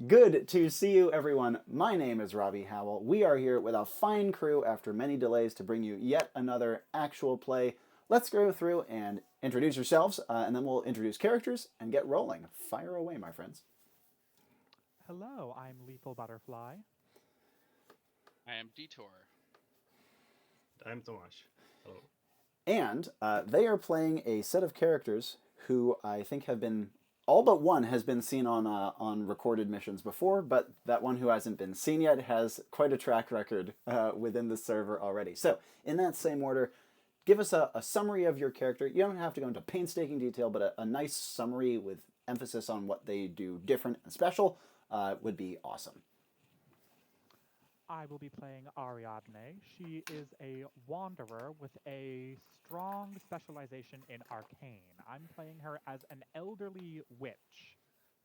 Good to see you, everyone. My name is Robbie Howell. We are here with a fine crew after many delays to bring you yet another actual play. Let's go through and introduce yourselves, and then we'll introduce characters and get rolling. Fire away, my friends. Hello, I'm Lethal Butterfly. I am Detour. I'm Tomáš. Hello. And they are playing a set of characters who I think have been all but one has been seen on recorded missions before, but that one who hasn't been seen yet has quite a track record within the server already. So, in that same order, give us a summary of your character. You don't have to go into painstaking detail, but a nice summary with emphasis on what they do different and special would be awesome. I will be playing Ariadne. She is a wanderer with a strong specialization in arcane. I'm playing her as an elderly witch.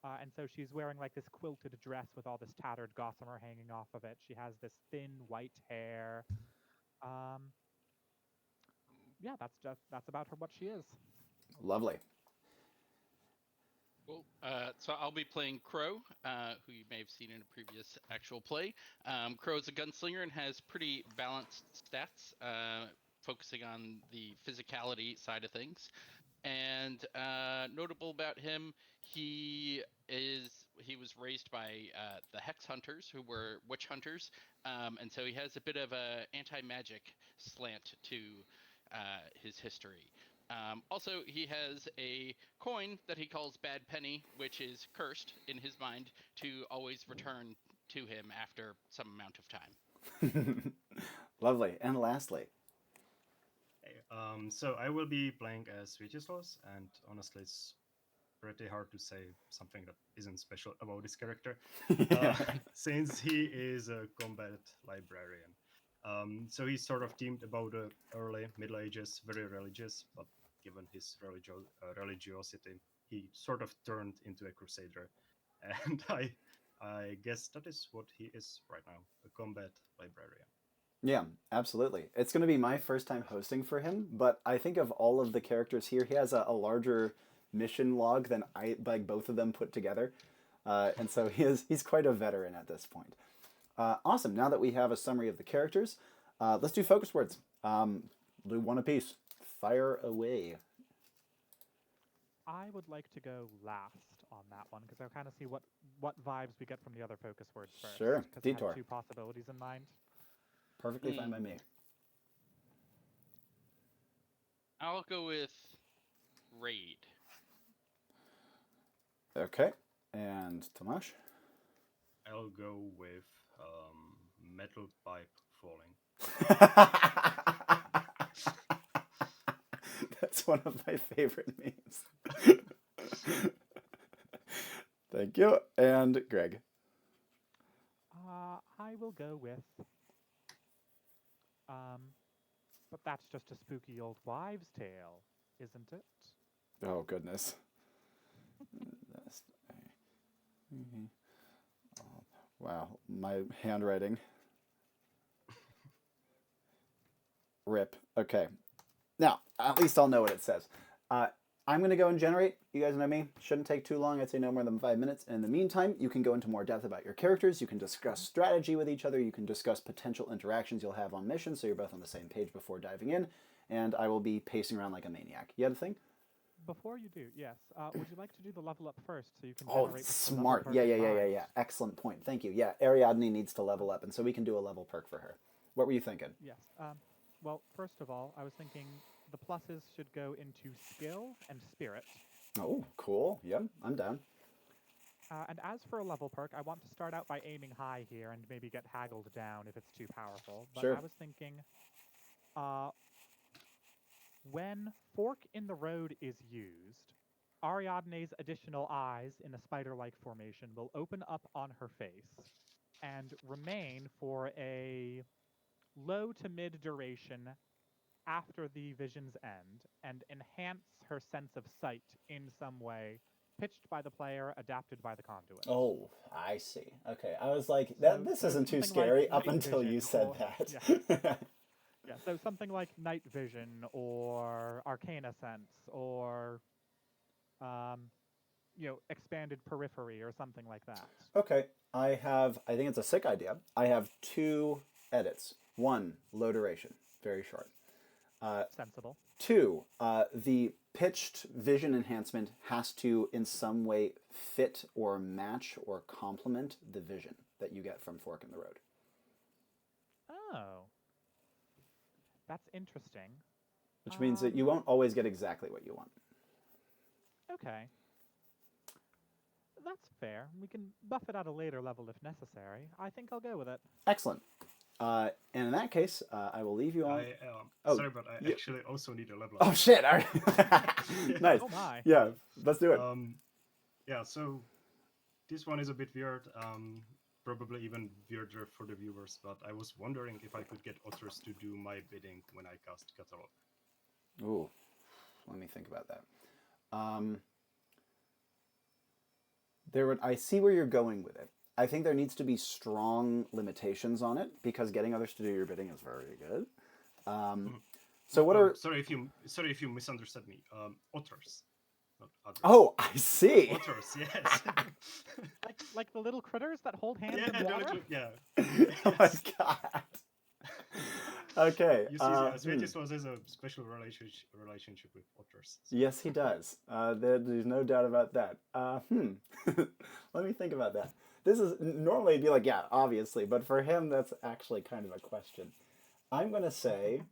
And so she's wearing like this quilted dress with all this tattered gossamer hanging off of it. She has this thin white hair. Um, yeah, that's about her what she is. Lovely. Well, so I'll be playing Crow, who you may have seen in a previous actual play. Crow is a gunslinger and has pretty balanced stats, focusing on the physicality side of things. And notable about him, he was raised by the Hex Hunters, who were witch hunters, and so he has a bit of a anti-magic slant to his history. Also, he has a coin that he calls Bad Penny, which is cursed in his mind to always return to him after some amount of time. Lovely. And lastly, Hey, so I will be playing as Svietislaus, and honestly, it's pretty hard to say something that isn't special about this character, since he is a combat librarian. So he's sort of themed about the early Middle Ages, very religious, but given his religiosity, he sort of turned into a crusader, and I guess that is what he is right now, a combat librarian. yeah, absolutely. It's going to be my first time hosting for him, but I think of all of the characters here, he has a larger mission log than like both of them put together, and so he's quite a veteran at this point. Awesome. Now that we have a summary of the characters, let's do focus words. Do one apiece. Fire away. I would like to go last on that one because I kind of see what vibes we get from the other focus words first. Sure. Because I Detour. have two possibilities in mind. Perfectly fine by me. I'll go with Raid. Okay. And Tomáš? I'll go with metal pipe falling. That's one of my favorite memes. Thank you. And Greg? I will go with but that's just a spooky old wives' tale, isn't it? Oh, goodness. Wow, my handwriting. Rip. Okay. Now, at least I'll know what it says. I'm going to go and generate. You guys know me. Shouldn't take too long. I'd say no more than 5 minutes. In the meantime, you can go into more depth about your characters. You can discuss strategy with each other. You can discuss potential interactions you'll have on missions so you're both on the same page before diving in. And I will be pacing around like a maniac. You had a thing? Before you do, yes. Would you like to do the level up first so you can Oh, generate with the smart. level Yeah. perk in mind? Excellent point. Thank you. Yeah, Ariadne needs to level up, and so we can do a level perk for her. What were you thinking? Yes. Well, first of all, I was thinking the pluses should go into skill and spirit. Oh, cool. Yep, I'm down. And as for a level perk, I want to start out by aiming high here and maybe get haggled down if it's too powerful. But Sure. I was thinking, when Fork in the Road is used, Ariadne's additional eyes in a spider-like formation will open up on her face and remain for a low to mid duration after the vision's end and enhance her sense of sight in some way, pitched by the player, adapted by the conduit. Oh, I see. Okay, I was like, So- this so isn't too something like scary up night until you vision said or- that. Yeah, so something like night vision or arcana sense or expanded periphery or something like that. Okay. I think it's a sick idea. I have 2 edits. 1, low duration, very short. Sensible. 2, the pitched vision enhancement has to in some way fit or match or complement the vision that you get from Fork in the Road. Oh. That's interesting. Which means that you won't always get exactly what you want. Okay. That's fair. We can buff it at a later level if necessary. I think I'll go with it. Excellent. And in that case, I will leave you on. Sorry, but I actually also need a level up. Oh shit! All right. Nice. Oh my. Yeah, let's do it. Yeah, so this one is a bit weird. Probably even weirder for the viewers, but I was wondering if I could get otters to do my bidding when I cast Catalog. Ooh, let me think about that. I see where you're going with it. I think there needs to be strong limitations on it because getting others to do your bidding is very good. So what are? Sorry if you misunderstood me. Otters, not others. Oh, I see. Otters, yes. like the little critters that hold hands Yeah, in water? Oh my god. Okay. You see, Svietislaus has a special relationship with otters. So. Yes, he does. There's no doubt about that. Let me think about that. This is normally it'd be like, yeah, obviously, but for him, that's actually kind of a question. I'm going to say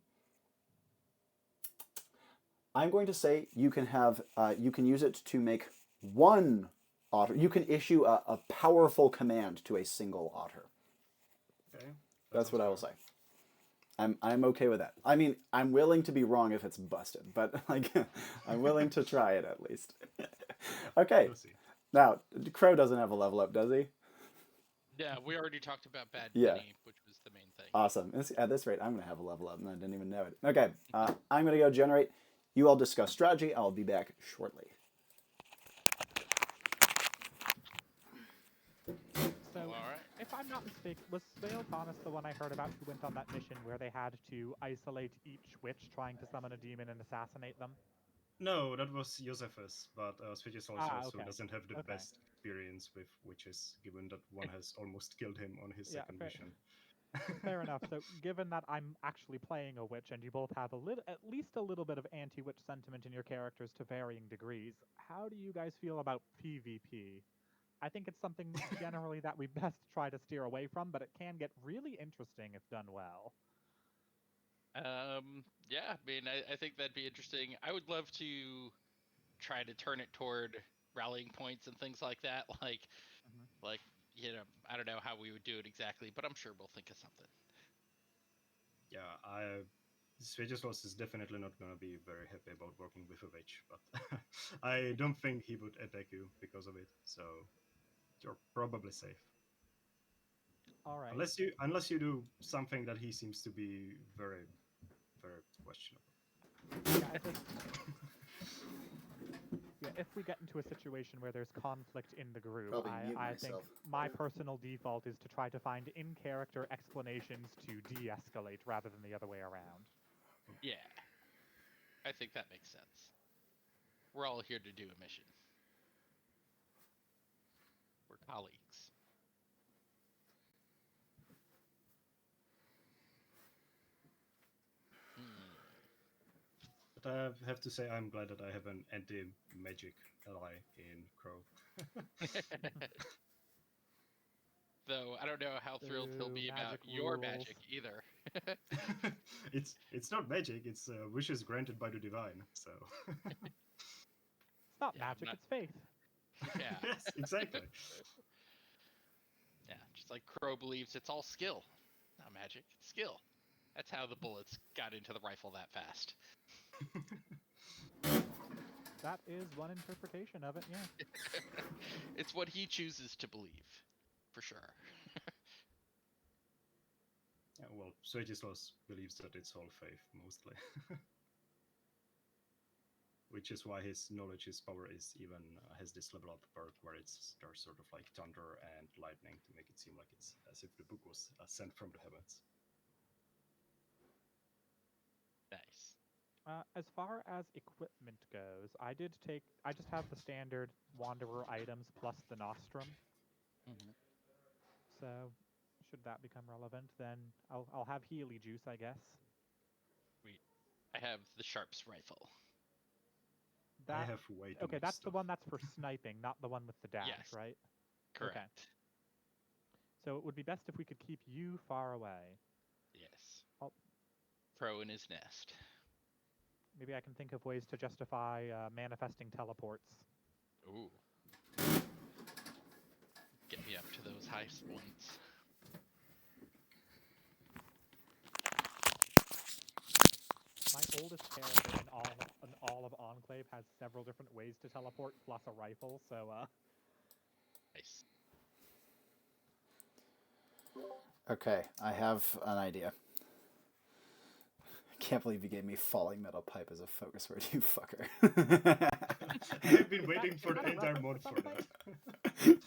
you can use it to make 1 otter. You can issue a powerful command to a single otter. Okay. That's what I will say. I'm okay with that. I mean, I'm willing to be wrong if it's busted, but like, I'm willing to try it at least. Okay. We'll see. Now, Crow doesn't have a level up, does he? Yeah, we already talked about Bad Yeah. Bunny, which was the main thing. Awesome. At this rate, I'm going to have a level up, and I didn't even know it. Okay, I'm going to go generate. You all discuss strategy. I'll be back shortly. So, Alright. if I'm not mistaken, was Svietislaus the one I heard about who went on that mission where they had to isolate each witch trying to summon a demon and assassinate them? No, that was Josephus, but Svietislaus also okay. doesn't have the Okay. best experience with witches, given that one has almost killed him on his second mission. Fair enough. So, given that I'm actually playing a witch and you both have at least a little bit of anti-witch sentiment in your characters to varying degrees, how do you guys feel about PvP? I think it's something generally that we best try to steer away from, but it can get really interesting if done well. Yeah, I mean, I think that'd be interesting. I would love to try to turn it toward rallying points and things like that. Like, I don't know how we would do it exactly, but I'm sure we'll think of something. Yeah, Svietislaus is definitely not going to be very happy about working with a witch, but I don't think he would attack you because of it, so you're probably safe. All right. Unless you do something that he seems to be very, very questionable. If we get into a situation where there's conflict in the group, Probably mute I think myself. my personal default is to try to find in-character explanations to de-escalate rather than the other way around. Yeah, I think that makes sense. We're all here to do a mission. We're colleagues. But I have to say I'm glad that I have an anti-magic ally in Crow. Though I don't know how thrilled he'll be about magic your rules. magic either. It's not magic, it's wishes granted by the divine, so... It's not magic, it's faith. Yeah. Yes, exactly. Yeah, just like Crow believes it's all skill. Not magic, it's skill. That's how the bullets got into the rifle that fast. That is one interpretation of it, yeah. It's what he chooses to believe, for sure. Yeah, well, Svietislaus believes that it's all faith, mostly. Which is why his knowledge, his power is even has this level up perk where there's sort of like thunder and lightning to make it seem like it's as if the book was sent from the heavens. Nice. As far as equipment goes, I just have the standard Wanderer items plus the Nostrum. Mhm. So, should that become relevant, then I'll have Healy juice, I guess. Sweet. I have the Sharp's rifle. I have way too Okay, much that's the stuff. one that's for sniping, not the one with the dash, Yes. right? Correct. So it would be best if we could keep you far away. Yes. I'll- Crow in his nest. Maybe I can think of ways to justify manifesting teleports. Ooh. Get me up to those high points. My oldest character in all of Enclave has several different ways to teleport, plus a rifle, so Nice. Okay, I have an idea. I can't believe you gave me falling metal pipe as a focus word, you fucker. I've been waiting for the entire mod for that. is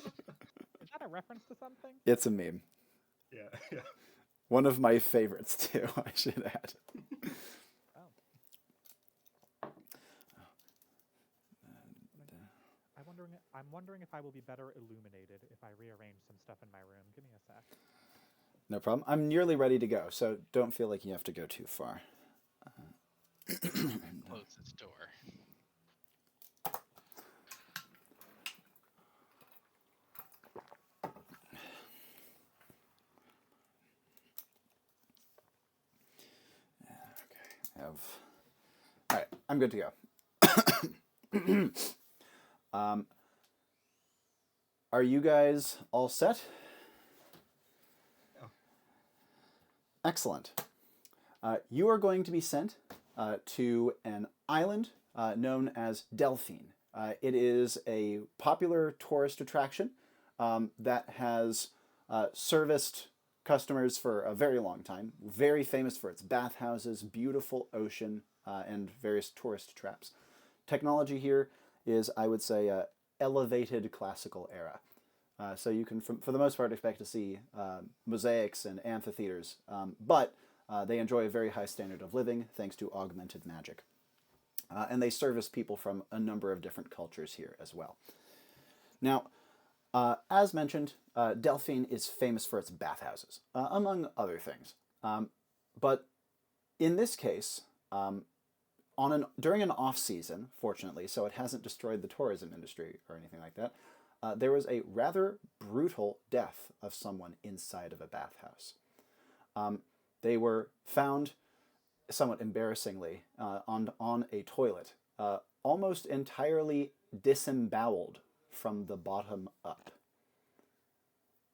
that a reference to something? It's a meme. Yeah. One of my favorites too, I should add. I'm wondering if I will be better illuminated if I rearrange some stuff in my room. Give me a sec. No problem. I'm nearly ready to go, so don't feel like you have to go too far. Close this door. Okay. All right. I'm good to go. Are you guys all set? Yeah. Excellent. You are going to be sent to an island known as Delphine. It is a popular tourist attraction that has serviced customers for a very long time. Very famous for its bathhouses, beautiful ocean, and various tourist traps. Technology here is, I would say, elevated classical era. So you can, for the most part, expect to see mosaics and amphitheaters, but they enjoy a very high standard of living thanks to augmented magic. And they service people from a number of different cultures here as well. Now, as mentioned, Delphine is famous for its bathhouses, among other things. But in this case, during an off-season, fortunately, so it hasn't destroyed the tourism industry or anything like that, there was a rather brutal death of someone inside of a bathhouse. They were found, somewhat embarrassingly, on a toilet, almost entirely disemboweled from the bottom up.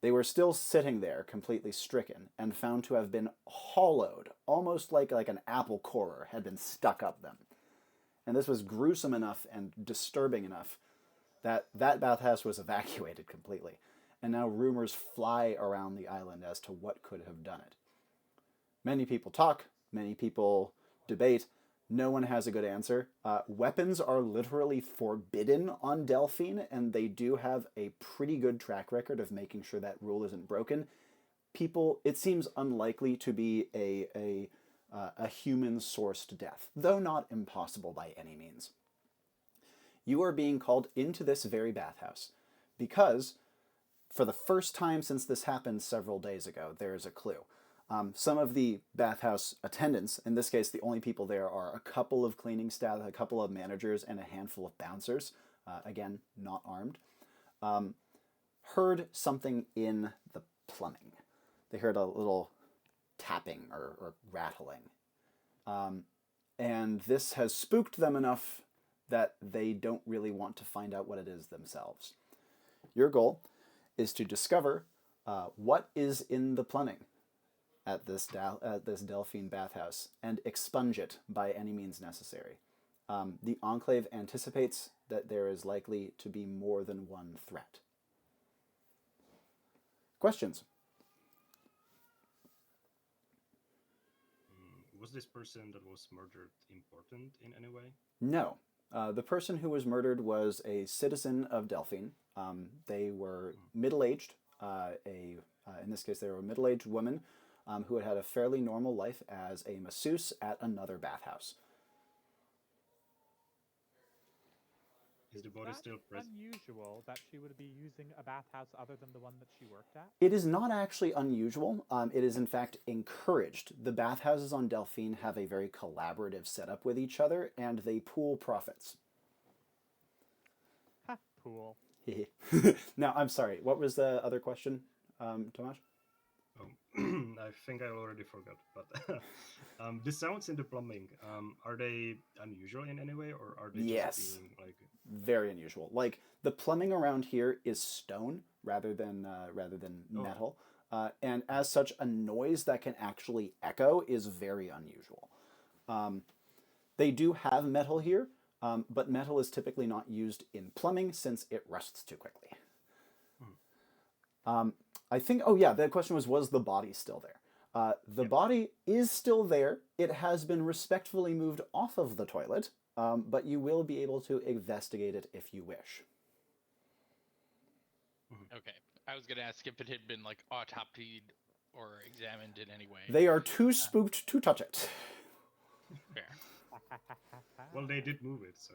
They were still sitting there, completely stricken, and found to have been hollowed, almost like an apple corer had been stuck up them. And this was gruesome enough and disturbing enough that bathhouse was evacuated completely. And now rumors fly around the island as to what could have done it. Many people talk, many people debate. No one has a good answer. Weapons are literally forbidden on Delphine, and they do have a pretty good track record of making sure that rule isn't broken. It seems unlikely to be a human-sourced death, though not impossible by any means. You are being called into this very bathhouse because, for the first time since this happened several days ago, there is a clue. Some of the bathhouse attendants, in this case the only people there are a couple of cleaning staff, a couple of managers, and a handful of bouncers, again, not armed, heard something in the plumbing. They heard a little tapping or rattling. And this has spooked them enough that they don't really want to find out what it is themselves. Your goal is to discover what is in the plumbing at this Delphine bathhouse and expunge it by any means necessary. The Enclave anticipates that there is likely to be more than one threat. Questions? Was this person that was murdered important in any way? No. The person who was murdered was a citizen of Delphine. They were middle-aged. In this case, they were a middle-aged woman who had had a fairly normal life as a masseuse at another bathhouse. Is the body that still present? unusual that she would be using a bathhouse other than the one that she worked at? It is not actually unusual. It is in fact encouraged. The bathhouses on Delphine have a very collaborative setup with each other, and they pool profits. Ha, pool. Now, I'm sorry. What was the other question, Tomáš? Oh, I think I already forgot. But the sounds in the plumbing, are they unusual in any way, or are they Yes. just being like? Very unusual. Like the plumbing around here is stone rather than metal, and as such, a noise that can actually echo is very unusual. They do have metal here, but metal is typically not used in plumbing since it rusts too quickly. I think. Oh yeah, the question was the body still there? The body is still there. It has been respectfully moved off of the toilet. But you will be able to investigate it if you wish. Okay. I was gonna ask if it had been like autopsied or examined in any way. They are too spooked to touch it. Fair. Well, they did move it, so.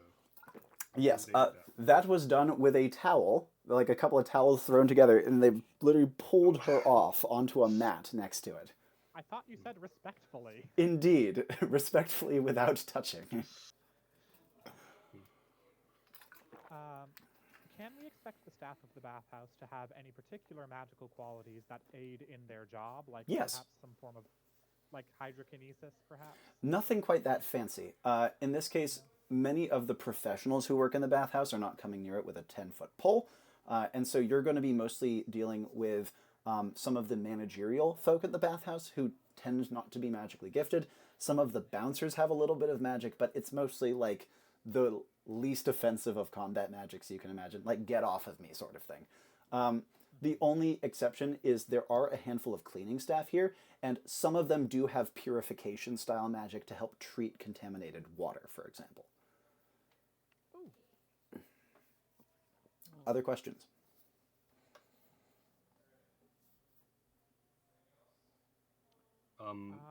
Yes, They did that was done with a towel, like a couple of towels thrown together, and they literally pulled her off onto a mat next to it. I thought you said respectfully. Indeed, respectfully without touching. Can we expect the staff of the bathhouse to have any particular magical qualities that aid in their job? Like Yes. perhaps some form of like hydrokinesis, perhaps? Nothing quite that fancy. In this case, many of the professionals who work in the bathhouse are not coming near it with a 10-foot pole. And so you're going to be mostly dealing with some of the managerial folk at the bathhouse who tend not to be magically gifted. Some of the bouncers have a little bit of magic, but it's mostly like the least offensive of combat magics you can imagine, like get off of me sort of thing. The only exception is there are a handful of cleaning staff here, and some of them do have purification style magic to help treat contaminated water, for example. Ooh. Other questions?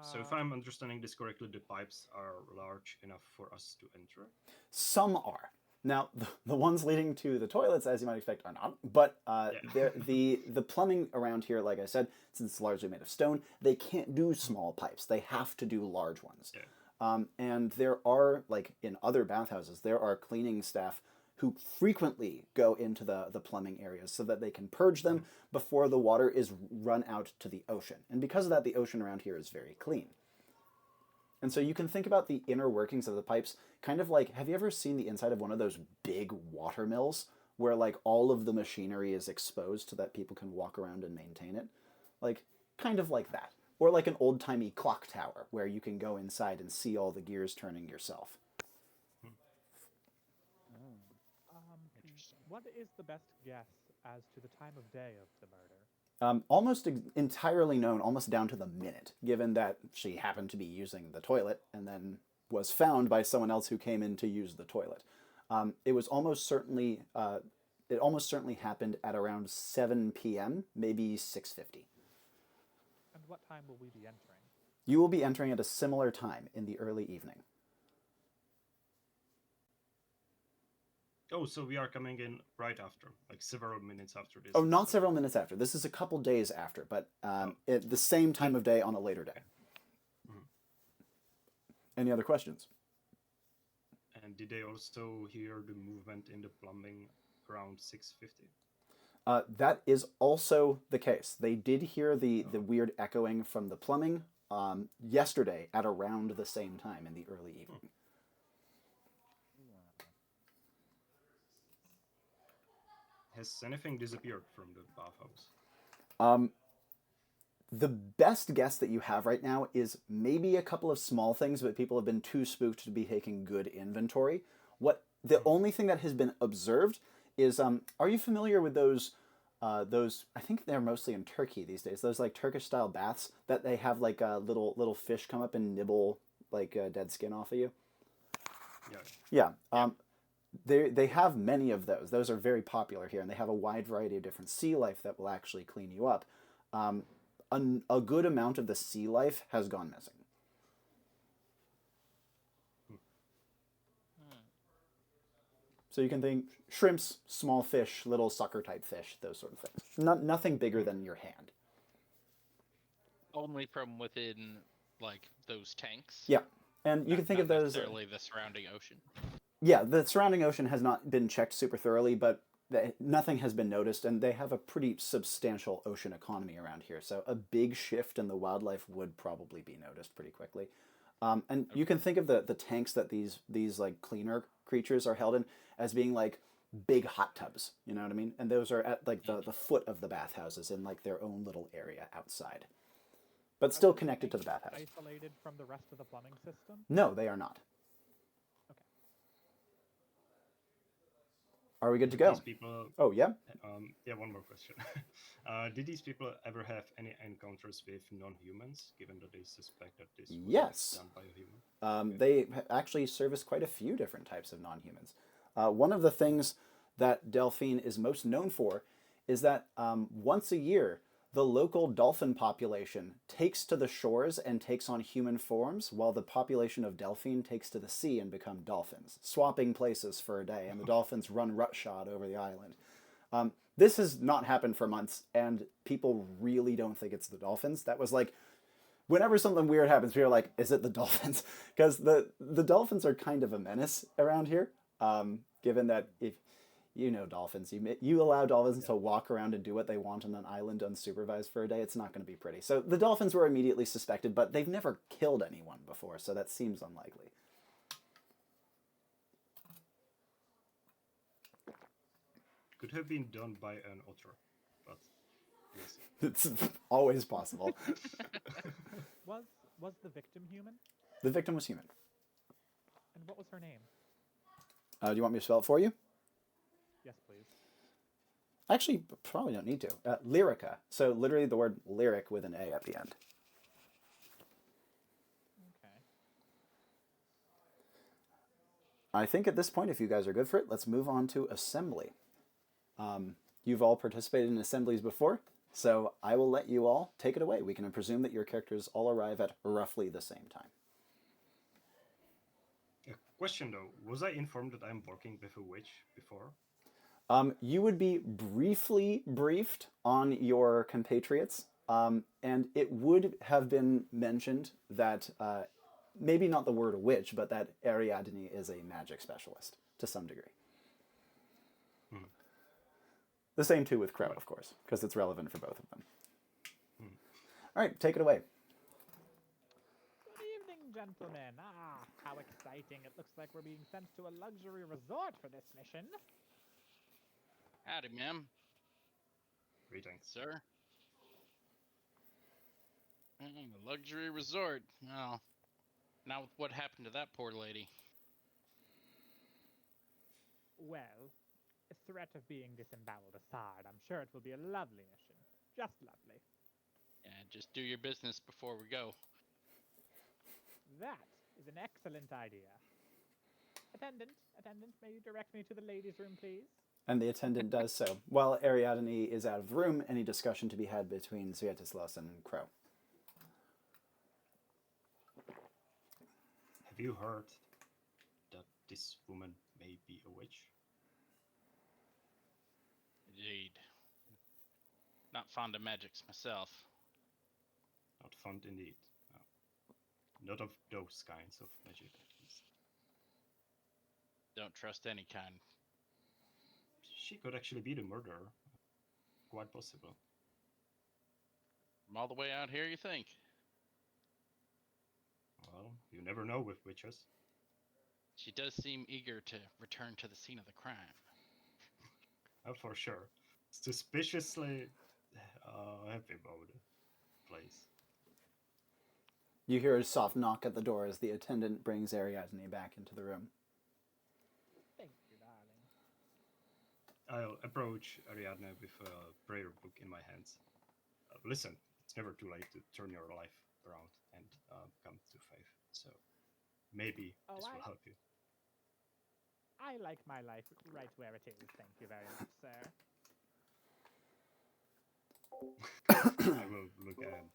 So if I'm understanding this correctly, the pipes are large enough for us to enter? Some are. Now, the ones leading to the toilets, as you might expect, are not. But the plumbing around here, like I said, since it's largely made of stone, they can't do small pipes. They have to do large ones. Yeah. And there are, like in other bathhouses, there are cleaning staff who frequently go into the plumbing areas so that they can purge them before the water is run out to the ocean. And because of that, the ocean around here is very clean. And so you can think about the inner workings of the pipes kind of like, have you ever seen the inside of one of those big water mills where like all of the machinery is exposed so that people can walk around and maintain it? Like, kind of like that. Or like an old-timey clock tower where you can go inside and see all the gears turning yourself. What is the best guess as to the time of day of the murder? Almost entirely known, almost down to the minute, given that she happened to be using the toilet and then was found by someone else who came in to use the toilet. It was almost certainly, it almost certainly happened at around 7 p.m., maybe 6:50. And what time will we be entering? You will be entering at a similar time in the early evening. Oh, so we are coming in right after, like several minutes after this. Oh, not several minutes after. This is a couple days after, but at the same time of day on a later day. Any other questions? And did they also hear the movement in the plumbing around 6:50? That is also the case. They did hear the weird echoing from the plumbing yesterday at around the same time in the early evening. Has anything disappeared from the bathhouse? The best guess that you have right now is maybe a couple of small things, but people have been too spooked to be taking good inventory. The only thing that has been observed is, are you familiar with those, I think they're mostly in Turkey these days, those like Turkish-style baths that they have like a little fish come up and nibble like dead skin off of you? Yeah. Yeah. They have many of those. Those are very popular here, and they have a wide variety of different sea life that will actually clean you up. A good amount of the sea life has gone missing. So you can think shrimps, small fish, little sucker-type fish, those sort of things. Nothing bigger than your hand. Only from within, like, those tanks? Yeah. And you can think not of those... necessarily the surrounding ocean. Yeah, the surrounding ocean has not been checked super thoroughly, but nothing has been noticed, and they have a pretty substantial ocean economy around here. So a big shift in the wildlife would probably be noticed pretty quickly. And you can think of the tanks that these like cleaner creatures are held in as being like big hot tubs. You know what I mean? And those are at like the foot of the bathhouses in like their own little area outside, but still connected to the bathhouse. Isolated from the rest of the plumbing system? No, they are not. Okay. Are we good to go? These people, Oh, yeah? yeah, one more question. Did these people ever have any encounters with non-humans, given that they suspect that this was Yes. done by a human? They actually service quite a few different types of non-humans. One of the things that Delphine is most known for is that once a year, the local dolphin population takes to the shores and takes on human forms, while the population of Delphine takes to the sea and become dolphins, swapping places for a day, and the dolphins run rutshod over the island. This has not happened for months, and people really don't think it's the dolphins. That was like, whenever something weird happens, people are like, is it the dolphins? Because the dolphins are kind of a menace around here, given that if you know dolphins, you allow dolphins to walk around and do what they want on an island unsupervised for a day, it's not going to be pretty. So the dolphins were immediately suspected, but they've never killed anyone before, so that seems unlikely. Could have been done by an otter, but we'll see. It's always possible. Was the victim human? The victim was human. And what was her name? Do you want me to spell it for you? Yes, please. Actually, probably don't need to. Lyrica. So literally the word lyric with an A at the end. Okay. I think at this point, if you guys are good for it, let's move on to assembly. You've all participated in assemblies before, so I will let you all take it away. We can presume that your characters all arrive at roughly the same time. A question though, was I informed that I'm working with a witch before? You would be briefly briefed on your compatriots, and it would have been mentioned that maybe not the word witch, but that Ariadine is a magic specialist to some degree. The same too with Crow, of course, because it's relevant for both of them. All right, take it away. Good evening, gentlemen. Ah, how exciting. It looks like we're being sent to a luxury resort for this mission. Howdy, ma'am. Greetings. Sir. A luxury resort. Oh. Now with what happened to that poor lady? Well, the threat of being disemboweled aside, I'm sure it will be a lovely mission. Just lovely. Yeah, just do your business before we go. That is an excellent idea. Attendant, may you direct me to the ladies' room, please? And the attendant does so. While Ariadne is out of the room, any discussion to be had between Svietislaus and Crow. Have you heard that this woman may be a witch? Indeed. Not fond of magics myself. Not fond indeed. No. Not of those kinds of magic, at least. Don't trust any kind. She could actually be the murderer. Quite possible. From all the way out here, you think? Well, you never know with witches. She does seem eager to return to the scene of the crime. Oh, for sure. Suspiciously happy about the place. You hear a soft knock at the door as the attendant brings Ariadne back into the room. Thank you, darling. I'll approach Ariadne with a prayer book in my hands. Listen, it's never too late to turn your life around and come to faith. So maybe this will help you. I like my life right where it is. Thank you very much, sir. I will look at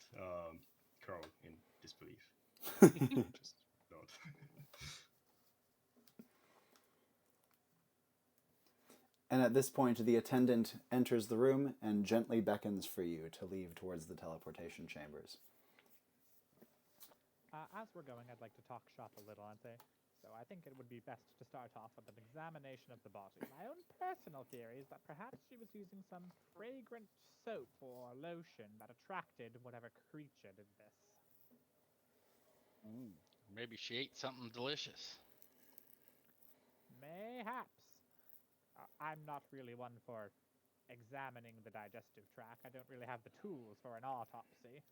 Crow in disbelief. Just don't. And at this point, the attendant enters the room and gently beckons for you to leave towards the teleportation chambers. As we're going, I'd like to talk shop a little and say, so I think it would be best to start off with an examination of the body. My own personal theory is that perhaps she was using some fragrant soap or lotion that attracted whatever creature did this. Maybe she ate something delicious. Mayhaps. I'm not really one for examining the digestive tract. I don't really have the tools for an autopsy.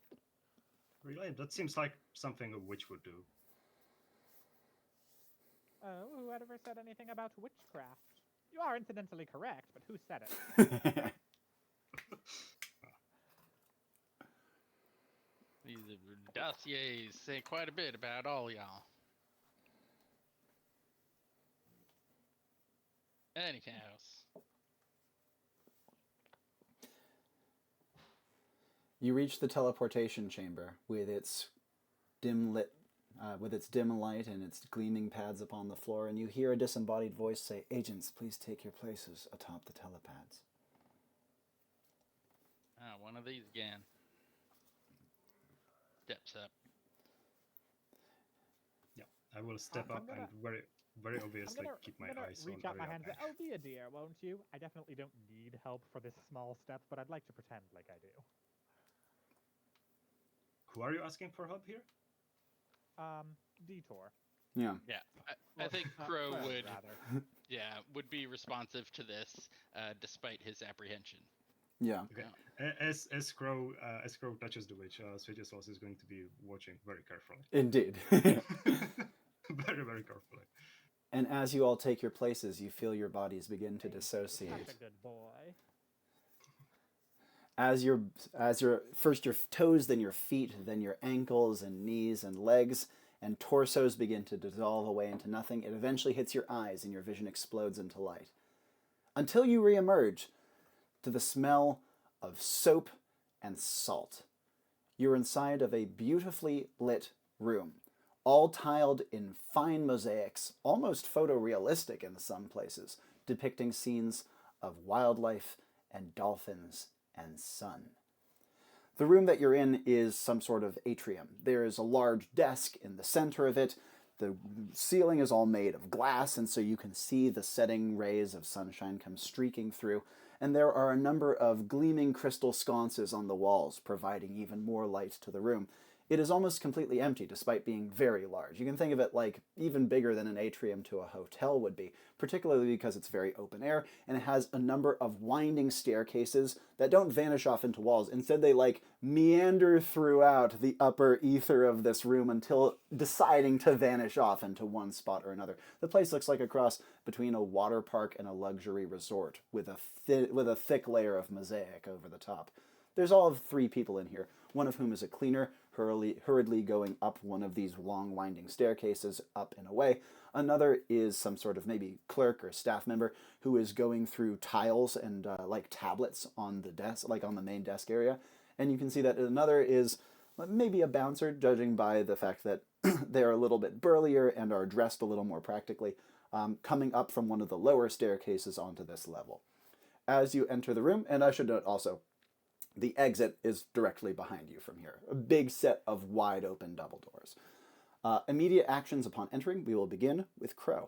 Really? That seems like something a witch would do. Oh, who ever said anything about witchcraft? You are incidentally correct, but who said it? These dossiers say quite a bit about all y'all. Anyhow. You reach the teleportation chamber with its dim light and its gleaming pads upon the floor, and you hear a disembodied voice say, "Agents, please take your places atop the telepads." Ah, one of these again. Steps up. Yeah, I will step up and very obviously keep my eyes on reach out my hand and Ariadne. say, "Oh, be a dear, won't you?" I definitely don't need help for this small step, but I'd like to pretend like I do. Who are you asking for help here? Detour. Yeah. Yeah, I think Crow would, rather. would be responsive to this, despite his apprehension. Yeah. Okay. As Crow touches the witch, Svietislaus is going to be watching very carefully. Indeed. Very, very carefully. And as you all take your places, you feel your bodies begin to dissociate. Such a good boy. As your first your toes, then your feet, then your ankles and knees and legs and torsos begin to dissolve away into nothing, it eventually hits your eyes and your vision explodes into light. Until you reemerge to the smell of soap and salt. You're inside of a beautifully lit room, all tiled in fine mosaics, almost photorealistic in some places, depicting scenes of wildlife and dolphins and sun. The room that you're in is some sort of atrium. There is a large desk in the center of it. The ceiling is all made of glass, and so you can see the setting rays of sunshine come streaking through. And there are a number of gleaming crystal sconces on the walls, providing even more light to the room. It is almost completely empty, despite being very large. You can think of it like even bigger than an atrium to a hotel would be, particularly because it's very open air, and it has a number of winding staircases that don't vanish off into walls. Instead, they meander throughout the upper ether of this room until deciding to vanish off into one spot or another. The place looks like a cross between a water park and a luxury resort, with a thick layer of mosaic over the top. There's all of 3 people in here, one of whom is a cleaner, hurriedly going up one of these long winding staircases up and away. Another is some sort of maybe clerk or staff member who is going through tiles and tablets on the desk, on the main desk area. And you can see that another is maybe a bouncer, judging by the fact that they're a little bit burlier and are dressed a little more practically, coming up from one of the lower staircases onto this level. As you enter the room, and I should note also, the exit is directly behind you from here. A big set of wide open double doors. Immediate actions upon entering, we will begin with Crow.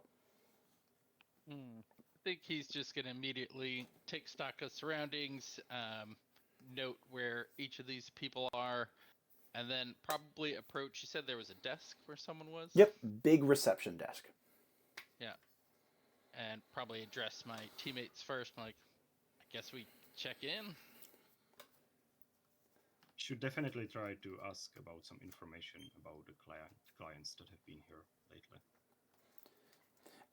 I think he's just going to immediately take stock of surroundings, note where each of these people are, and then probably approach. You said there was a desk where someone was? Yep, big reception desk. Yeah. And probably address my teammates first. I guess we check in. Should definitely try to ask about some information about the clients that have been here lately.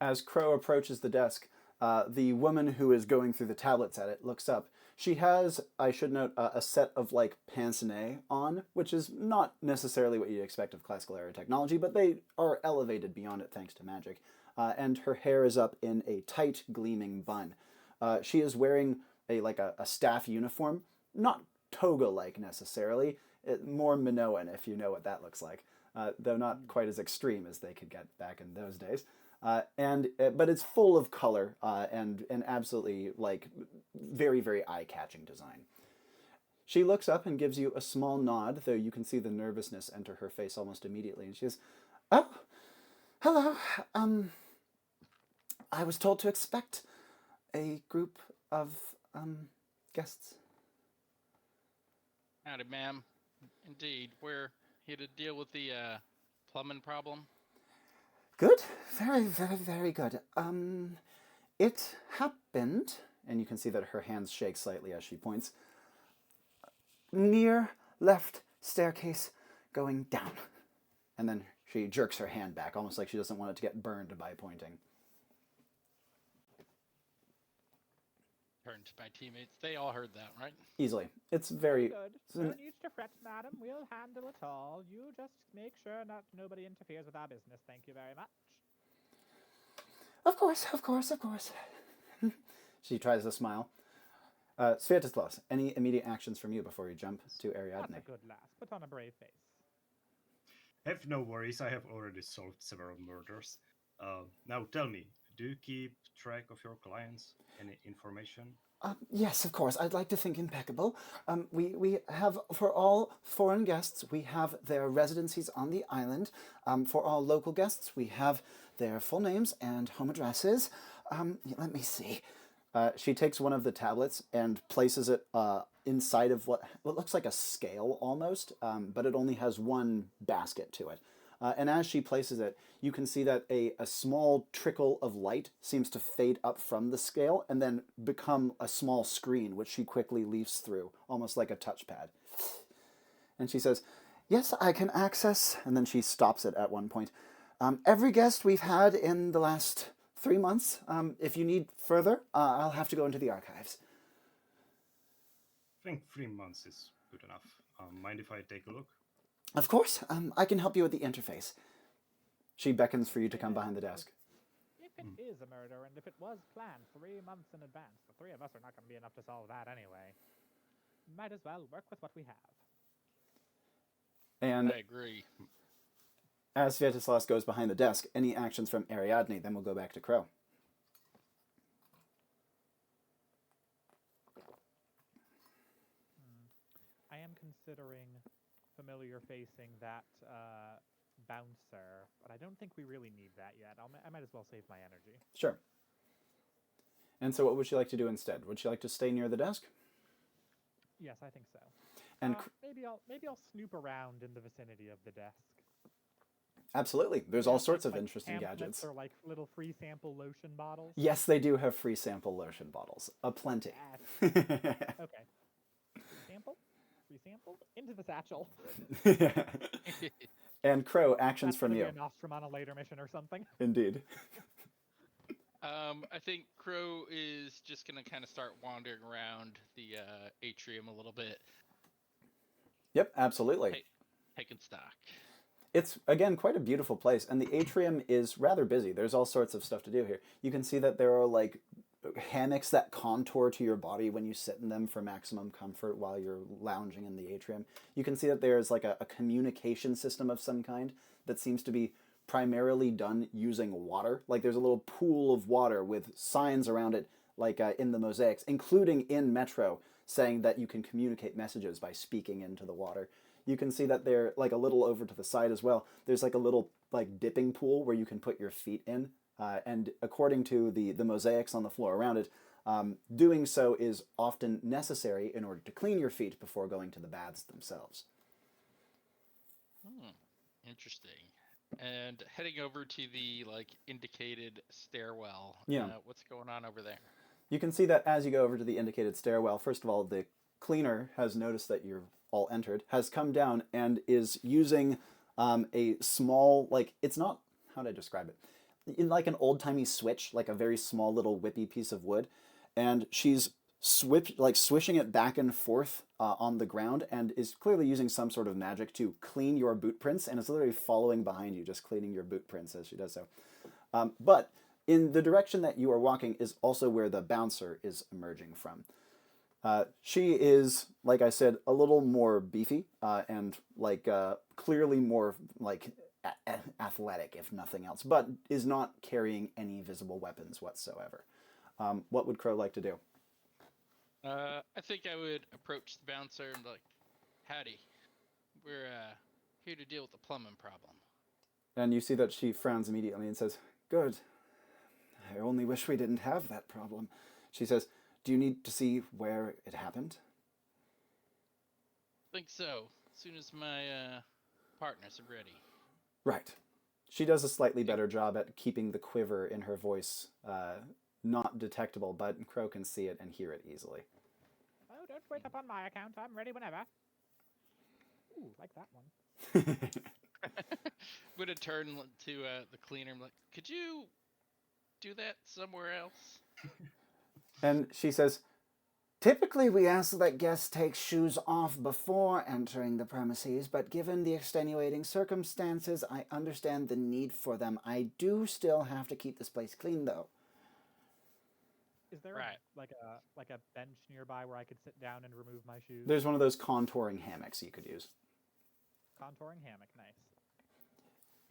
As Crow approaches the desk, the woman who is going through the tablets at it looks up. She has, I should note, a set of pince-nez on, which is not necessarily what you'd expect of classical era technology, but they are elevated beyond it thanks to magic. And her hair is up in a tight, gleaming bun. She is wearing a staff uniform, not toga-like necessarily, more Minoan if you know what that looks like, though not quite as extreme as they could get back in those days. But it's full of color and absolutely like very, very eye-catching design. She looks up and gives you a small nod, though you can see the nervousness enter her face almost immediately. And she says, "Oh, hello. I was told to expect a group of guests." Howdy, ma'am. Indeed, we're here to deal with the plumbing problem. Good. Very, very, very good. It happened, and you can see that her hands shake slightly as she points, near left staircase going down. And then she jerks her hand back, almost like she doesn't want it to get burned by pointing. Turned to my teammates. They all heard that, right? Easily. It's very... Good. No need to fret, madam. We'll handle it all. You just make sure nobody interferes with our business. Thank you very much. Of course, of course, of course. She tries to smile. Svietislaus, any immediate actions from you before you jump to Ariadne? That's a good lass. Put on a brave face. Have no worries, I have already solved several murders. Now tell me, do you keep track of your clients? Any information? Yes, of course. I'd like to think impeccable. We have, for all foreign guests, we have their residencies on the island. For all local guests, we have their full names and home addresses. Let me see. She takes one of the tablets and places it inside of what looks like a scale almost, but it only has one basket to it. And as she places it, you can see that a small trickle of light seems to fade up from the scale and then become a small screen, which she quickly leafs through, almost like a touchpad. And she says, "Yes, I can access," and then she stops it at one point. "Every guest we've had in the last 3 months. If you need further, I'll have to go into the archives." I think 3 months is good enough. Mind if I take a look? "Of course. I can help you with the interface." She beckons for you to come behind the desk. If it is a murder, and if it was planned 3 months in advance, the three of us are not going to be enough to solve that anyway. Might as well work with what we have. And I agree. as Svietislaus goes behind the desk, any actions from Ariadne, then we'll go back to Crow. I am considering familiar facing that bouncer, but I don't think we really need that yet. I might as well save my energy. Sure. And so what would she like to do instead? Would she like to stay near the desk? Yes, I think so. And maybe I'll snoop around in the vicinity of the desk. absolutely. There's all sorts of Like interesting pamphlets gadgets. or like little free sample lotion bottles. Yes, they do have free sample lotion bottles. Aplenty. Okay. Sample? Free sample? Into the satchel. And Crow, actions That's from gonna you. be a nostrum on a later mission or something. Indeed. I think Crow is just gonna kind of start wandering around the atrium a little bit, Yep, absolutely. taking stock. It's, again, quite a beautiful place, and the atrium is rather busy. There's all sorts of stuff to do here. You can see that there are, like, hammocks that contour to your body when you sit in them for maximum comfort while you're lounging in the atrium. You can see that there's, like, a communication system of some kind that seems to be primarily done using water. Like, there's a little pool of water with signs around it, like in the mosaics, including in Metro, saying that you can communicate messages by speaking into the water. You can see that they're, like, a little over to the side as well. There's, like, a little, like, dipping pool where you can put your feet in. And according to the mosaics on the floor around it, doing so is often necessary in order to clean your feet before going to the baths themselves. Interesting. And heading over to the indicated stairwell. Yeah. What's going on over there? You can see that as you go over to the indicated stairwell, first of all, the cleaner has noticed that you're all entered, has come down and is using a small, it's not, how do I describe it? In like an old-timey switch, like a very small little whippy piece of wood, and she's swishing it back and forth on the ground, and is clearly using some sort of magic to clean your boot prints, and is literally following behind you, just cleaning your boot prints as she does so. But in the direction that you are walking is also where the bouncer is emerging from. She is, like I said, a little more beefy and clearly more athletic, if nothing else, but is not carrying any visible weapons whatsoever. What would Crow like to do? I think I would approach the bouncer and be like, "Howdy, we're here to deal with the plumbing problem." And you see that she frowns immediately and says, "Good. I only wish we didn't have that problem." She says, "Do you need to see where it happened?" Think so. As soon as my partners are ready. Right. She does a slightly better job at keeping the quiver in her voice not detectable, but Crow can see it and hear it easily. Oh, don't wait up on my account. I'm ready whenever. Ooh, like that one. I'm gonna turn to the cleaner and be like, "Could you do that somewhere else?" And she says, "Typically we ask that guests take shoes off before entering the premises, but given the extenuating circumstances, I understand the need for them. I do still have to keep this place clean, though." Is there Right. like a bench nearby where I could sit down and remove my shoes? There's one of those contouring hammocks you could use. Contouring hammock, nice.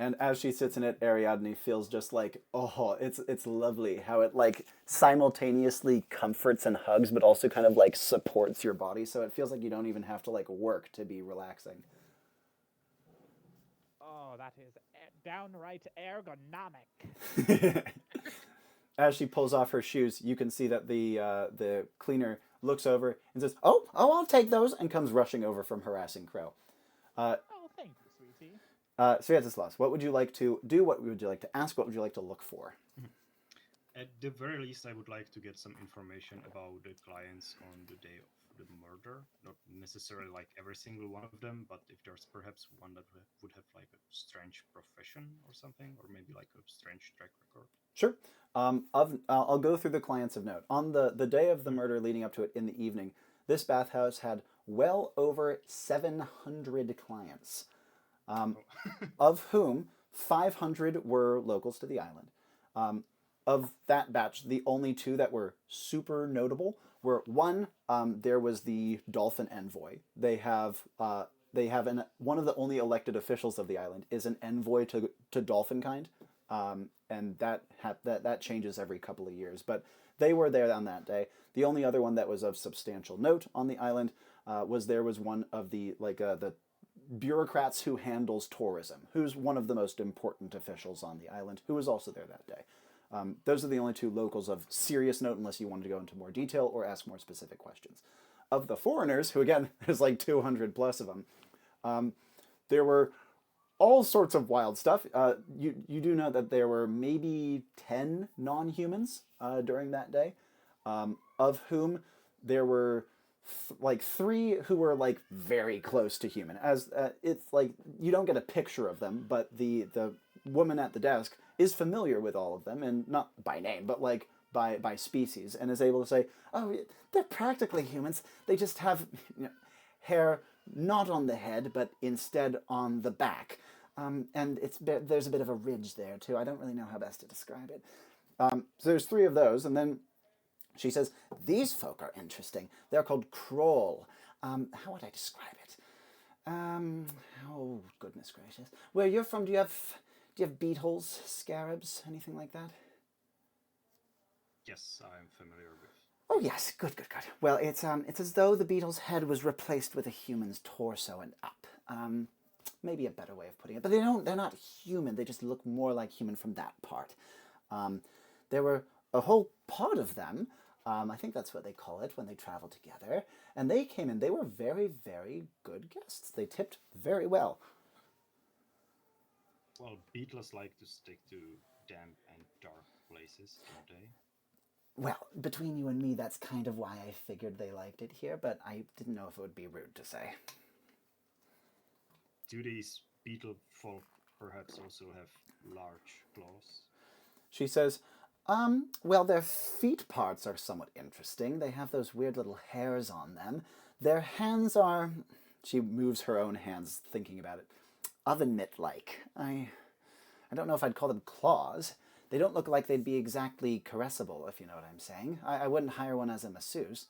And as she sits in it, Ariadne feels just like, oh, it's lovely how it like simultaneously comforts and hugs, but also kind of like supports your body. So it feels like you don't even have to like work to be relaxing. Oh, that is downright ergonomic. As she pulls off her shoes, you can see that the cleaner looks over and says, "Oh, I'll take those," and comes rushing over from harassing Crow. Oh, thank you, sweetie. Svietislaus, what would you like to do? What would you like to ask? What would you like to look for? At the very least, I would like to get some information about the clients on the day of the murder. Not necessarily like every single one of them, but if there's perhaps one that would have like a strange profession or something, or maybe like a strange track record. Sure. I'll go through the clients of note. On the day of the murder leading up to it in the evening, this bathhouse had well over 700 clients, of whom 500 were locals to the island. Of that batch, the only two that were super notable were one, there was the dolphin envoy. They have one of the only elected officials of the island is an envoy to dolphin kind. And that changes every couple of years. But they were there on that day. The only other one that was of substantial note on the island was one of the bureaucrats who handles tourism, who's one of the most important officials on the island, who was also there that day. Those are the only two locals of serious note, unless you wanted to go into more detail or ask more specific questions. Of the foreigners, who again, there's like 200 plus of them, there were all sorts of wild stuff. You do know that there were maybe 10 non-humans during that day, of whom there were like 3 who were like very close to human. As it's like you don't get a picture of them, but the woman at the desk is familiar with all of them, and not by name, but like by species, and is able to say, "Oh, they're practically humans. They just have hair not on the head, but instead on the back. And there's a bit of a ridge there too. I don't really know how best to describe it." So there's 3 of those, and then she says, "These folk are interesting. They're called Kroll. How would I describe it? Oh, goodness gracious. Where you're from, do you have beetles, scarabs, anything like that?" Yes, I'm familiar with. "Oh yes, good. Well, it's as though the beetle's head was replaced with a human's torso and up. Maybe a better way of putting it. But they're not human. They just look more like human from that part. There were a whole pod of them. I think that's what they call it when they travel together. And they came in. They were very, very good guests. They tipped very well." Well, beetles like to stick to damp and dark places, don't they? "Well, between you and me, that's kind of why I figured they liked it here, but I didn't know if it would be rude to say." Do these beetle folk perhaps also have large claws? She says, well, their feet parts are somewhat interesting. They have those weird little hairs on them. Their hands are," she moves her own hands, thinking about it, "oven mitt-like. I don't know if I'd call them claws. They don't look like they'd be exactly caressable, if you know what I'm saying. I wouldn't hire one as a masseuse."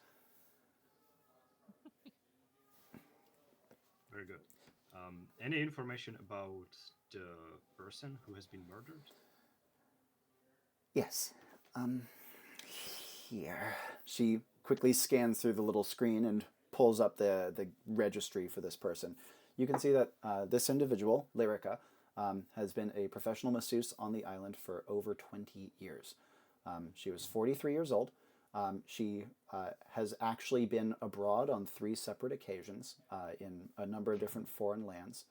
Very good. Any information about the person who has been murdered? Yes. Here. She quickly scans through the little screen and pulls up the registry for this person. You can see that this individual, Lyrica, has been a professional masseuse on the island for over 20 years. She was 43 years old. She has actually been abroad on 3 separate occasions in a number of different foreign lands,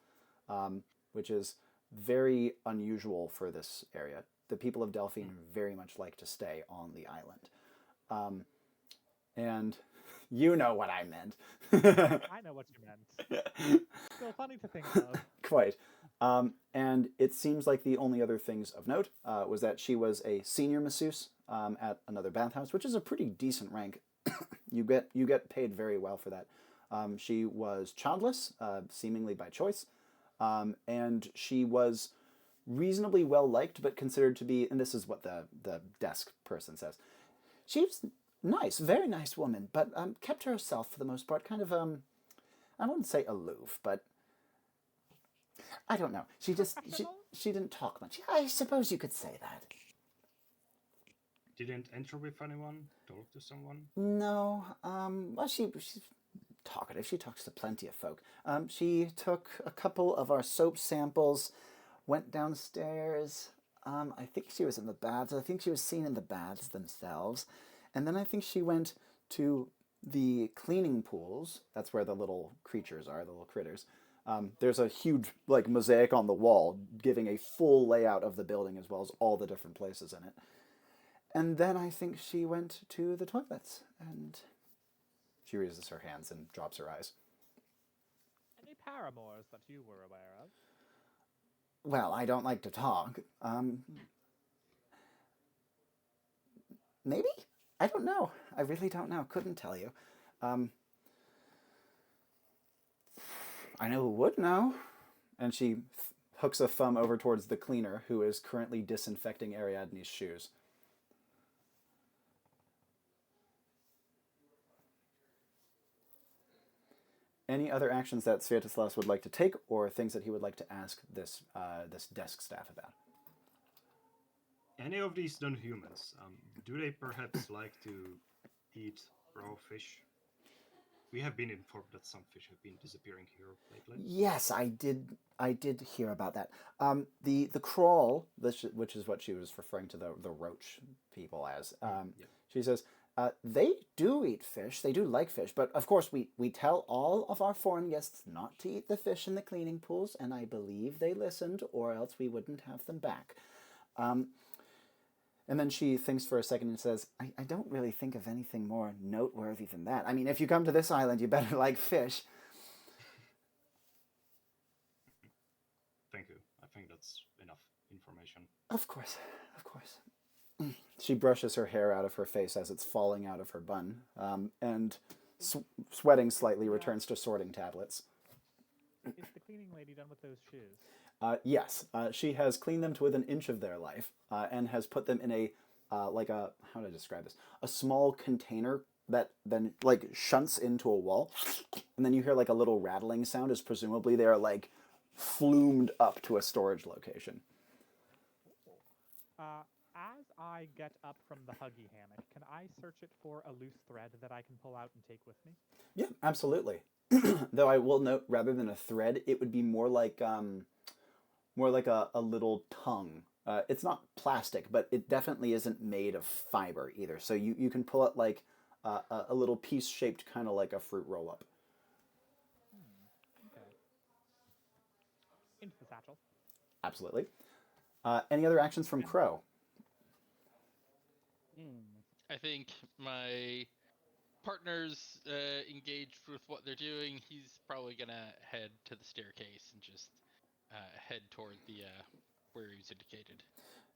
which is very unusual for this area. The people of Delphine very much like to stay on the island. And you know what I meant. I know what you meant. Still funny to think of. Quite. And it seems like the only other things of note was that she was a senior masseuse at another bathhouse, which is a pretty decent rank. You get paid very well for that. She was childless, seemingly by choice, and she was reasonably well liked, but considered to be, and this is what the desk person says, she was nice, very nice woman, but kept to herself for the most part, kind of I wouldn't say aloof, but I don't know. She didn't talk much. I suppose you could say that. Didn't enter with anyone? Talk to someone? No. Well, she's talkative. She talks to plenty of folk. She took a couple of our soap samples, went downstairs. I think she was in the baths. I think she was seen in the baths themselves. And then I think she went to the cleaning pools. That's where the little creatures are, the little critters. There's a huge mosaic on the wall giving a full layout of the building as well as all the different places in it. And then I think she went to the toilets, and she raises her hands and drops her eyes. Any paramours that you were aware of? Well, I don't like to talk. Maybe? I don't know. I really don't know. Couldn't tell you. I know who would know. And she hooks a thumb over towards the cleaner, who is currently disinfecting Ariadne's shoes. Any other actions that Svietislaus would like to take, or things that he would like to ask this desk staff about? Any of these non-humans, do they perhaps like to eat raw fish? We have been informed that some fish have been disappearing here lately. Yes, I did hear about that. The crawl, which is what she was referring to the roach people as. She says, they do eat fish. They do like fish, but of course we tell all of our foreign guests not to eat the fish in the cleaning pools, and I believe they listened, or else we wouldn't have them back. And then she thinks for a second and says, I don't really think of anything more noteworthy than that. I mean, if you come to this island, you better like fish. Thank you. I think that's enough information. Of course. She brushes her hair out of her face as it's falling out of her bun, and sweating slightly returns to sorting tablets. Is the cleaning lady done with those shoes? Yes, she has cleaned them to within an inch of their life, and has put them in a how do I describe this? A small container that then shunts into a wall, and then you hear a little rattling sound, as presumably they are flumed up to a storage location. As I get up from the huggy hammock, can I search it for a loose thread that I can pull out and take with me? Yeah, absolutely. Though I will note, rather than a thread, it would be more like a little tongue. It's not plastic, but it definitely isn't made of fiber either. So you can pull out a little piece shaped kind of like a fruit roll-up. Okay. Into the satchel. Absolutely. Any other actions from Crow? I think my partner's engaged with what they're doing. He's probably gonna head to the staircase and just head toward the where he's indicated.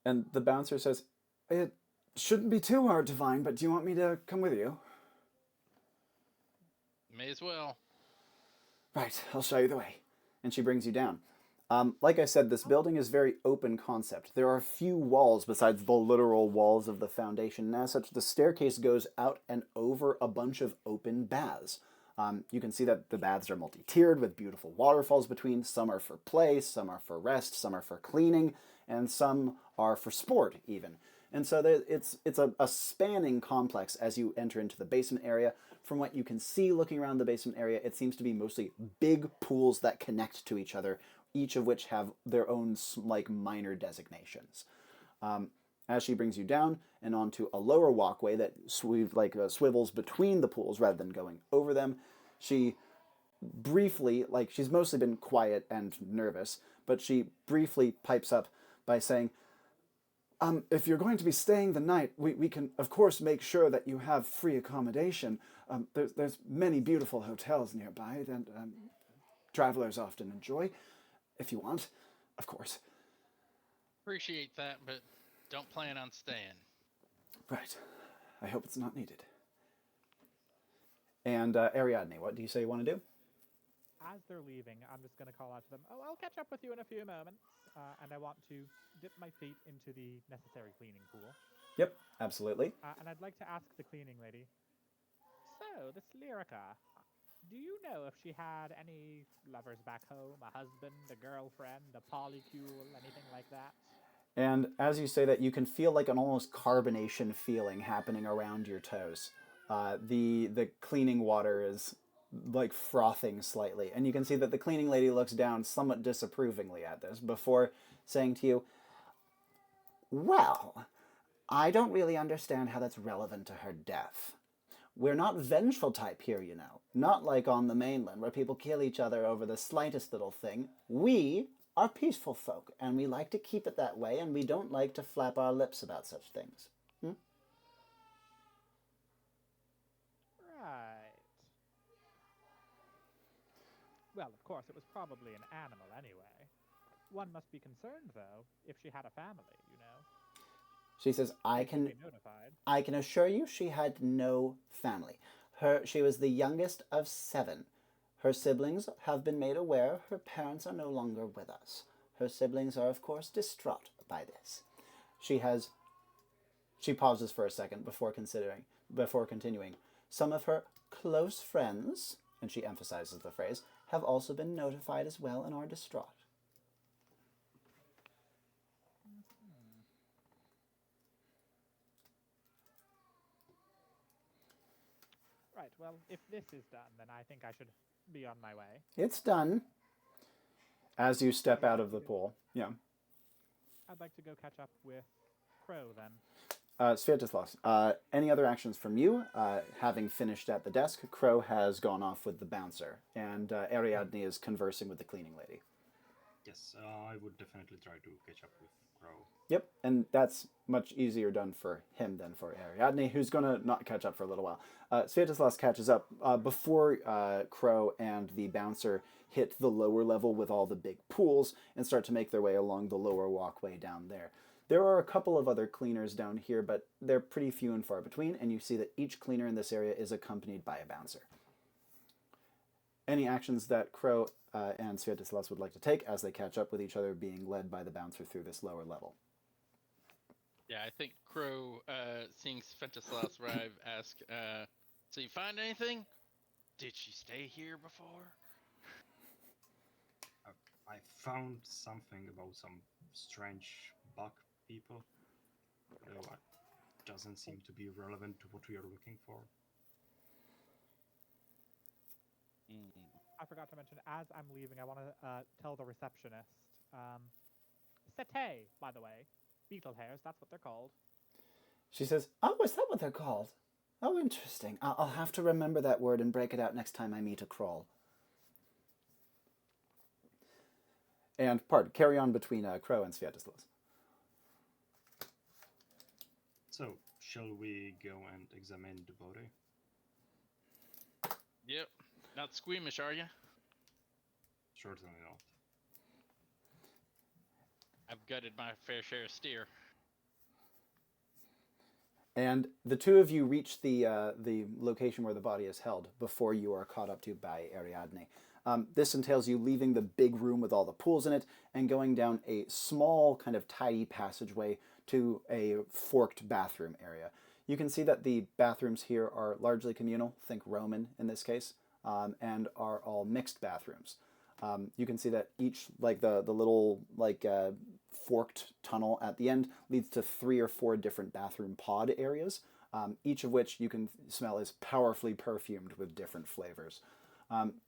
And the bouncer says, "It shouldn't be too hard to find, but do you want me to come with you?" May as well. Right, I'll show you the way. And she brings you down. Like I said, this building is very open concept. There are few walls besides the literal walls of the foundation, and as such, the staircase goes out and over a bunch of open baths. You can see that the baths are multi-tiered with beautiful waterfalls between. Some are for play, some are for rest, some are for cleaning, and some are for sport even. And so it's a spanning complex as you enter into the basement area. From what you can see looking around the basement area, it seems to be mostly big pools that connect to each other, each of which have their own like minor designations. As she brings you down and onto a lower walkway that swivels between the pools rather than going over them, she briefly, like she's mostly been quiet and nervous, but she briefly pipes up by saying, if you're going to be staying the night, we can, of course, make sure that you have free accommodation. There's many beautiful hotels nearby that travelers often enjoy, if you want, of course. Appreciate that, but don't plan on staying. Right. I hope it's not needed. And Ariadne, what do you say you want to do? As they're leaving, I'm just going to call out to them, "Oh, I'll catch up with you in a few moments." And I want to dip my feet into the necessary cleaning pool. Yep, absolutely. And I'd like to ask the cleaning lady, "So, this Lyrica, do you know if she had any lovers back home? A husband, a girlfriend, a polycule, anything like that?" And as you say that, you can feel like an almost carbonation feeling happening around your toes. The cleaning water is like frothing slightly, and you can see that the cleaning lady looks down somewhat disapprovingly at this before saying to you, "Well, I don't really understand how that's relevant to her death. We're not vengeful type here, you know. Not like on the mainland where people kill each other over the slightest little thing. We are peaceful folk, and we like to keep it that way, and we don't like to flap our lips about such things." Right. Well, of course, it was probably an animal anyway. One must be concerned, though, if she had a family, you know. She says, They should be notified. I can assure you she had no family. She was the youngest of 7. Her siblings have been made aware her parents are no longer with us. Her siblings are, of course, distraught by this. She pauses for a second before continuing. Some of her close friends, and she emphasizes the phrase, have also been notified as well and are distraught. Right, well, if this is done, then I think I should be on my way. It's done. As you step out of the pool. Yeah. I'd like to go catch up with Crow, then. Svietislaus, any other actions from you? Having finished at the desk, Crow has gone off with the bouncer, and Ariadne is conversing with the cleaning lady. Yes, I would definitely try to catch up with Crow. Yep, and that's much easier done for him than for Ariadne, who's going to not catch up for a little while. Svietislaus catches up before Crow and the bouncer hit the lower level with all the big pools and start to make their way along the lower walkway down there. There are a couple of other cleaners down here, but they're pretty few and far between, and you see that each cleaner in this area is accompanied by a bouncer. Any actions that Crow and Svietislaus would like to take as they catch up with each other being led by the bouncer through this lower level? Yeah, I think Crow, seeing Svietislaus arrive, ask, "So you find anything? Did she stay here before?" I found something about some strange bug people, though it doesn't seem to be relevant to what we are looking for. I forgot to mention, as I'm leaving, I want to tell the receptionist. Sete, by the way. Beetle hairs, that's what they're called. She says, "Oh, is that what they're called? Oh, interesting. I'll have to remember that word and break it out next time I meet a Kroll." And carry on between Crow and Svietislaus. So, shall we go and examine the body? Yep. Not squeamish, are you? Certainly not. I've gutted my fair share of steer. And the two of you reach the location where the body is held before you are caught up to by Ariadne. This entails you leaving the big room with all the pools in it and going down a small kind of tidy passageway to a forked bathroom area. You can see that the bathrooms here are largely communal, think Roman in this case. and are all mixed bathrooms. You can see that each, like the little forked tunnel at the end leads to 3 or 4 different bathroom pod areas, each of which you can smell is powerfully perfumed with different flavors.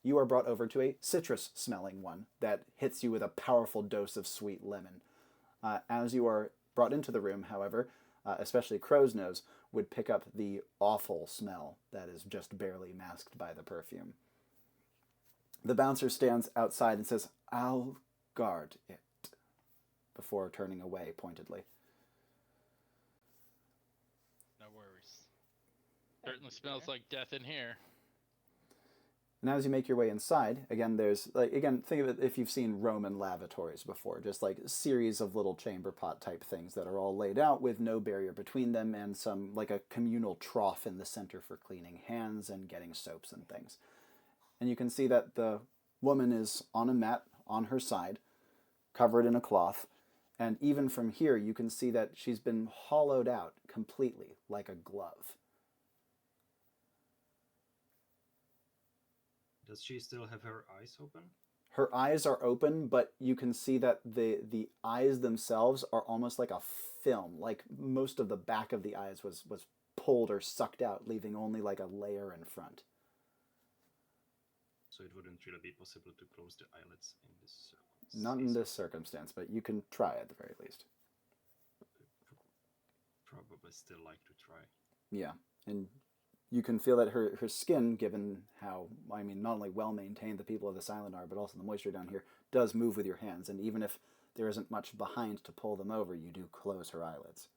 You are brought over to a citrus-smelling one that hits you with a powerful dose of sweet lemon. As you are brought into the room, however, especially Crow's Nose would pick up the awful smell that is just barely masked by the perfume. The bouncer stands outside and says, "I'll guard it," before turning away pointedly. No worries. Certainly smells like death in here. And as you make your way inside, again, there's, think of it if you've seen Roman lavatories before, just like a series of little chamber pot type things that are all laid out with no barrier between them and some, like a communal trough in the center for cleaning hands and getting soaps and things. And you can see that the woman is on a mat on her side, covered in a cloth, and even from here you can see that she's been hollowed out completely, like a glove. Does she still have her eyes open? Her eyes are open, but you can see that the eyes themselves are almost like a film. Like most of the back of the eyes was pulled or sucked out, leaving only like a layer in front. So it wouldn't really be possible to close the eyelids in this circumstance? Not in this circumstance, but you can try at the very least. Probably still like to try. Yeah, and you can feel that her skin, given how, not only well-maintained the people of this island are, but also the moisture down here, does move with your hands. And even if there isn't much behind to pull them over, you do close her eyelids.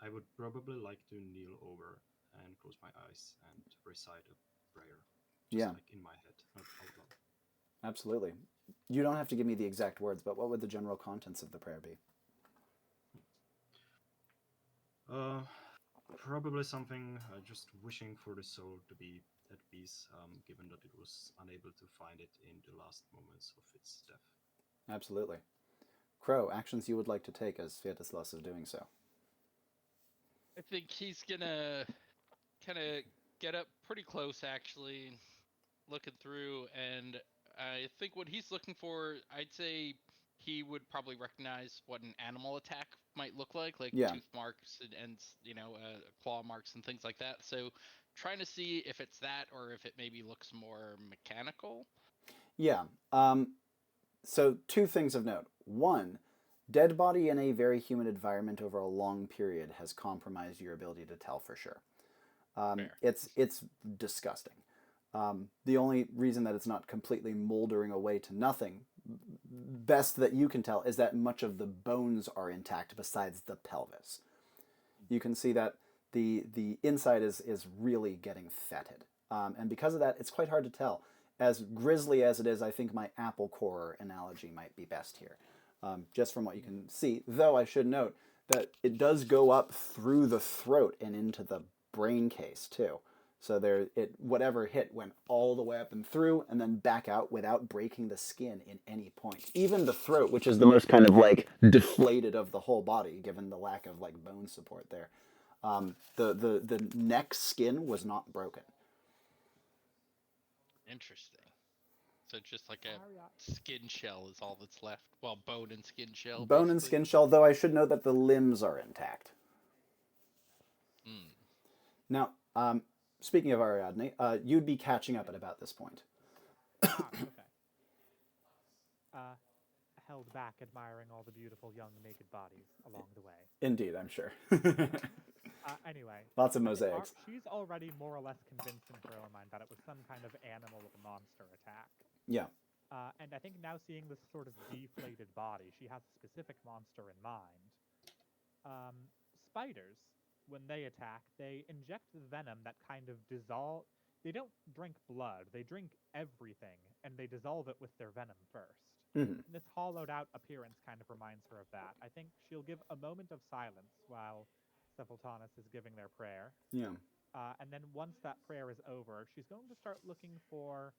I would probably like to kneel over and close my eyes and recite a prayer. Just like in my head, not out loud. Absolutely. You don't have to give me the exact words, but what would the general contents of the prayer be? Probably something just wishing for the soul to be at peace, given that it was unable to find it in the last moments of its death. Absolutely. Crow, actions you would like to take as Svietislaus is doing so. I think he's gonna kind of get up pretty close, actually, looking through, and I think what he's looking for, I'd say he would probably recognize what an animal attack might look like tooth marks and claw marks and things like that. So trying to see if it's that or if it maybe looks more mechanical. Yeah. So 2 things of note. 1, dead body in a very humid environment over a long period has compromised your ability to tell for sure. It's disgusting. The only reason that it's not completely moldering away to nothing, best that you can tell, is that much of the bones are intact besides the pelvis. You can see that the inside is really getting fetid. And because of that, it's quite hard to tell. As grisly as it is, I think my apple corer analogy might be best here. Just from what you can see. Though I should note that it does go up through the throat and into the brain case too. So whatever hit went all the way up and through and then back out without breaking the skin in any point. Even the throat, which is the most kind of deflated of the whole body, given the lack of bone support there. The neck skin was not broken. Interesting. So just like a skin shell is all that's left. Well, bone and skin shell. Bone basically. and skin shell, though I should note that the limbs are intact. Now, speaking of Ariadne, you'd be catching up at about this point. Okay. Held back admiring all the beautiful young naked bodies along the way. Indeed, I'm sure. Anyway. Lots of mosaics. She's already more or less convinced in her own mind that it was some kind of animal or monster attack. Yeah. And I think now seeing this sort of deflated body, she has a specific monster in mind. Spiders, when they attack, they inject venom that kind of dissolve. They don't drink blood, they drink everything, and they dissolve it with their venom first. Mm-hmm. This hollowed out appearance kind of reminds her of that. I think she'll give a moment of silence while Sepultanus is giving their prayer. Yeah. And then once that prayer is over, she's going to start looking for,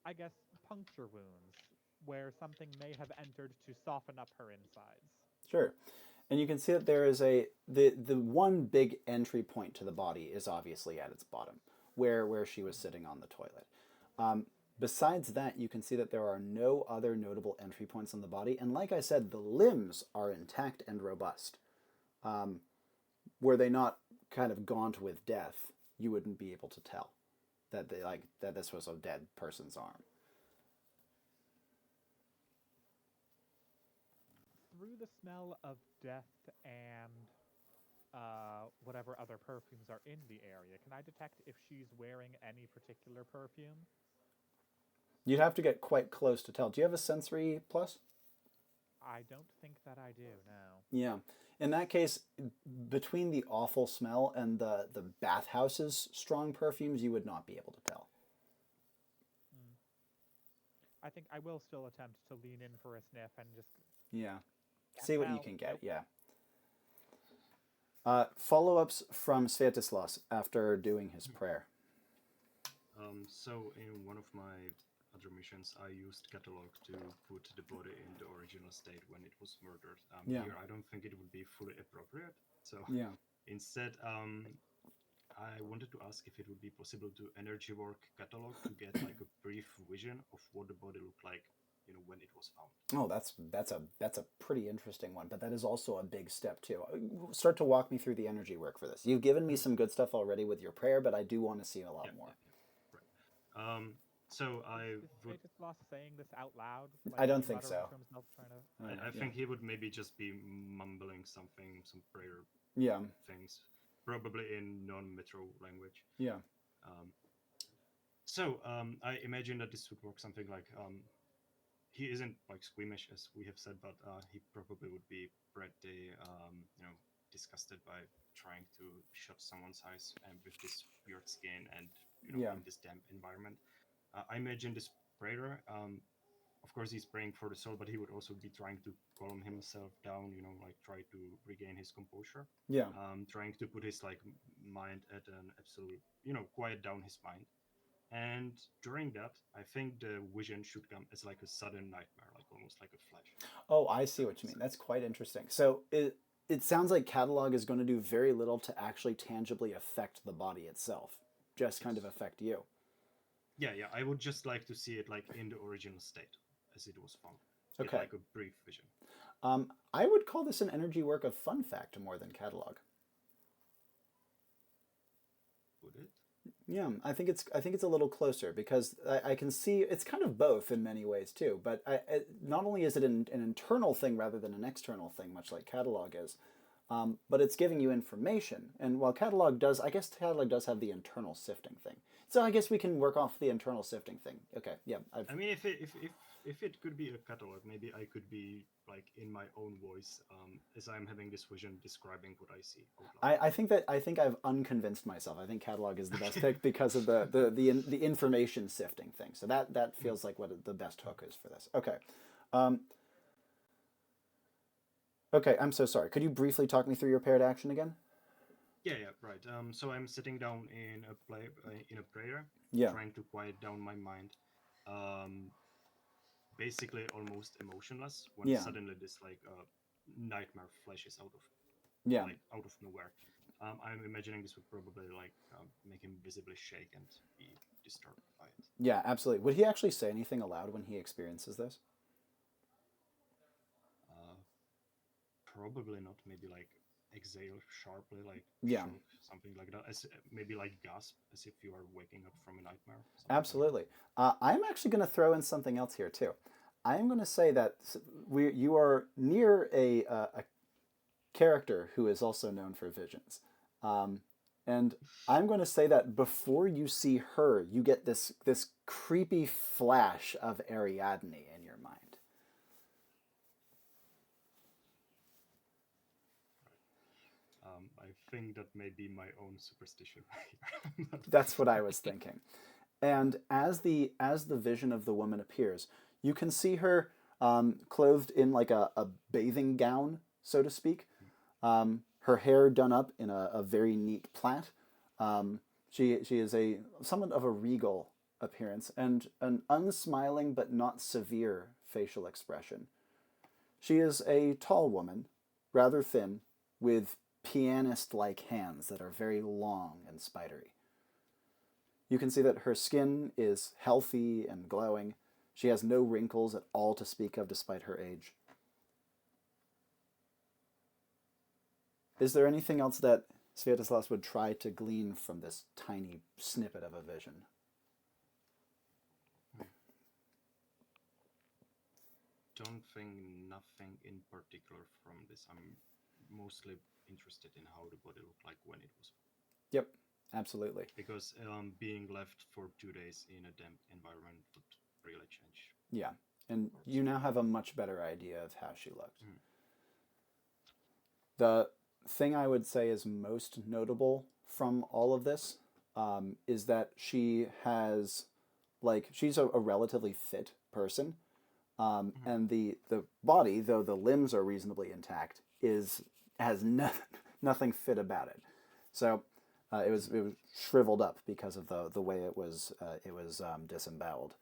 I guess, puncture wounds, where something may have entered to soften up her insides. Sure. And you can see that there is the one big entry point to the body is obviously at its bottom, where she was sitting on the toilet. Besides that, you can see that there are no other notable entry points on the body, and like I said, the limbs are intact and robust. Were they not kind of gaunt with death, you wouldn't be able to tell that this was a dead person's arm. Through the smell of death and whatever other perfumes are in the area, can I detect if she's wearing any particular perfume? You'd have to get quite close to tell. Do you have a sensory plus? I don't think that I do, no. Yeah. In that case, between the awful smell and the bathhouse's strong perfumes, you would not be able to tell. I think I will still attempt to lean in for a sniff and just... Yeah. See what you Well, can get, nope. yeah. Follow-ups from Svietislaus after doing his prayer. So in one of my other missions, I used catalog to put the body in the original state when it was murdered. Yeah. Here, I don't think it would be fully appropriate. So Yeah. instead, I wanted to ask if it would be possible to energy work catalog to get like a brief vision of what the body looked like, when it was found. Oh, that's a pretty interesting one, but that is also a big step too. Start to walk me through the energy work for this. You've given me some good stuff already with your prayer, but I do want to see a lot more. Right. So I Is would. Svietislaus saying this out loud? I don't is he think muttering so. to himself, trying to... I think he would maybe just be mumbling something, some prayer Yeah. things, probably in non-metro language. Yeah. So I imagine that this would work something like he isn't like squeamish as we have said, but he probably would be pretty disgusted by trying to shut someone's eyes and with this weird skin and Yeah. in this damp environment. I imagine this prayer. Of course, he's praying for the soul, but he would also be trying to calm himself down. Like try to regain his composure. Yeah. Trying to put his mind at an absolute, quiet down his mind. And during that, I think the vision should come as like a sudden nightmare, like almost like a flash. Oh, I see what you mean. That's quite interesting. So it sounds like catalog is going to do very little to actually tangibly affect the body itself, just kind of affect you. Yeah. I would just like to see it like in the original state as it was found. Okay. Get, like a brief vision. I would call this an energy work of fun fact more than catalog. Would it? Yeah, I think it's a little closer because I can see it's kind of both in many ways too. But not only is it an internal thing rather than an external thing, much like catalog is, but it's giving you information. And while catalog does have the internal sifting thing. So I guess we can work off the internal sifting thing. Okay, yeah. I mean, if it could be a catalog, maybe I could be like in my own voice as I'm having this vision describing what I see. I think I've unconvinced myself. I think catalog is the best pick because of the information sifting thing. So that feels like what the best hook is for this. Okay. Okay, I'm so sorry. Could you briefly talk me through your paired action again? Yeah, right. So I'm sitting down in a prayer, Yeah. trying to quiet down my mind. Basically almost emotionless when Yeah. suddenly this nightmare flashes out of nowhere. I'm imagining this would probably make him visibly shake and be disturbed by it. Yeah, absolutely. Would he actually say anything aloud when he experiences this? Probably not. Maybe exhale sharply, Yeah. choke, something like that. As maybe gasp, as if you are waking up from a nightmare. Absolutely. I'm actually going to throw in something else here too. I'm going to say that you are near a character who is also known for visions, and I'm going to say that before you see her, you get this creepy flash of Ariadne in your mind. I think that may be my own superstition. That's what I was thinking. And as the vision of the woman appears, you can see her clothed in like a bathing gown, so to speak. Her hair done up in a very neat plait. She is somewhat of a regal appearance and an unsmiling but not severe facial expression. She is a tall woman rather thin, with pianist-like hands that are very long and spidery. You can see that her skin is healthy and glowing. She has no wrinkles at all to speak of despite her age. Is there anything else that Svietislaus would try to glean from this tiny snippet of a vision? Don't think nothing in particular from this. I'm mostly interested in how the body looked like when it was. Yep, absolutely. Because being left for 2 days in a damp environment would really change. Yeah, and you now have a much better idea of how she looked. Mm. The thing I would say is most notable from all of this is that she has, like, she's a relatively fit person, and the body, though the limbs are reasonably intact, has nothing fit about it. So it was shriveled up because of the way it was disemboweled.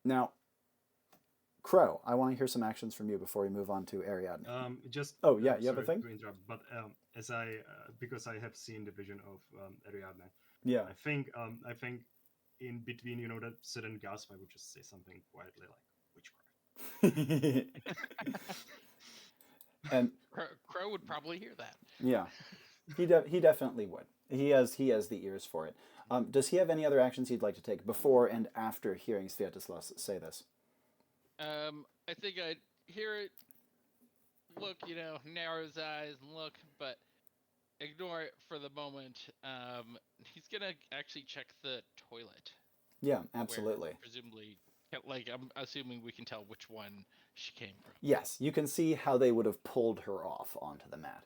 Now, Crow, I want to hear some actions from you before we move on to Ariadne. Oh yeah, you have a thing? To interrupt, but as because I have seen the vision of Ariadne, Yeah. I think in between, that sudden gasp, I would just say something quietly like witchcraft. And Crow would probably hear that. Yeah, he definitely would. He has the ears for it. Does he have any other actions he'd like to take before and after hearing Svietislaus say this? I think I'd hear it, look, narrow his eyes and look, but ignore it for the moment. He's gonna actually check the toilet. Yeah, absolutely. Presumably, I'm assuming we can tell which one she came from. Yes, you can see how they would have pulled her off onto the mat.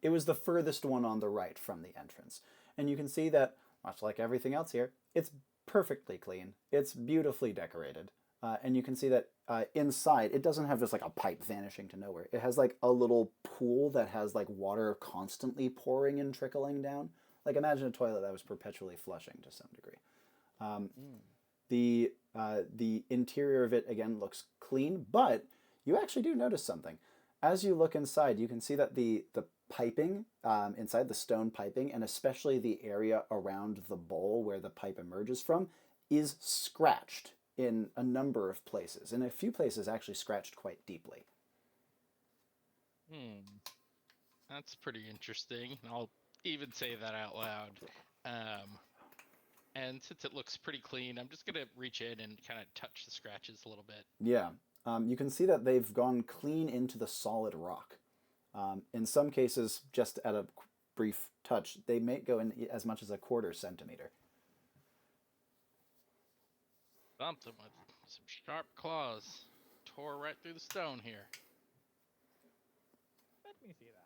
It was the furthest one on the right from the entrance. And you can see that, much like everything else here, it's perfectly clean. It's beautifully decorated. And you can see that inside, it doesn't have just like a pipe vanishing to nowhere. It has like a little pool that has like water constantly pouring and trickling down. Like imagine a toilet that was perpetually flushing to some degree. The interior of it, again, looks clean, but you actually do notice something. As you look inside, you can see that the piping inside, the stone piping, and especially the area around the bowl where the pipe emerges from, is scratched in a number of places. In a few places, actually scratched quite deeply. That's pretty interesting. I'll even say that out loud. And since it looks pretty clean, I'm just going to reach in and kind of touch the scratches a little bit. Yeah. You can see that they've gone clean into the solid rock. In some cases, just at a brief touch, they may go in as much as a 1/4 centimeter. Something with some sharp claws tore right through the stone here. Let me see that.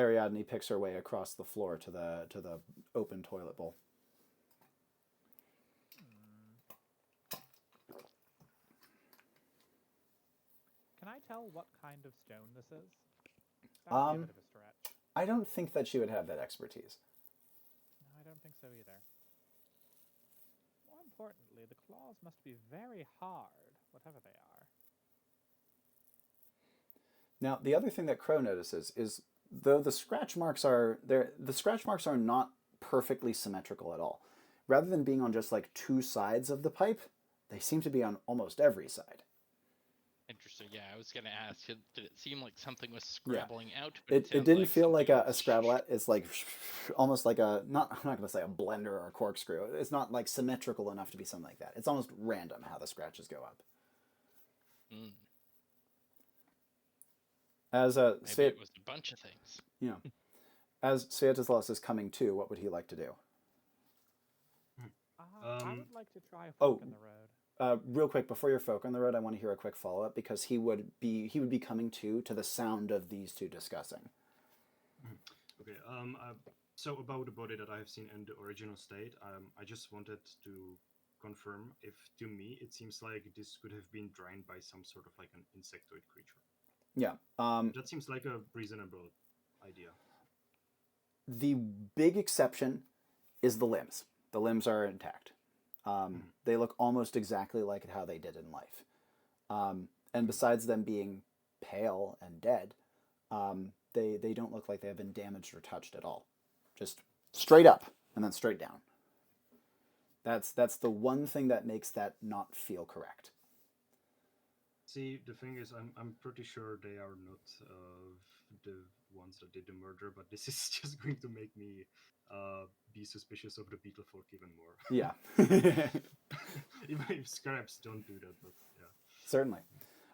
Ariadne picks her way across the floor to the open toilet bowl. Can I tell what kind of stone this is? That would be a bit of a stretch. I don't think that she would have that expertise. No, I don't think so either. More importantly, the claws must be very hard, whatever they are. Now, the other thing that Crow notices is, though the scratch marks are there, the scratch marks are not perfectly symmetrical at all. Rather than being on just like 2 sides of the pipe, they seem to be on almost every side. Interesting. Yeah, I was going to ask, did it seem like something was scrabbling out? But it didn't feel like a scrabble. It's like almost like I'm not going to say a blender or a corkscrew. It's not like symmetrical enough to be something like that. It's almost random how the scratches go up. As maybe it was a bunch of things. Yeah. As Svietislaus is coming to, what would he like to do? I would like to try a fork in the road. Real quick, before your folk on the road, I want to hear a quick follow-up because he would be coming to the sound of these two discussing. Okay. So about the body that I have seen in the original state, I just wanted to confirm if, to me, it seems like this could have been drained by some sort of like an insectoid creature. Yeah. That seems like a reasonable idea. The big exception is the limbs. The limbs are intact. They look almost exactly like how they did in life. And besides them being pale and dead. They don't look like they have been damaged or touched at all. Just straight up and then straight down. That's the one thing that makes that not feel correct. See, the thing is, I'm pretty sure they are not the ones that did the murder, but this is just going to make me be suspicious of the beetle folk even more. Yeah. Even if scraps don't do that, but yeah. Certainly.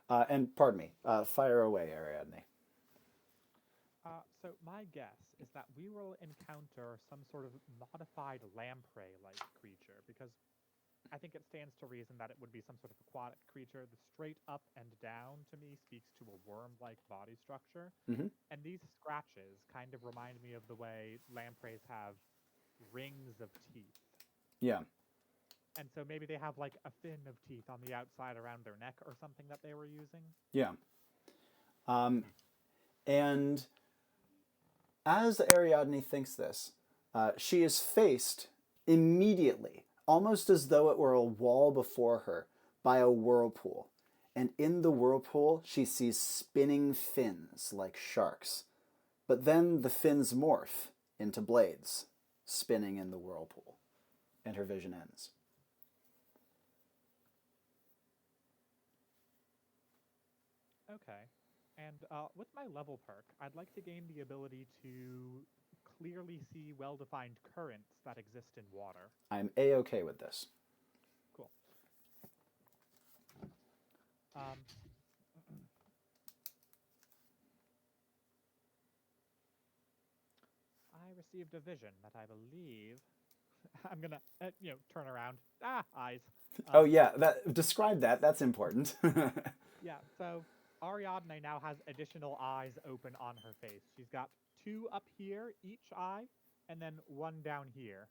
And pardon me, fire away, Ariadne. So my guess is that we will encounter some sort of modified lamprey-like creature, because I think it stands to reason that it would be some sort of aquatic creature. The straight up and down, to me, speaks to a worm-like body structure. Mm-hmm. And these scratches kind of remind me of the way lampreys have rings of teeth. Yeah. And so maybe they have like a fin of teeth on the outside around their neck or something that they were using. Yeah. And as Ariadne thinks this, she is faced immediately, almost as though it were a wall before her, by a whirlpool. And in the whirlpool, she sees spinning fins like sharks. But then the fins morph into blades, spinning in the whirlpool. And her vision ends. Okay. And with my level perk, I'd like to gain the ability to clearly see well-defined currents that exist in water. I'm A-okay with this. Cool. I received a vision that I believe I'm gonna, turn around. Eyes. Oh yeah, describe that. That's important. Yeah, so Ariadne now has additional eyes open on her face. She's got 2 up here, each eye, and then 1 down here.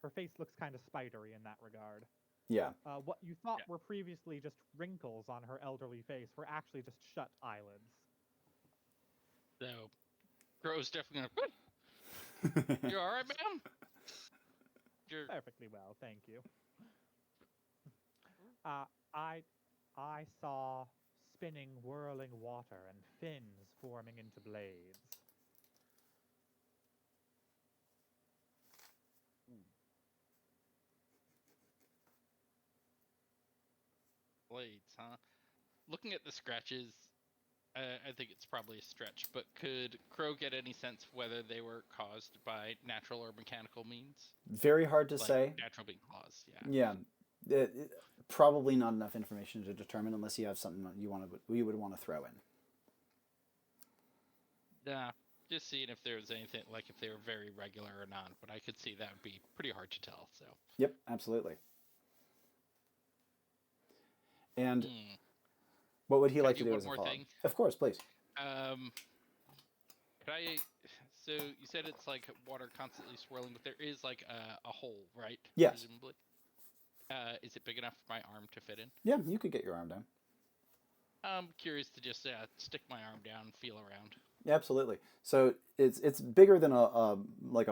Her face looks kind of spidery in that regard. Yeah. What you thought were previously just wrinkles on her elderly face were actually just shut eyelids. So, Crow's definitely gonna. You all right, ma'am? You're Perfectly well, thank you. I saw spinning, whirling water and fins forming into blades. blades, huh? Looking at the scratches, I think it's probably a stretch, but could Crow get any sense whether they were caused by natural or mechanical means? Very hard to Like say. Natural being claws, yeah. Yeah. Probably not enough information to determine unless you have something you would want to throw in. Nah, just seeing if there was anything, like if they were very regular or not, but I could see that would be pretty hard to tell, so. Yep, absolutely. And what would he like to do as a follow-up? Thing? Of course, please. Could I? So you said it's like water constantly swirling, but there is like a hole, right? Yes. Presumably. Is it big enough for my arm to fit in? Yeah, you could get your arm down. I'm curious to just stick my arm down, feel around. Yeah, absolutely. So it's bigger than a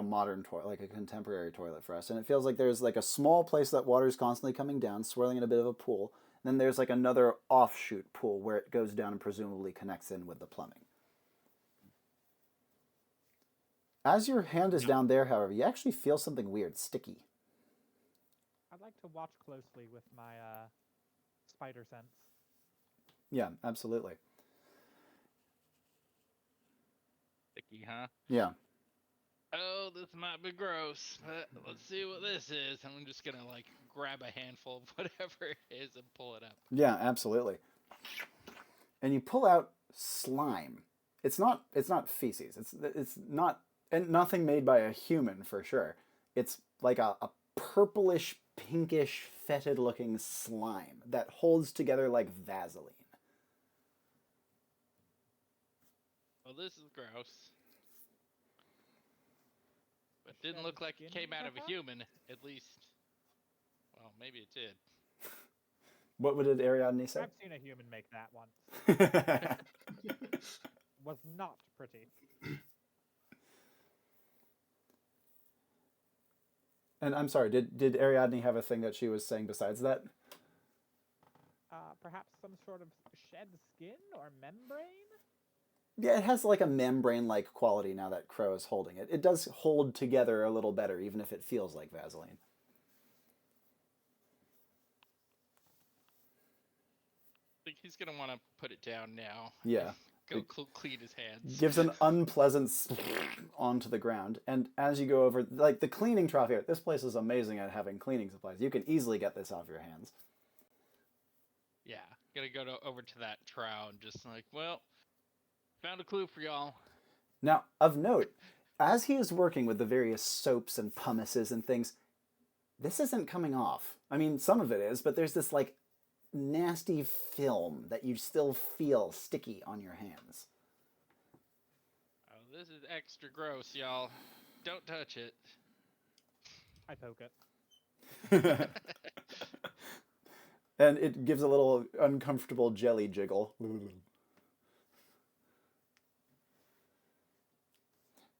modern toilet, like a contemporary toilet for us, and it feels like there's like a small place that water's constantly coming down, swirling in a bit of a pool. Then there's like another offshoot pool where it goes down and presumably connects in with the plumbing. As your hand is down there, however, you actually feel something weird, sticky. I'd like to watch closely with my spider sense. Yeah, absolutely. Sticky, huh? Yeah. Oh, this might be gross, but let's see what this is. I'm just gonna like grab a handful of whatever it is and pull it up. Yeah, absolutely. And you pull out slime. It's not feces. It's not, and nothing made by a human for sure. It's like a purplish, pinkish, fetid looking slime that holds together like Vaseline. Well, this is gross. But didn't look like it came out of a human, at least. Well, maybe it did. What did Ariadne say? I've seen a human make that once. Was not pretty. And I'm sorry, did Ariadne have a thing that she was saying besides that? perhaps some sort of shed skin or membrane? Yeah, it has like a membrane-like quality now that Crow is holding it. It does hold together a little better, even if it feels like Vaseline. I think he's gonna want to put it down now. Yeah. Go clean his hands. Gives an unpleasant onto the ground. And as you go over, like the cleaning trough here, this place is amazing at having cleaning supplies. You can easily get this off your hands. Yeah, gonna go over to that trough and just like, well, found a clue for y'all. Now, of note, as he is working with the various soaps and pumices and things, this isn't coming off. I mean, some of it is, but there's this like nasty film that you still feel sticky on your hands. Oh, this is extra gross, y'all. Don't touch it. I poke it. And it gives a little uncomfortable jelly jiggle.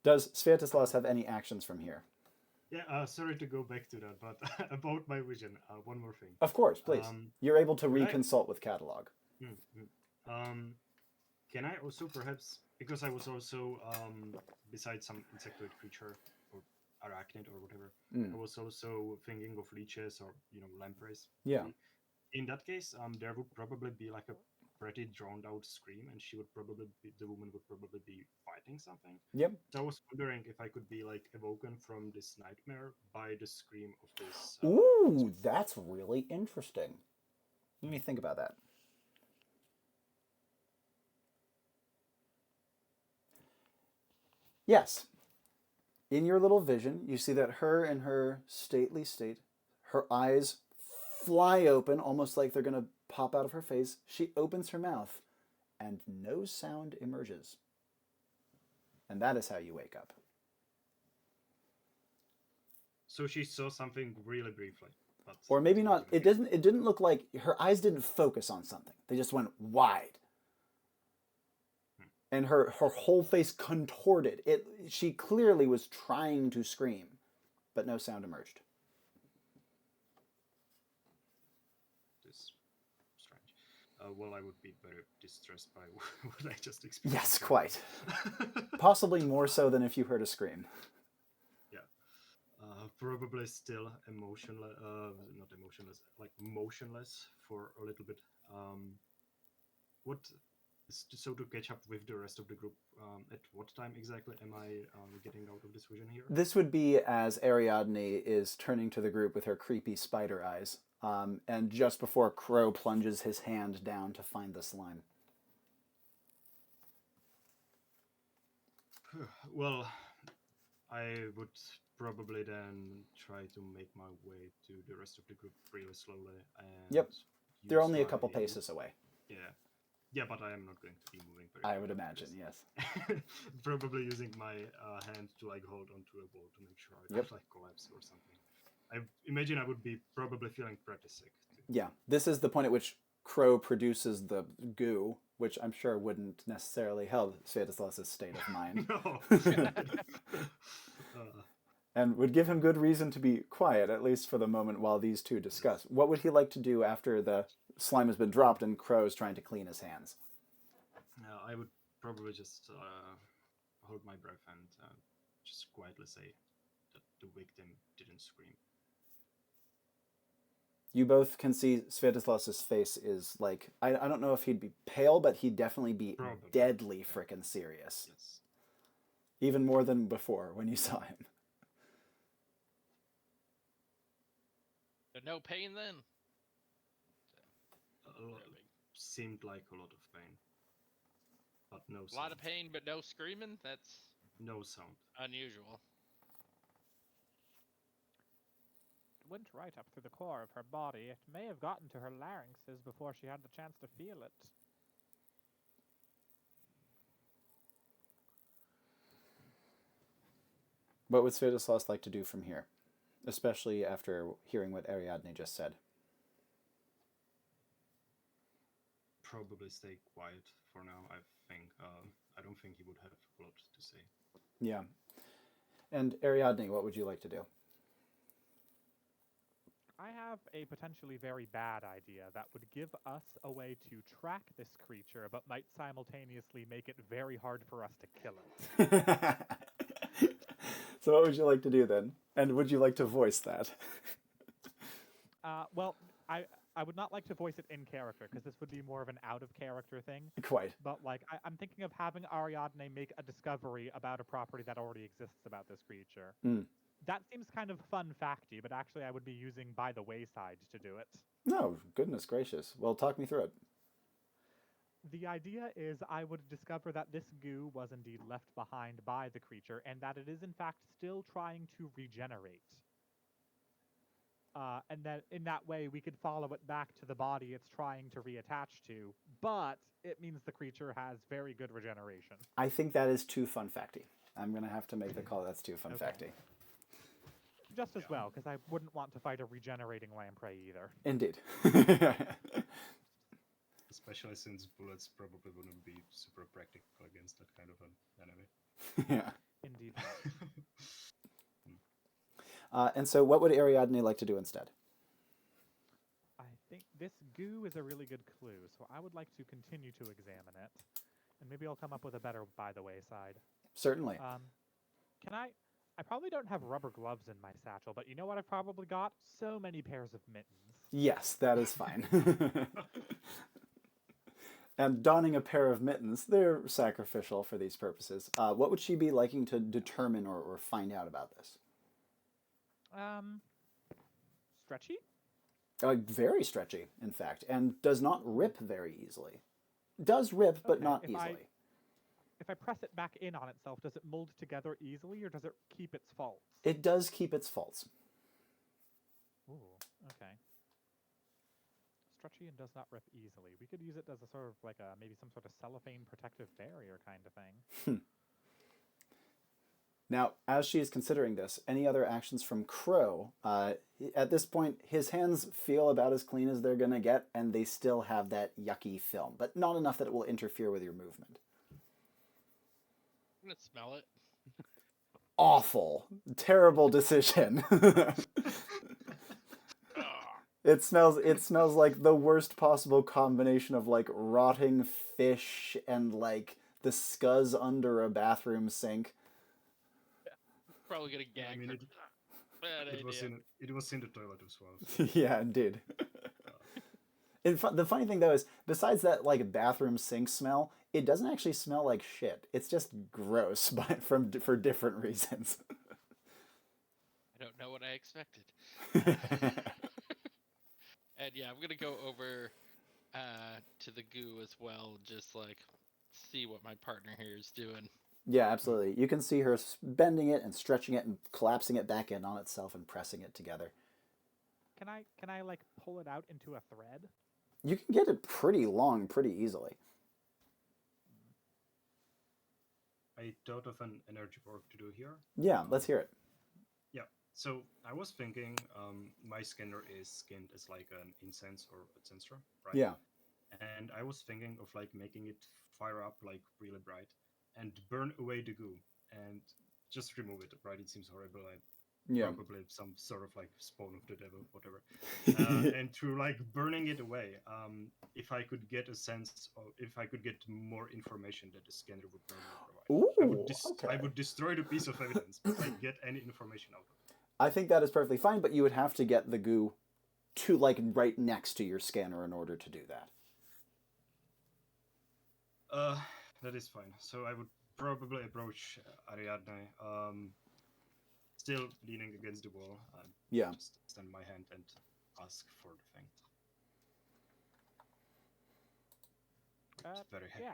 Does Svietislaus have any actions from here? Yeah, sorry to go back to that, but about my vision, one more thing. Of course, please. You're able to could I- reconsult with catalog. Can I also perhaps, because I was also, besides some insectoid creature or arachnid or whatever, I was also thinking of leeches or, lampreys. Yeah. In that case, there would probably be like a pretty drawn out scream, and the woman would probably be fighting something. Yep. So I was wondering if I could be like awoken from this nightmare by the scream of this. Ooh, that's really interesting. Let me think about that. Yes. In your little vision, you see that her in her stately state, her eyes fly open, almost like they're going to pop out of her face. She opens her mouth, and no sound emerges. And that is how you wake up. So she saw something really briefly. But Or maybe not. It didn't look like her eyes didn't focus on something. They just went wide. And her whole face contorted. She clearly was trying to scream, but no sound emerged. This strange. Well, I would be very distressed by what I just experienced. Yes, quite. Possibly more so than if you heard a scream. Yeah. Probably still emotionless, not emotionless, like motionless for a little bit. So to catch up with the rest of the group, at what time exactly am I getting out of this vision here? This would be as Ariadne is turning to the group with her creepy spider eyes, and just before Crow plunges his hand down to find the slime. Well, I would probably then try to make my way to the rest of the group really slowly. And Yep. They're use only a couple my- paces away. Yeah. Yeah, but I am not going to be moving very I would quickly imagine, because- yes. Probably using my hand to like hold onto a wall to make sure I Yep. don't like collapse or something. I imagine I would be probably feeling pretty sick. Yeah, this is the point at which Crow produces the goo, which I'm sure wouldn't necessarily help Svietislaus' state of mind. No. And would give him good reason to be quiet, at least for the moment while these two discuss. What would he like to do after the slime has been dropped and Crow's trying to clean his hands? I would probably just hold my breath and just quietly say that the victim didn't scream. You both can see Svietislaus' face is like, I don't know if he'd be pale, but he'd definitely be Probably. deadly frickin' serious. Yes. Even more than before when you saw him. So no pain then? Seemed like a lot of pain. But no sound. A lot of pain, but no screaming? That's No sound. unusual. It went right up through the core of her body. It may have gotten to her larynxes before she had the chance to feel it. What would Svietislaus like to do from here? Especially after hearing what Ariadne just said. Probably stay quiet for now. I think. I don't think he would have a lot to say. Yeah. And Ariadne, what would you like to do? I have a potentially very bad idea that would give us a way to track this creature, but might simultaneously make it very hard for us to kill it. So what would you like to do then? And would you like to voice that? Well, I would not like to voice it in character, because this would be more of an out-of-character thing. Quite. But, like, I'm thinking of having Ariadne make a discovery about a property that already exists about this creature. Mm. That seems kind of fun facty, but actually I would be using By the Wayside to do it. No, goodness gracious. Well, talk me through it. The idea is I would discover that this goo was indeed left behind by the creature, and that it is in fact still trying to regenerate. And that in that way we could follow it back to the body it's trying to reattach to, but it means the creature has very good regeneration. I think that is too fun facty. I'm going to have to make the call that's too fun facty. Just as well, because I wouldn't want to fight a regenerating lamprey either. Indeed. Especially since bullets probably wouldn't be super practical against that kind of an enemy. Yeah. Indeed. And so what would Ariadne like to do instead? I think this goo is a really good clue, so I would like to continue to examine it, and maybe I'll come up with a better By the Wayside. Certainly. Can I probably don't have rubber gloves in my satchel, but you know what I've probably got? So many pairs of mittens. Yes, that is fine. And donning a pair of mittens, they're sacrificial for these purposes. What would she be liking to determine or find out about this? Stretchy? Very stretchy, in fact, and does not rip very easily. Does rip, but Okay, not if easily. If I press it back in on itself, does it mold together easily, or does it keep its faults? It does keep its faults. Ooh, okay. Stretchy and does not rip easily. We could use it as a sort of like maybe some sort of cellophane protective barrier kind of thing. Now, as she is considering this, any other actions from Crow? At this point, his hands feel about as clean as they're going to get, and they still have that yucky film, but not enough that it will interfere with your movement. I'm gonna smell it. Awful. Terrible decision. It smells like the worst possible combination of like rotting fish and like the scuzz under a bathroom sink. Probably gonna gag. I mean, for- Bad it was idea. in the toilet as well. So. Yeah, it did. The funny thing though is, besides that like bathroom sink smell, it doesn't actually smell like shit. It's just gross, but for different reasons. I don't know what I expected. And yeah, I'm gonna go over to the goo as well, just like see what my partner here is doing. Yeah, absolutely. You can see her bending it and stretching it and collapsing it back in on itself and pressing it together. Can I like pull it out into a thread? You can get it pretty long pretty easily. I thought of an energy work to do here. Yeah, let's hear it. Yeah. So I was thinking, my scanner is skinned as like an incense or etc. Right? Yeah. And I was thinking of like making it fire up like really bright and burn away the goo and just remove it. Right? It seems horrible. Yeah. Probably some sort of like spawn of the devil, whatever. And through like burning it away, if I could get a sense of, if I could get more information that the scanner would normally provide, Ooh, I would destroy the piece of evidence, but I get any information out of it. I think that is perfectly fine, but you would have to get the goo to like right next to your scanner in order to do that. That is fine. So I would probably approach Ariadne, still leaning against the wall. Yeah. Just extend my hand and ask for the thing. Not very sure.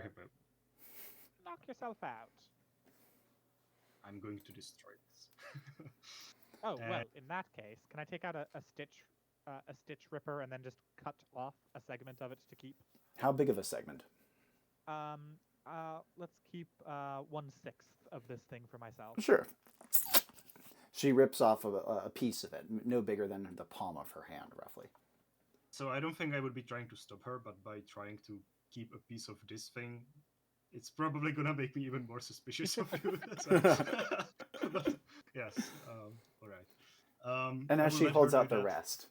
happy. Knock yourself out. I'm going to destroy this. Oh, well, in that case, can I take out a stitch ripper and then just cut off a segment of it to keep? How big of a segment? Let's keep 1/6 of this thing for myself. Sure. She rips off a piece of it, no bigger than the palm of her hand, roughly. So I don't think I would be trying to stop her, but by trying to keep a piece of this thing, it's probably gonna make me even more suspicious of you. But, yes, all right. And I as will she let holds her out do the that. rest.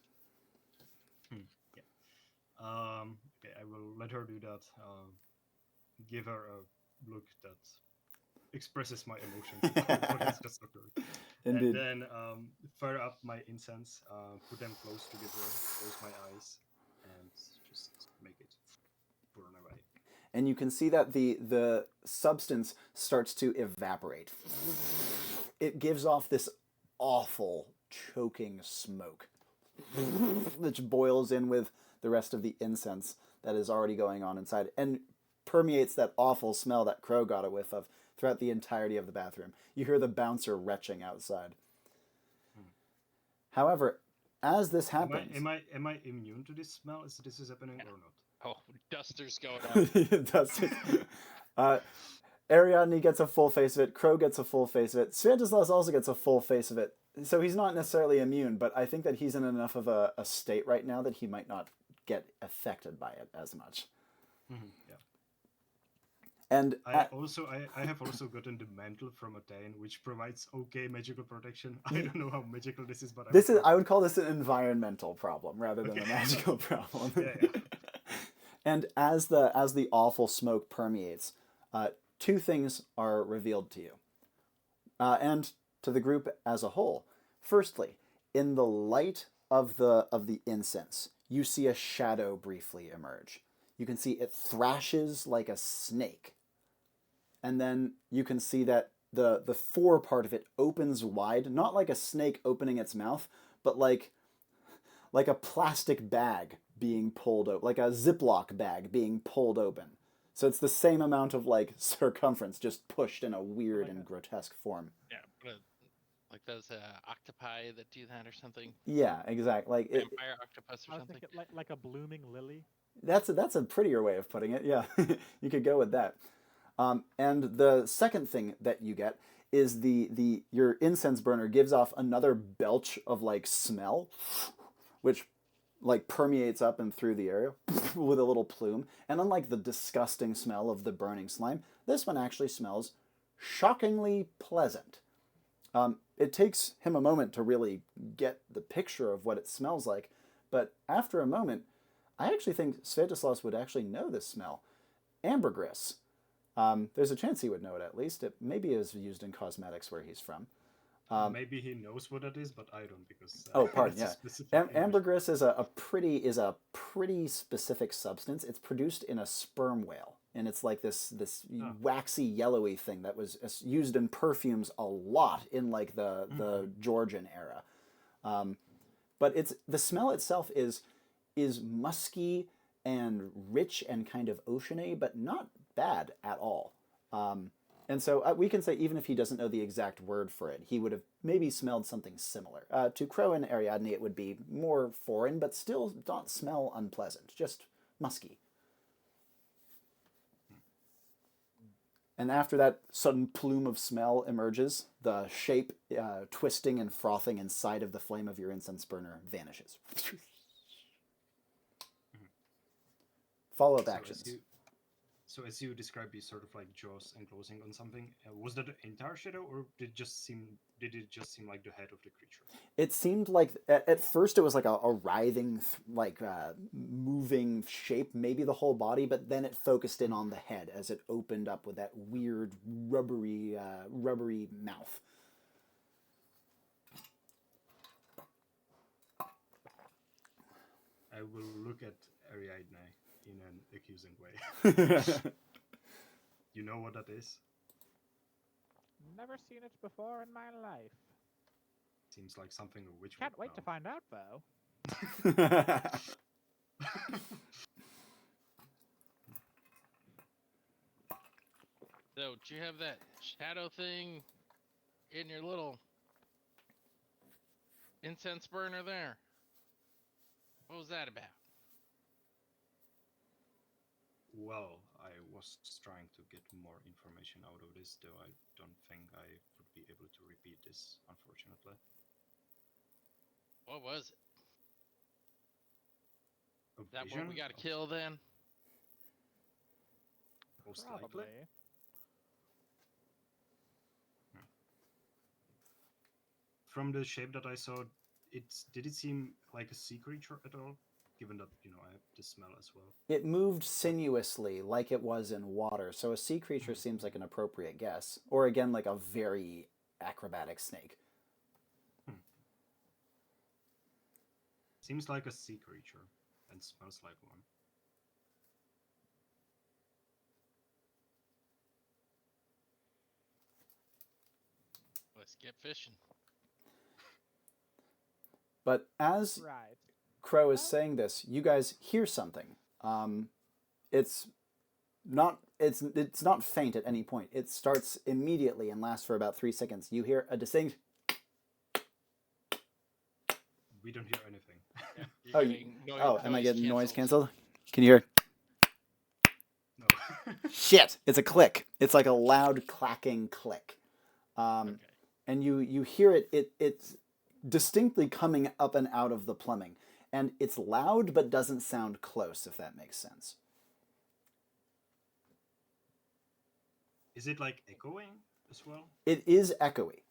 Okay, I will let her do that. Give her a look that expresses my emotions about what has just occurred. Indeed. And then fire up my incense, put them close together, close my eyes, and just make it burn away. And you can see that the substance starts to evaporate. It gives off this awful choking smoke, which boils in with the rest of the incense that is already going on inside and permeates that awful smell that Crow got a whiff of throughout the entirety of the bathroom. You hear the bouncer retching outside. However, as this happens... Am I immune to this smell? Is this happening or not? Oh, duster's going up. It does. Ariadne gets a full face of it. Crow gets a full face of it. Svietislaus also gets a full face of it. So he's not necessarily immune, but I think that he's in enough of a state right now that he might not get affected by it as much. Yeah. And I have also gotten the mantle from Atane, which provides okay magical protection. I don't know how magical this is, but I would call this an environmental problem rather than a magical problem. Yeah. And as the awful smoke permeates, two things are revealed to you, and to the group as a whole. Firstly, in the light of the incense, you see a shadow briefly emerge. You can see it thrashes like a snake, and then you can see that the fore part of it opens wide, not like a snake opening its mouth, but like a plastic bag being pulled open, like a Ziploc bag being pulled open. So it's the same amount of like circumference, just pushed in a weird and grotesque form. Yeah, like those octopi that do that or something. Yeah, exactly. Like vampire octopus or I was something. thinking like a blooming lily. That's a prettier way of putting it. Yeah, you could go with that. And the second thing that you get is your incense burner gives off another belch of like smell, which like permeates up and through the area with a little plume. And unlike the disgusting smell of the burning slime, this one actually smells shockingly pleasant. It takes him a moment to really get the picture of what it smells like, but after a moment, I actually think Svietislaus would actually know this smell. Ambergris. There's a chance he would know it at least. It maybe is used in cosmetics where he's from. Maybe he knows what it is, but I don't because. Oh, pardon. it's Yeah, ambergris is a pretty specific substance. It's produced in a sperm whale, and it's like this waxy yellowy thing that was used in perfumes a lot in like the Georgian era. But the smell itself is musky and rich and kind of oceany, but not bad at all. And so we can say even if he doesn't know the exact word for it, he would have maybe smelled something similar. To Crow and Ariadne, it would be more foreign, but still don't smell unpleasant, just musky. And after that sudden plume of smell emerges, the shape twisting and frothing inside of the flame of your incense burner vanishes. Follow-up actions. So as you described, these sort of like jaws enclosing on something. Was that the entire shadow, or did it just seem like the head of the creature? It seemed like at first it was like a writhing, moving shape, maybe the whole body, but then it focused in on the head as it opened up with that weird rubbery mouth. I will look at Ariadne in an accusing way. You know what that is? Never seen it before in my life. Seems like something a witch Can't would wait to know. find out, though. So, do you have that shadow thing in your little incense burner there? What was that about? Well, I was just trying to get more information out of this, though I don't think I would be able to repeat this, unfortunately. What was it? A Is that vision what we got to of- kill then? Most Probably. likely. From the shape that I saw, did it seem like a sea creature at all? Given that I have the smell as well. It moved sinuously like it was in water, so a sea creature seems like an appropriate guess. Or again, like a very acrobatic snake. Seems like a sea creature and smells like one. Let's get fishing. But as Right. Crow is saying this, you guys hear something. It's not faint at any point. It starts immediately and lasts for about 3 seconds. You hear a distinct. We don't hear anything. Am I getting noise canceled? Can you hear? No. Shit! It's a click. It's like a loud clacking click. Okay. And you hear it. It's distinctly coming up and out of the plumbing. And it's loud, but doesn't sound close, if that makes sense. Is it like echoing as well? It is echoey.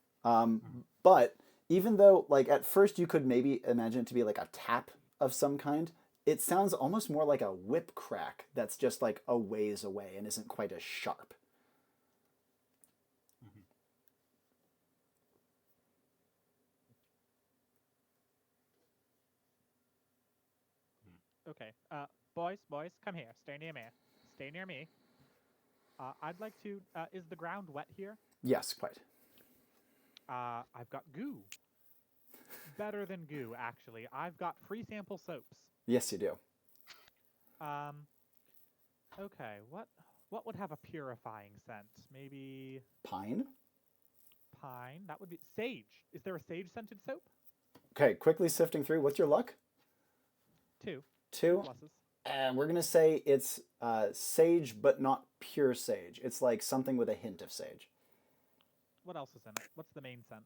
But even though, like, at first you could maybe imagine it to be like a tap of some kind, it sounds almost more like a whip crack that's just like a ways away and isn't quite as sharp. Okay. Boys, come here. Stay near me. Stay near me. I'd like to. Is the ground wet here? Yes, quite. I've got goo. Better than goo, actually. I've got free sample soaps. Yes, you do. Okay. What would have a purifying scent? Maybe Pine? pine. That would be sage. Is there a sage-scented soap? Okay, quickly sifting through. What's your luck? 2 2. pluses. And we're going to say it's sage, but not pure sage. It's like something with a hint of sage. What else is in it? What's the main scent?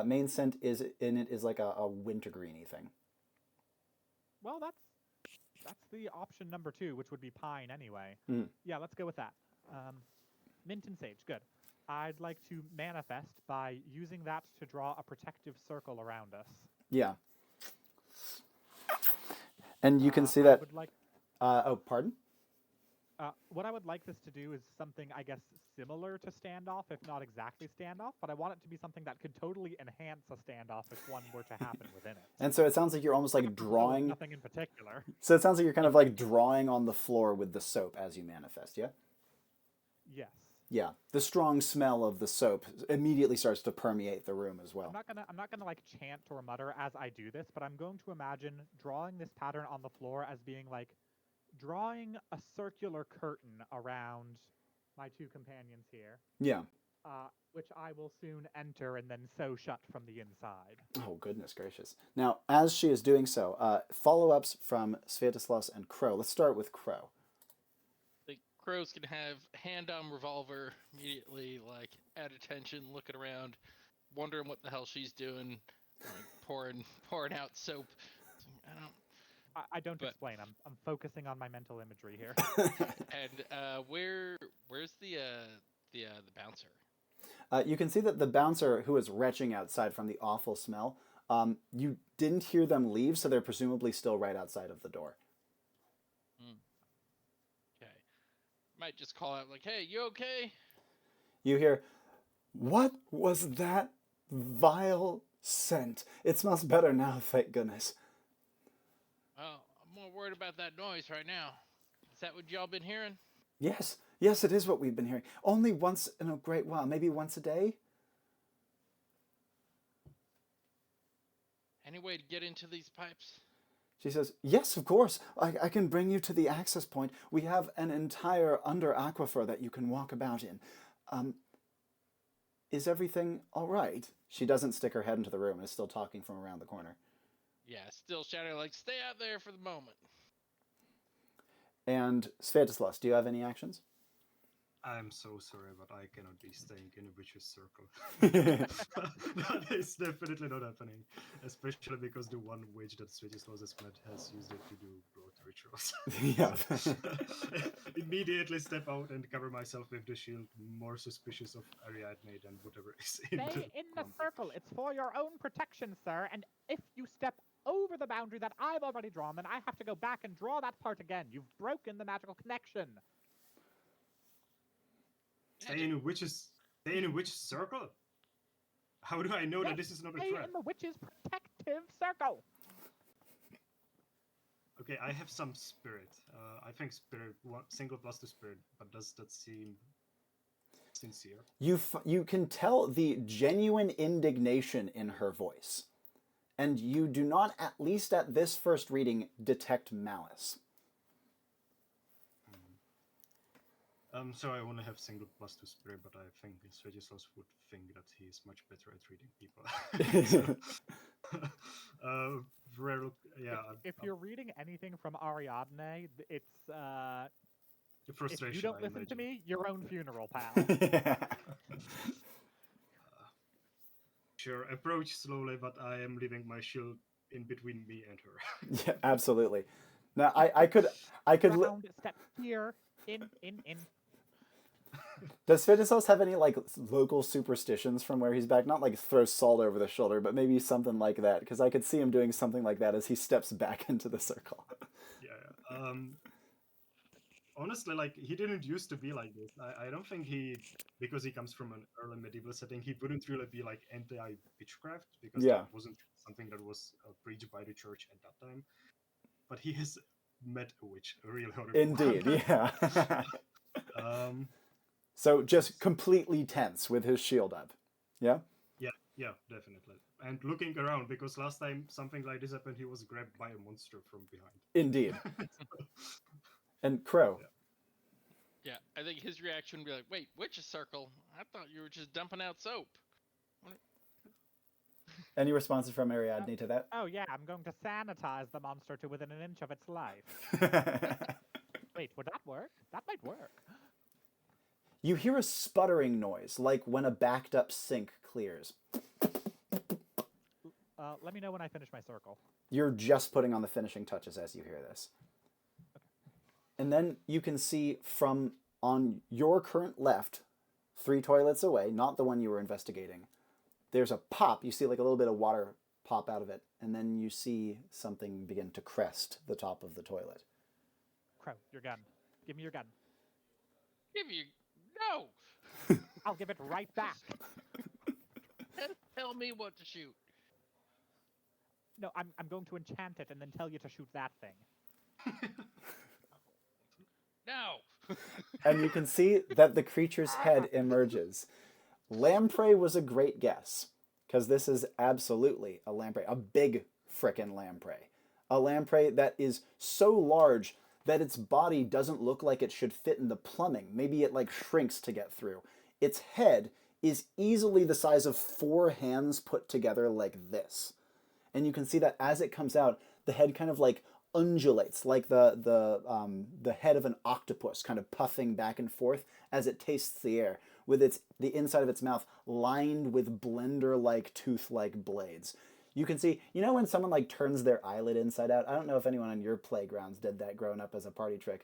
Main scent is like a wintergreeny thing. Well, that's the option number 2, which would be pine anyway. Mm. Yeah, let's go with that. Mint and sage, good. I'd like to manifest by using that to draw a protective circle around us. Yeah. And you can see that. I would like, Pardon? what I would like this to do is something, I guess, similar to standoff, if not exactly standoff, but I want it to be something that could totally enhance a standoff if one were to happen within it. And so it sounds like you're almost like drawing. Nothing in particular. So it sounds like you're kind of like drawing on the floor with the soap as you manifest, yeah? Yes. Yeah. The strong smell of the soap immediately starts to permeate the room as well. I'm not gonna like chant or mutter as I do this, but I'm going to imagine drawing this pattern on the floor as being like drawing a circular curtain around my 2 companions here. Yeah. Which I will soon enter and then sew shut from the inside. Oh, goodness gracious. Now, as she is doing so, follow-ups from Svietislaus and Crow. Let's start with Crow. The Crow's gonna have hand on revolver immediately, like at attention, looking around, wondering what the hell she's doing, like pouring out soap. I don't explain. I'm focusing on my mental imagery here. And where's the bouncer? You can see that the bouncer, who is retching outside from the awful smell, you didn't hear them leave, so they're presumably still right outside of the door. Okay. Might just call out like, "Hey, you okay?" You hear, "What was that vile scent? It smells better now, thank goodness." Oh, I'm more worried about that noise right now. Is that what y'all been hearing? Yes, it is what we've been hearing. Only once in a great while, maybe once a day? Any way to get into these pipes? She says, "Yes, of course. I can bring you to the access point. We have an entire under aquifer that you can walk about in. Is everything all right?" She doesn't stick her head into the room and is still talking from around the corner. Yeah, still shouting like, "Stay out there for the moment." And Svietislaus, do you have any actions? I'm so sorry, but I cannot be staying in a witch's circle. That is definitely not happening, especially because the one witch that Svietislaus has met has used it to do blood rituals. Yeah. So, immediately step out and cover myself with the shield, more suspicious of Ariadne than whatever is in Stay in the lumber. circle. It's for your own protection, sir. And if you step over the boundary that I've already drawn, then I have to go back and draw that part again. You've broken the magical connection. Stay in a witch's circle? How do I know that this is not a Stay trap? in the witch's protective circle. Okay, I have some spirit. I think spirit, single plus to spirit, but does that seem sincere? You can tell the genuine indignation in her voice. And you do not, at least at this first reading, detect malice. So I only have single plus to spirit, but I think Svietislaus would think that he is much better at reading people. Yeah. If you're reading anything from Ariadne, it's The if frustration. you don't I listen to imagine. me, your own funeral, pal. Sure, approach slowly, but I am leaving my shield in between me and her. Yeah, absolutely. Now, I could Round, step here, in. Does Svietislaus have any like local superstitions from where he's back? Not like throw salt over the shoulder, but maybe something like that. Because I could see him doing something like that as he steps back into the circle. Yeah. Honestly, like he didn't used to be like this. I don't think because he comes from an early medieval setting, he wouldn't really be like anti-witchcraft because that wasn't something that was preached by the church at that time. But he has met a witch, a real horrible Indeed, one. yeah. So just completely tense with his shield up. Yeah? Yeah, definitely. And looking around, because last time something like this happened, he was grabbed by a monster from behind. Indeed. And Crow. Yeah, I think his reaction would be like, wait, witch's circle? I thought you were just dumping out soap. Any responses from Ariadne to that? Oh yeah, I'm going to sanitize the monster to within an inch of its life. Wait, would that work? That might work. You hear a sputtering noise, like when a backed up sink clears. Let me know when I finish my circle. You're just putting on the finishing touches as you hear this. And then you can see from on your current left, 3 toilets away, not the one you were investigating, there's a pop. You see like a little bit of water pop out of it, and then you see something begin to crest the top of the toilet. Crow, your gun. Give me your gun. Give you... No! I'll give it right back. Tell me what to shoot. No, I'm going to enchant it and then tell you to shoot that thing. No! And you can see that the creature's head emerges. Lamprey was a great guess, because this is absolutely a lamprey, a big frickin' lamprey. A lamprey that is so large that its body doesn't look like it should fit in the plumbing. Maybe it like shrinks to get through. Its head is easily the size of 4 hands put together like this. And you can see that as it comes out, the head kind of like undulates, like the head of an octopus kind of puffing back and forth as it tastes the air, with the inside of its mouth lined with blender-like, tooth-like blades. You can see, you know when someone like turns their eyelid inside out? I don't know if anyone on your playgrounds did that growing up as a party trick.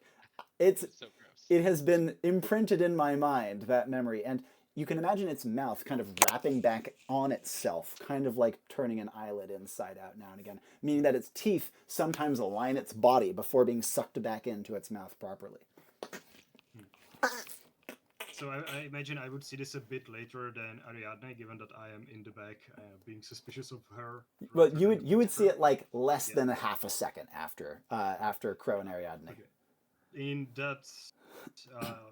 It's so gross. It has been imprinted in my mind, that memory. And you can imagine its mouth kind of wrapping back on itself, kind of like turning an eyelid inside out now and again, meaning that its teeth sometimes align its body before being sucked back into its mouth properly. So I imagine I would see this a bit later than Ariadne, given that I am in the back, being suspicious of her. Well, you would see it like less than a half a second after Crow and Ariadne. Okay. In that,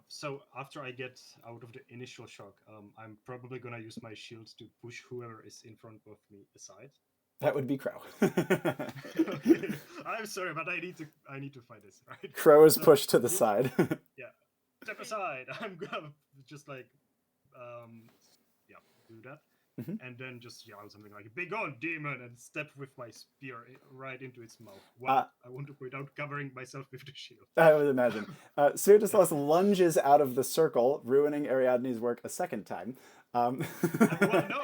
so after I get out of the initial shock, I'm probably gonna use my shield to push whoever is in front of me aside. That would be Crow. Okay. I'm sorry, but I need to fight this, right? Crow is pushed to the side. Yeah. Step aside. I'm gonna just like, do that. and then just yell something like "Be gone, demon!" and step with my spear right into its mouth. Well, I want to point out, covering myself with the shield. I would imagine. Svietislaus lunges out of the circle, ruining Ariadne's work a second time. Well, no,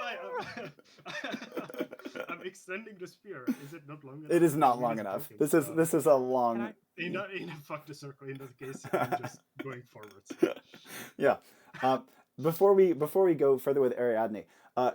I'm extending the spear. Is it not long enough? It is not long enough. This is a long. Fuck the circle. In that case, I'm just going forwards. Yeah. Before we go further with Ariadne,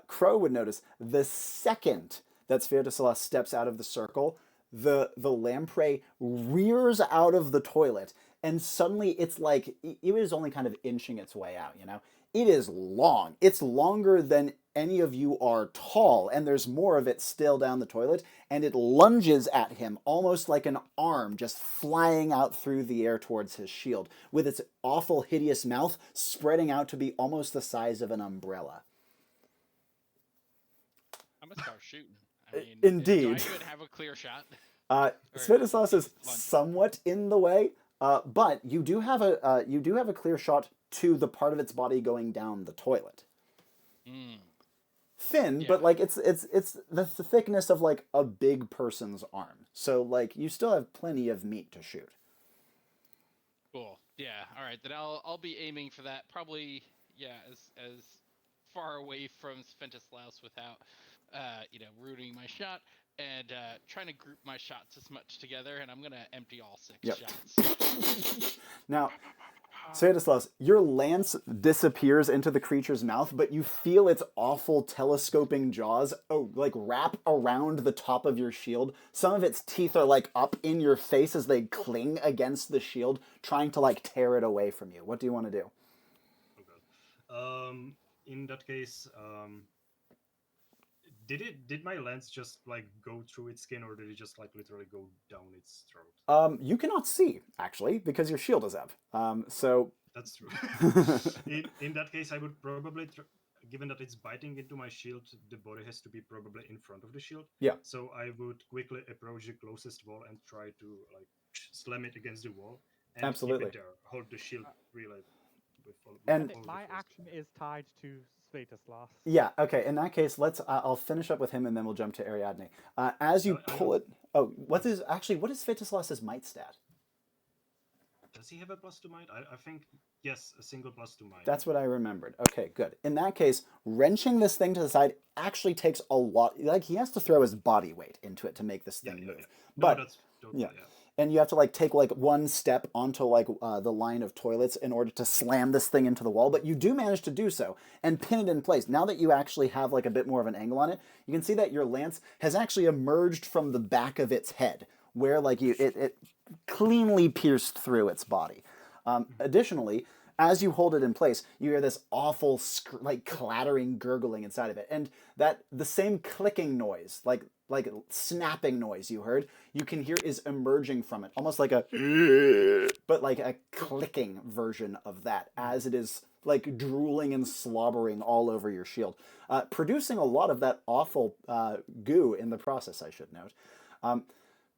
Crow would notice the second that Svietislaus steps out of the circle, the lamprey rears out of the toilet, and suddenly it's like it was only kind of inching its way out. You know, it is long. It's longer than any of you are tall, and there's more of it still down the toilet, and it lunges at him almost like an arm just flying out through the air towards his shield, with its awful, hideous mouth spreading out to be almost the size of an umbrella. I'm gonna start shooting. I mean, Indeed. Do I even have a clear shot? Svietislaus is somewhat in the way, but you do have a clear shot to the part of its body going down the toilet. Thin, but like it's the thickness of like a big person's arm. So like you still have plenty of meat to shoot. Cool. Yeah. All right. Then I'll be aiming for that. Probably. Yeah. As far away from Svietislaus without, ruining my shot and trying to group my shots as much together. And I'm gonna empty all 6 shots. Now, Svietislaus, your lance disappears into the creature's mouth, but you feel its awful telescoping jaws wrap around the top of your shield. Some of its teeth are like up in your face as they cling against the shield, trying to like tear it away from you. What do you want to do? Okay. In that case, did my lance just like go through its skin, or did it just like literally go down its throat? You cannot see actually because your shield is up. So that's true. in that case, I would probably, given that it's biting into my shield, the body has to be probably in front of the shield. Yeah. So I would quickly approach the closest wall and try to like slam it against the wall and absolutely keep it there. Hold the shield really. And my action is tied to Svietislaus. Yeah. Okay. In that case, let's. I'll finish up with him, and then we'll jump to Ariadne. As you pull it. Oh, what is Svietislaus's might stat? Does he have a +2 might? I think yes, a single +2 might. That's what I remembered. Okay, good. In that case, wrenching this thing to the side actually takes a lot. Like he has to throw his body weight into it to make this thing move. Yeah. But no, that's totally, yeah. And you have to like take like one step onto like the line of toilets in order to slam this thing into the wall. But you do manage to do so and pin it in place. Now that you actually have like a bit more of an angle on it, you can see that your lance has actually emerged from the back of its head, where like it cleanly pierced through its body. Additionally, as you hold it in place, you hear this awful like clattering, gurgling inside of it, and that the same clicking noise, like snapping noise you heard, you can hear is emerging from it, almost like but like a clicking version of that, as it is like drooling and slobbering all over your shield, producing a lot of that awful goo in the process, I should note.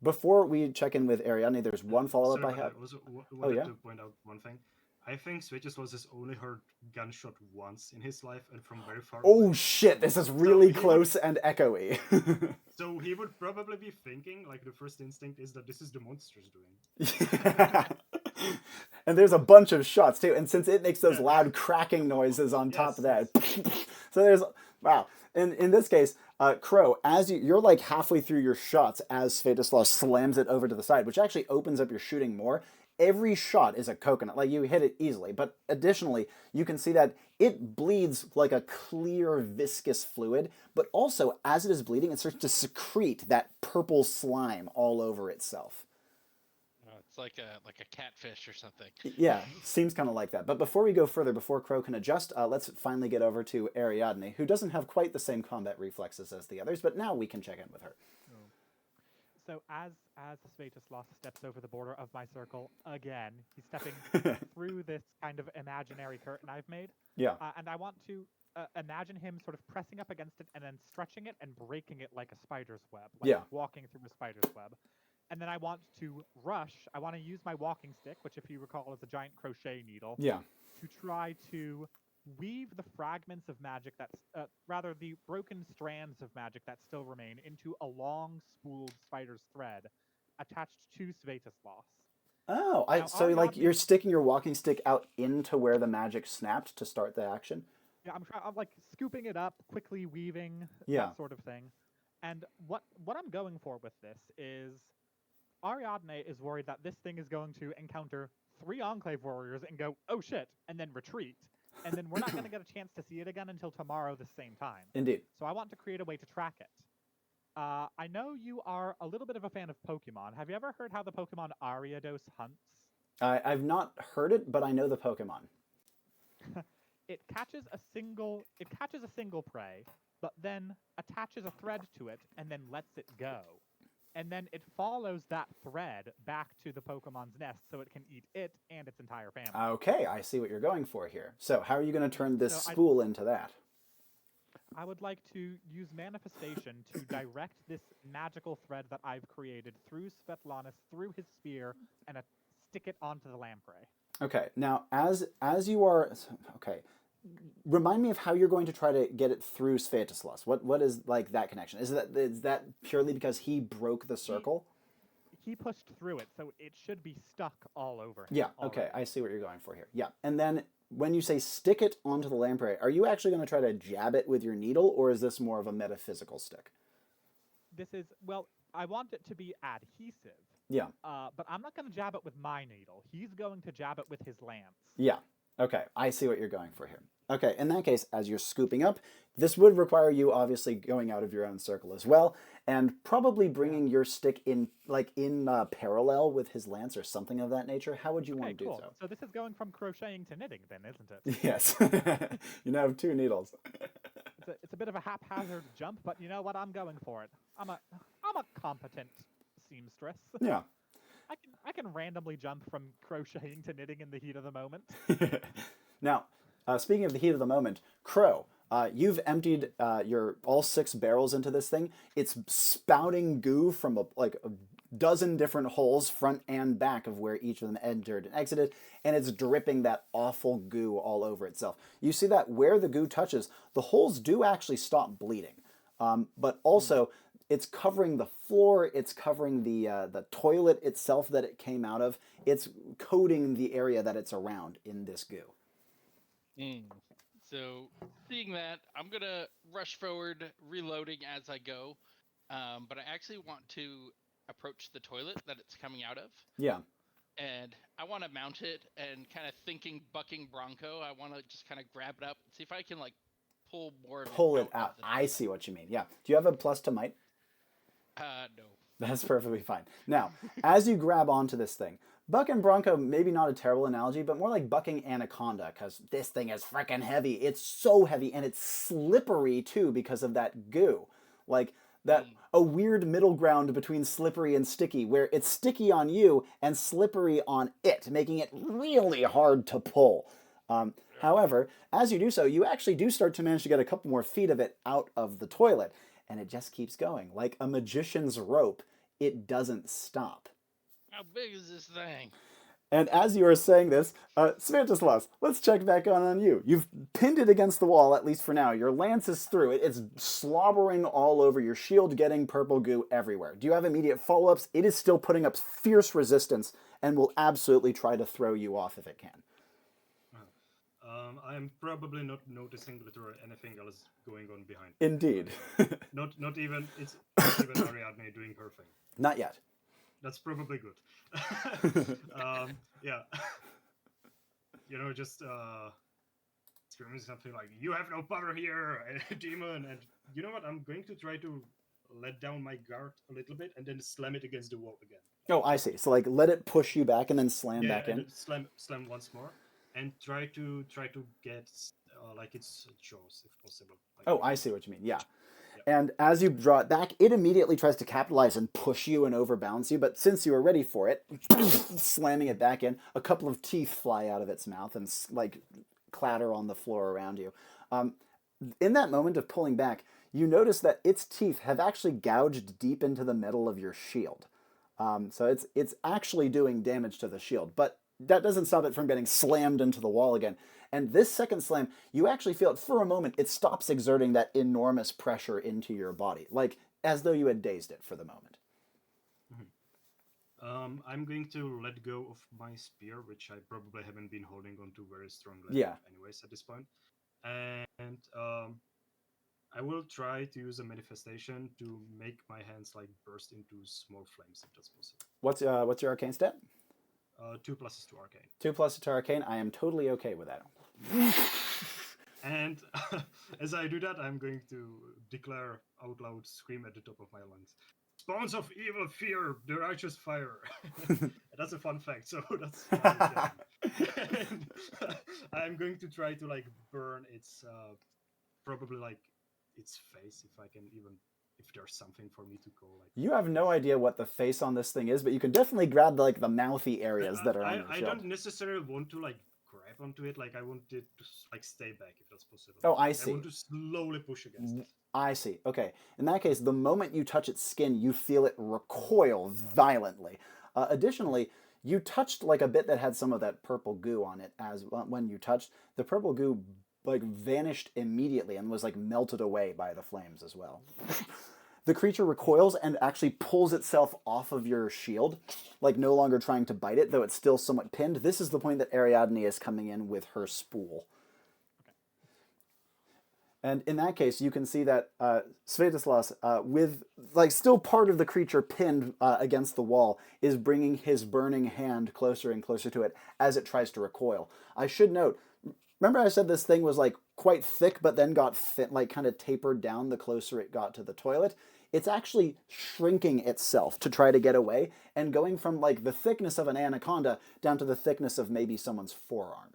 Before we check in with Ariadne, there's one follow-up I have. I wanted to point out one thing. I think Svietislaus has only heard gunshot once in his life, and from very far away. Oh shit, this is really close and echoey. So he would probably be thinking, like, the first instinct is that this is the monsters doing. Yeah. And there's a bunch of shots too, and since it makes those loud cracking noises on top of that. So there's, wow. In this case, Crow, as you're like halfway through your shots as Svietislaus slams it over to the side, which actually opens up your shooting more. Every shot is a coconut, like you hit it easily, but additionally, you can see that it bleeds like a clear, viscous fluid, but also, as it is bleeding, it starts to secrete that purple slime all over itself. It's like a catfish or something. Yeah, seems kind of like that. But before we go further, before Crow can adjust, let's finally get over to Ariadne, who doesn't have quite the same combat reflexes as the others, but now we can check in with her. So as Svietislaus steps over the border of my circle again, he's stepping through this kind of imaginary curtain I've made. Yeah. And I want to imagine him sort of pressing up against it and then stretching it and breaking it like a spider's web. Like walking through a spider's web. And then I want to rush. I want to use my walking stick, which if you recall is a giant crochet needle. Yeah. To try to weave the fragments of magic rather the broken strands of magic that still remain into a long spooled spider's thread attached to Svietislaus. Oh, Now, so like Ariadne, you're sticking your walking stick out into where the magic snapped to start the action? yeah, I'm like scooping it up, quickly weaving, Yeah. that sort of thing. And what I'm going for with this is Ariadne is worried that this thing is going to encounter 3 Enclave warriors and go, oh shit, and then retreat. And then we're not going to get a chance to see it again until tomorrow the same time. Indeed. So I want to create a way to track it. I know you are a little bit of a fan of Pokemon. Have you ever heard how the Pokemon Ariados hunts? I've not heard it, but I know the Pokemon. It catches a single prey, but then attaches a thread to it and then lets it go. And then it follows that thread back to the Pokemon's nest so it can eat it and its entire family. Okay, I see what you're going for here. So how are you going to turn this So spool into that? I would like to use manifestation to direct this magical thread that I've created through Svietlanus, through his spear, and stick it onto the lamprey. Okay, now as you are, okay, remind me of how you're going to try to get it through Svietislaus. What is like that connection? Is that purely because he broke the circle? He pushed through it, so it should be stuck all over him. Yeah, okay, I see what you're going for here. Yeah, and then when you say stick it onto the lamprey, are you actually going to try to jab it with your needle, or is this more of a metaphysical stick? This is, well, I want it to be adhesive. Yeah. But I'm not going to jab it with my needle. He's going to jab it with his lance. Yeah. Okay, I see what you're going for here. Okay, in that case, as you're scooping up, this would require you obviously going out of your own circle as well, and probably bringing your stick in, like in parallel with his lance or something of that nature. How would you want to do so? So this is going from crocheting to knitting then, isn't it? Yes. You now have 2 needles. It's a bit of a haphazard jump, but you know what? I'm going for it. I'm a competent seamstress. Yeah. I can randomly jump from crocheting to knitting in the heat of the moment. Now, speaking of the heat of the moment, Crow, you've emptied your all 6 barrels into this thing. It's spouting goo from a dozen different holes, front and back of where each of them entered and exited, and it's dripping that awful goo all over itself. You see that where the goo touches, the holes do actually stop bleeding, but also it's covering the floor, it's covering the toilet itself that it came out of, it's coating the area that it's around in this goo. So, seeing that, I'm going to rush forward, reloading as I go, but I actually want to approach the toilet that it's coming out of. Yeah. And I want to mount it and kind of thinking bucking Bronco, I want to just kind of grab it up and see if I can pull more of it out. I see what you mean. Yeah. Do you have a plus to might? No. That's perfectly fine. Now, as you grab onto this thing, buck and Bronco, maybe not a terrible analogy, but more like bucking Anaconda, because this thing is freaking heavy. It's so heavy, and it's slippery, too, because of that goo. Like, a weird middle ground between slippery and sticky, where it's sticky on you and slippery on it, making it really hard to pull. However, as you do so, you actually do start to manage to get a couple more feet of it out of the toilet, and it just keeps going. Like a magician's rope, it doesn't stop. How big is this thing? And as you are saying this, Svietislaus, let's check back on you. You've pinned it against the wall, at least for now. Your lance is through it. It's slobbering all over your shield, getting purple goo everywhere. Do you have immediate follow-ups? It is still putting up fierce resistance and will absolutely try to throw you off if it can. I'm probably not noticing literally anything else going on behind. Indeed. Not even Ariadne doing her thing. Not yet. That's probably good. Yeah. Just screaming something like, "You have no power here, demon!" And you know what? I'm going to try to let down my guard a little bit and then slam it against the wall again. Oh, I see. So let it push you back and then slam back in. Slam once more, and try to get its jaws if possible. I see what you mean. Yeah. And as you draw it back, it immediately tries to capitalize and push you and overbalance you. But since you were ready for it, slamming it back in, a couple of teeth fly out of its mouth and clatter on the floor around you. In that moment of pulling back, you notice that its teeth have actually gouged deep into the metal of your shield. So it's actually doing damage to the shield. But that doesn't stop it from getting slammed into the wall again. And this second slam, you actually feel it for a moment. It stops exerting that enormous pressure into your body, like as though you had dazed it for the moment. I'm going to let go of my spear, which I probably haven't been holding on to very strongly anyways at this point. And I will try to use a manifestation to make my hands like burst into small flames, if that's possible. What's your arcane stat? 2 pluses to arcane. 2 pluses to arcane. I am totally okay with that. And as I do that, I'm going to declare out loud, scream at the top of my lungs. Spawns of evil fear, the righteous fire. That's a fun fact, so that's and I'm going to try to like burn its probably like its face, if I can even, if there's something for me to go like. You have no idea what the face on this thing is, but you can definitely grab like the mouthy areas that are on your shield. I don't necessarily want to like grab onto it, like I want it to like stay back if that's possible. Oh, I see. I want to slowly push against it. I see. Okay. In that case, the moment you touch its skin, you feel it recoil violently. Additionally, you touched like a bit that had some of that purple goo on it. As when you touched, the purple goo like vanished immediately and was like melted away by the flames as well. The creature recoils and actually pulls itself off of your shield, like no longer trying to bite it, though it's still somewhat pinned. This is the point that Ariadne is coming in with her spool. And in that case, you can see that Svietislaus, with like still part of the creature pinned against the wall, is bringing his burning hand closer and closer to it as it tries to recoil. I should note, remember I said this thing was like quite thick, but then got like kind of tapered down the closer it got to the toilet? It's actually shrinking itself to try to get away and going from like the thickness of an anaconda down to the thickness of maybe someone's forearm.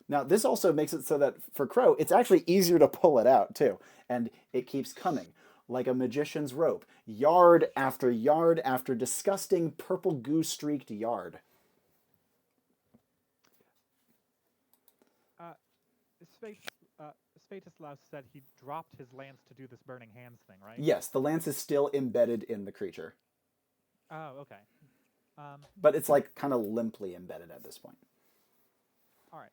Now, this also makes it so that for Crow, it's actually easier to pull it out, too. And it keeps coming, like a magician's rope, yard after disgusting purple goo-streaked yard. Svietislaus said he dropped his lance to do this burning hands thing, right? Yes, the lance is still embedded in the creature. Oh, okay. But it's like kind of limply embedded at this point. All right.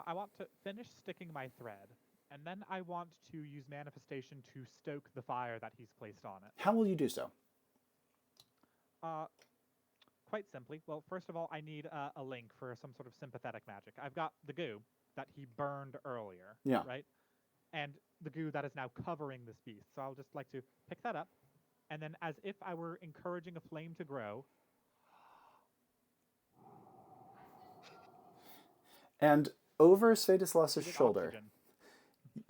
I want to finish sticking my thread, and then I want to use manifestation to stoke the fire that he's placed on it. How will you do so? Quite simply. Well, first of all, I need a link for some sort of sympathetic magic. I've got the goo that he burned earlier, right? And the goo that is now covering this beast. So I'll just like to pick that up, and then as if I were encouraging a flame to grow. And over Svietislaus' shoulder,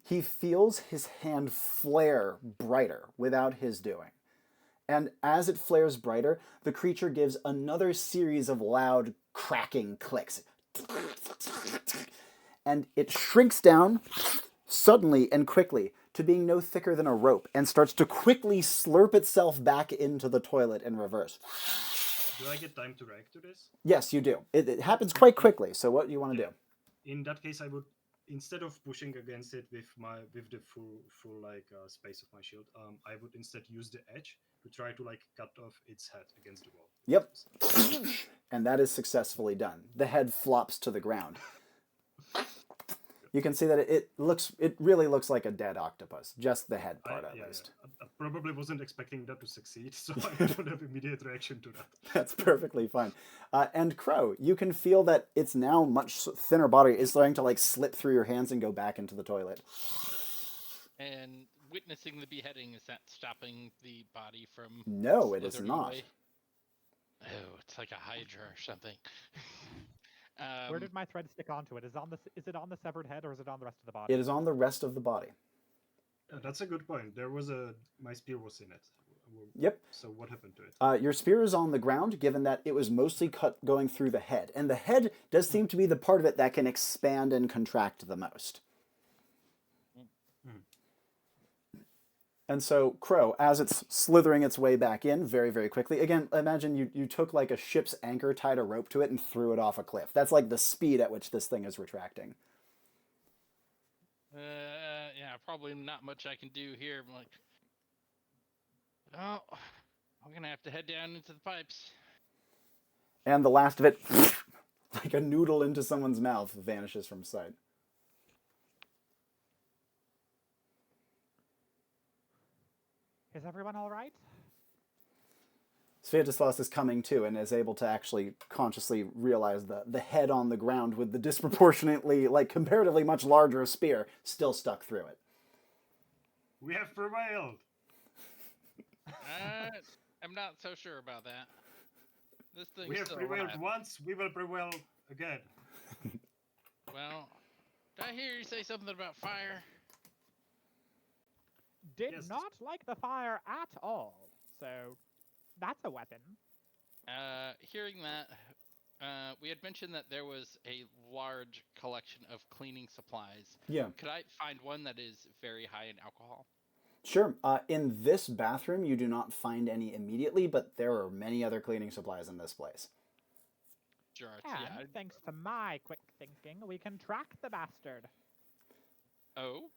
he feels his hand flare brighter without his doing. And as it flares brighter, the creature gives another series of loud cracking clicks. And it shrinks down suddenly and quickly to being no thicker than a rope and starts to quickly slurp itself back into the toilet in reverse. Do I get time to react to this? Yes, you do. It happens quite quickly, so what do you want to do? In that case, I would, instead of pushing against it with the full space of my shield, I would instead use the edge to try to like cut off its head against the wall. Yep. And that is successfully done. The head flops to the ground. You can see that it really looks like a dead octopus, just the head part at least. I probably wasn't expecting that to succeed, so I don't have immediate reaction to that. That's perfectly fine. And Crow, you can feel that its now much thinner body is starting to like slip through your hands and go back into the toilet. And witnessing the beheading, is that stopping the body from... No, it is not. Away? Oh, it's like a hydra or something. Where did my thread stick onto it? Is it on the severed head or is it on the rest of the body? It is on the rest of the body. That's a good point. My spear was in it. Yep. So what happened to it? Your spear is on the ground, given that it was mostly cut going through the head. And the head does seem to be the part of it that can expand and contract the most. And so Crow, as it's slithering its way back in very, very quickly, again, imagine you took like a ship's anchor, tied a rope to it, and threw it off a cliff. That's like the speed at which this thing is retracting. Yeah, probably not much I can do here. I'm like, oh, I'm going to have to head down into the pipes. And the last of it, like a noodle into someone's mouth, vanishes from sight. Is everyone all right? Svietislaus is coming to and is able to actually consciously realize the head on the ground with the disproportionately, like comparatively much larger spear still stuck through it. We have prevailed. I'm not so sure about that. This thing's We have still prevailed alive. once. We will prevail again. Well, did I hear you say something about fire? Did Yes. not like the fire at all. So that's a weapon. Hearing that, we had mentioned that there was a large collection of cleaning supplies. Yeah. Could I find one that is very high in alcohol? Sure. In this bathroom, you do not find any immediately, but there are many other cleaning supplies in this place. Sure. And Yeah. thanks to my quick thinking, we can track the bastard. Oh.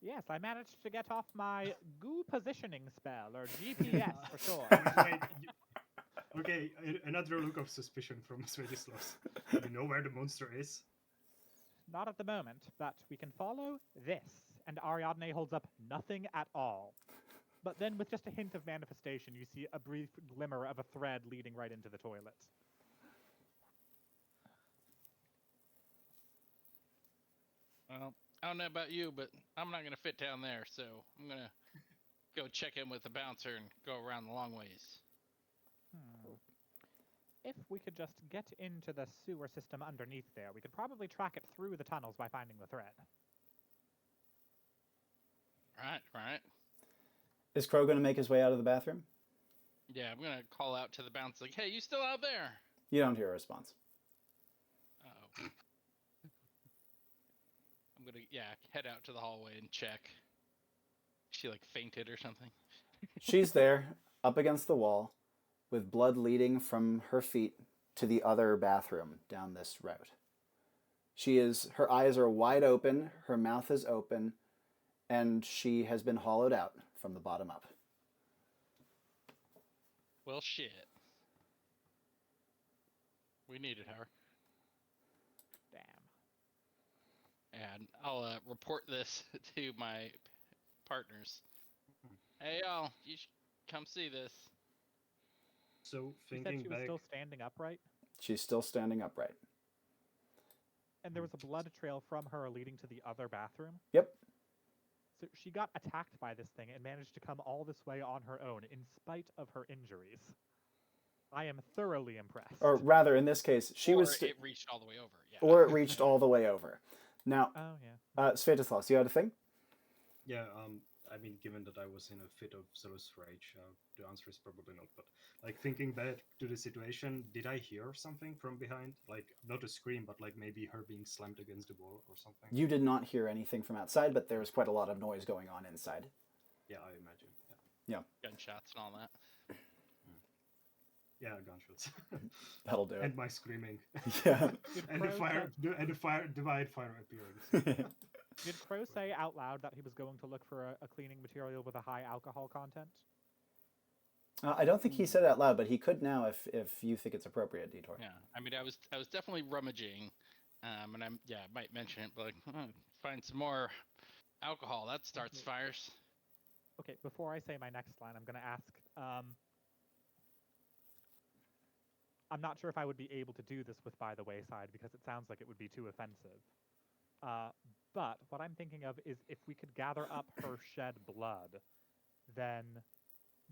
Yes, I managed to get off my goo positioning spell, or GPS for short. Wait, okay, another look of suspicion from Svietislaus. You know where the monster is? Not at the moment, but we can follow this. And Ariadne holds up nothing at all. But then, with just a hint of manifestation, you see a brief glimmer of a thread leading right into the toilet. Well, I don't know about you, but I'm not gonna fit down there, so I'm gonna go check in with the bouncer and go around the long ways. If we could just get into the sewer system underneath there, we could probably track it through the tunnels by finding the thread. Right. Is Crow going to make his way out of the bathroom? Yeah, I'm gonna call out to the bouncer, like, "Hey, you still out there?" You don't hear a response. Uh-oh. I'm gonna, head out to the hallway and check. She, like, fainted or something. She's there, up against the wall, with blood leading from her feet to the other bathroom down this route. Her eyes are wide open, her mouth is open, and she has been hollowed out from the bottom up. Well, shit. We needed her. Damn. And I'll report this to my partners. Hey, y'all, you should come see this. So, You said thinking she was back, still standing upright, She's still standing upright. and there was a blood trail from her leading to the other bathroom. Yep. So she got attacked by this thing and managed to come all this way on her own, in spite of her injuries. I am thoroughly impressed. Or rather, in this case, it reached all the way over. Yeah. Or it reached all the way over. Now, Oh, yeah. Svietislaus, you had a thing? yeah, I mean, given that I was in a fit of zealous rage, the answer is probably not. But like thinking back to the situation, did I hear something from behind? Like not a scream, but like maybe her being slammed against the wall or something. You did not hear anything from outside, but there was quite a lot of noise going on inside. Yeah, I imagine. Yeah, Gunshots and all that. yeah, gunshots. That'll do it. And my screaming. Yeah. and the divine fire appearance. Did Crow say out loud that he was going to look for a cleaning material with a high alcohol content? I don't think he said it out loud, but he could now if you think it's appropriate, Detour. Yeah, I mean, I was definitely rummaging, and I might mention it, but like, find some more alcohol. That starts fires. Okay, before I say my next line, I'm going to ask, I'm not sure if I would be able to do this with By the Wayside, because it sounds like it would be too offensive. But what I'm thinking of is if we could gather up her shed blood, then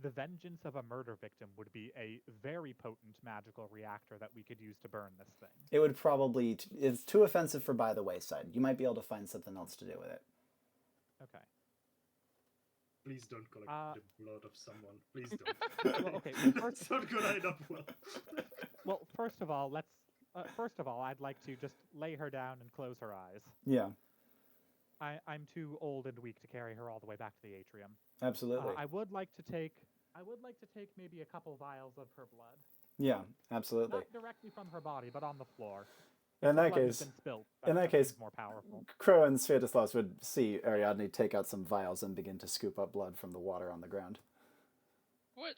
the vengeance of a murder victim would be a very potent magical reactor that we could use to burn this thing. It would probably... It's too offensive for By the Wayside. You might be able to find something else to do with it. Okay. Please don't collect the blood of someone. Please don't. Well, okay, That's not good enough. Well, first of all, I'd like to just lay her down and close her eyes. Yeah, I'm too old and weak to carry her all the way back to the atrium. absolutely. I would like to take maybe a couple vials of her blood. Yeah, absolutely. Not directly from her body, but on the floor. In that Blood has case, been spilt. in that That case- seems more powerful. Crow and Svietislaus would see Ariadne take out some vials and begin to scoop up blood from the water on the ground. What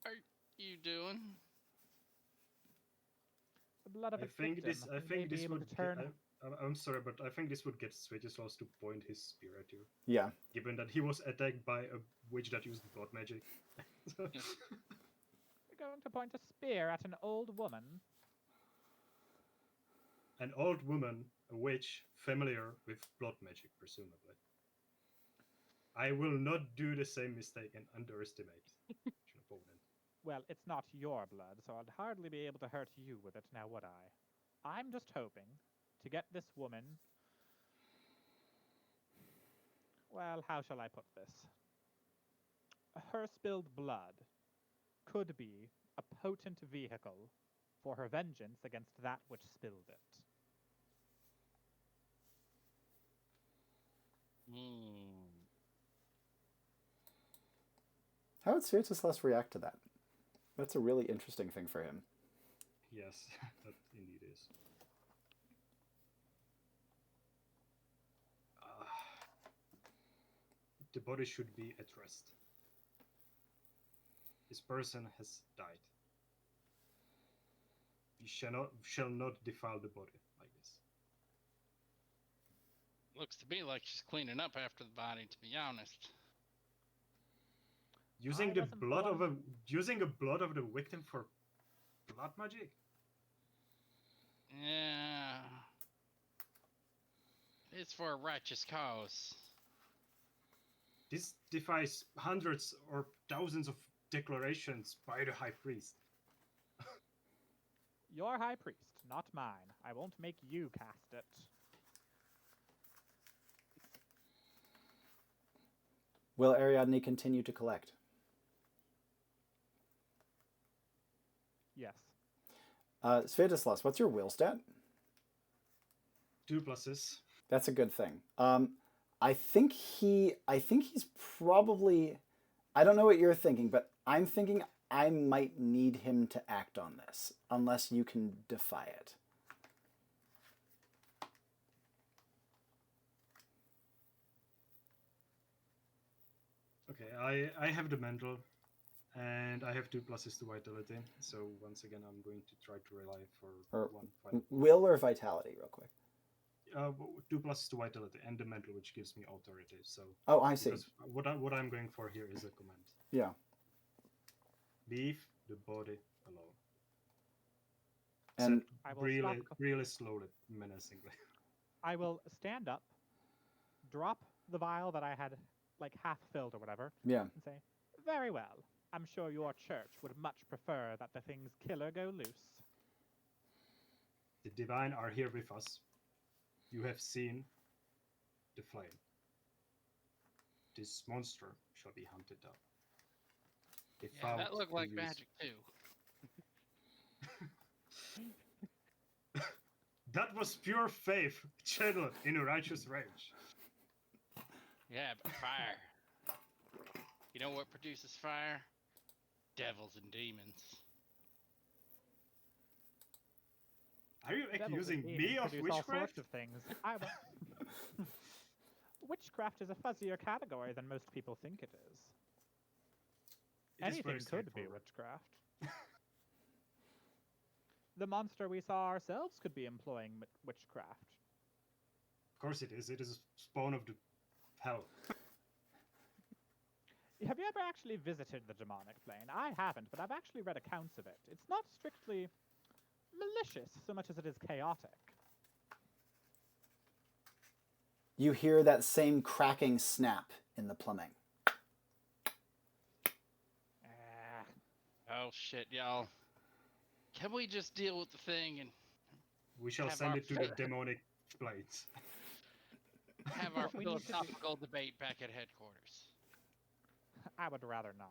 are you doing? The blood of I its think victim. this. I We may think be this able would. to turn. I'm sorry, but I think this would get Svietislaus to point his spear at you, Yeah. given that he was attacked by a witch that used blood magic. You're going to point a spear at an old woman. An old woman, a witch, familiar with blood magic, presumably. I will not do the same mistake and underestimate an opponent. Well, it's not your blood, so I'd hardly be able to hurt you with it now, would I? I'm just hoping to get this woman. Well, how shall I put this? Her spilled blood could be a potent vehicle for her vengeance against that which spilled it. How would Svietislaus react to that? That's a really interesting thing for him. Yes, that indeed is. The body should be at rest. This person has died. You shall not defile the body like this. Looks to me like she's cleaning up after the body, to be honest. Using the blood of the victim for blood magic? Yeah. It's for a righteous cause. This defies hundreds or thousands of declarations by the high priest. Your high priest, not mine. I won't make you cast it. Will Ariadne continue to collect? Yes. Svietislaus, what's your will stat? 2 pluses. That's a good thing. I think he's probably, I don't know what you're thinking, but I'm thinking I might need him to act on this, unless you can defy it. Okay, I have the mental, and I have 2 pluses to vitality. So once again, I'm going to try to rely for one final. Will or vitality, real quick? 2 pluses to vitality and the mental, which gives me authority. So Oh, I see. What I'm going for here is a command. Yeah. Leave the body alone. And I will really slowly, menacingly. I will stand up, drop the vial that I had like half filled or whatever, yeah. and say, "Very well. I'm sure your church would much prefer that the thing's killer go loose." The divine are here with us. You have seen the flame. This monster shall be hunted down. Yeah, that looked like magic too. That was pure faith channeled in a righteous rage. Yeah, but fire. You know what produces fire? Devils and demons. Are you Devils accusing and me demons of produce all witchcraft? sorts of things. Witchcraft is a fuzzier category than most people think it is. It is very Anything could be straightforward. witchcraft. The monster we saw ourselves could be employing witchcraft. Of course it is. It is a spawn of the hell. Have you ever actually visited the demonic plane? I haven't, but I've actually read accounts of it. It's not strictly malicious so much as it is chaotic. You hear that same cracking snap in the plumbing. Oh shit, y'all. Can we just deal with the thing and We shall Have send our it to the demonic blades. have our What we need to do- philosophical debate back at headquarters? I would rather not.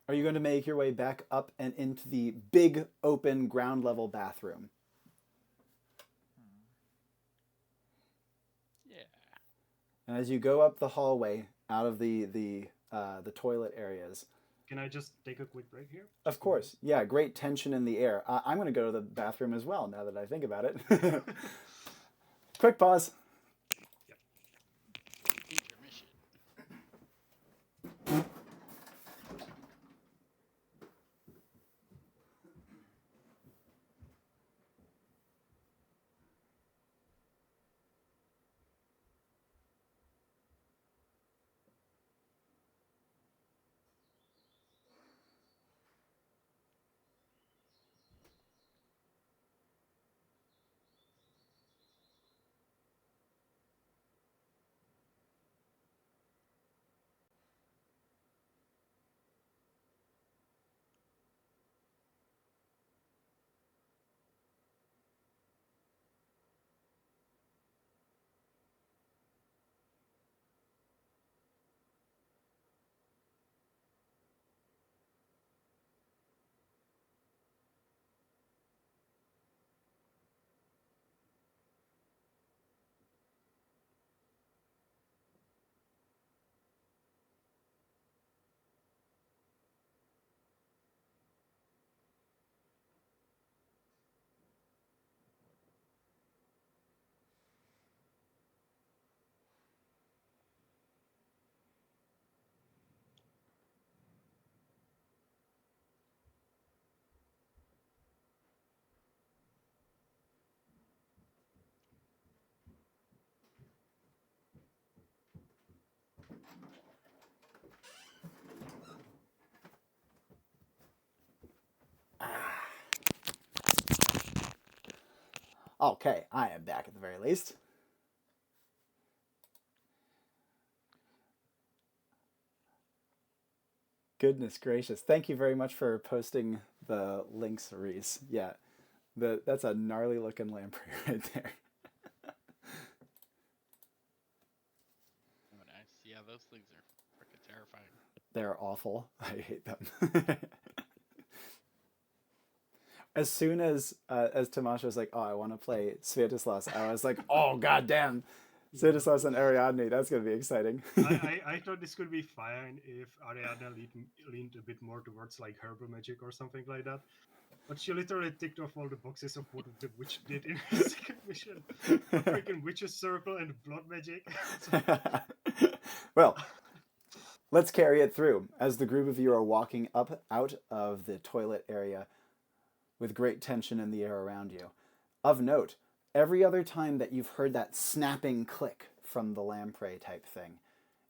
Are you going to make your way back up and into the big open ground level bathroom? Yeah. And as you go up the hallway out of the toilet areas, Can I just take a quick break here? of course, yeah, great tension in the air. I'm going to go to the bathroom as well now that I think about it. Quick pause. Intermission. Okay, I am back at the very least. Goodness gracious. Thank you very much for posting the links, Reese. Yeah, that's a gnarly looking lamprey right there. Oh, nice. Yeah, those things are freaking terrifying. They're awful. I hate them. As soon as Tomáš was like, oh, I want to play Svietislaus, I was like, oh, goddamn. Svietislaus and Ariadne, that's going to be exciting. I thought this could be fine if Ariadne leaned a bit more towards like herbal magic or something like that. But she literally ticked off all the boxes of what the witch did in her second mission. A freaking witch's circle and blood magic. Well, let's carry it through. As the group of you are walking out of the toilet area with great tension in the air around you. Of note, every other time that you've heard that snapping click from the lamprey type thing,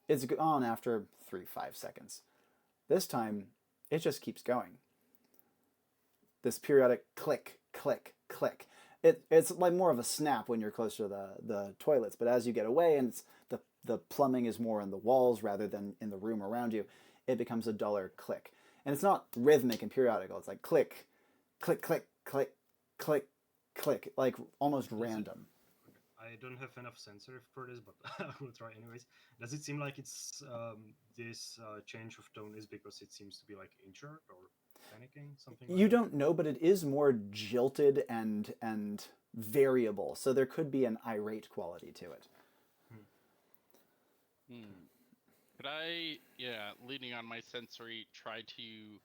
it's gone after 3-5 seconds. This time, it just keeps going. This periodic click, click, click. It's like more of a snap when you're close to the toilets, but as you get away and the plumbing is more in the walls rather than in the room around you, it becomes a duller click. And it's not rhythmic and periodical. It's like click, click, click, click, click, click, like almost random. I don't have enough sensor for this, but I will try anyways. Does it seem like it's this change of tone is because it seems to be like injured or panicking, something like You don't know, but it is more jilted and variable, so there could be an irate quality to it. Could I, leaning on my sensory, try to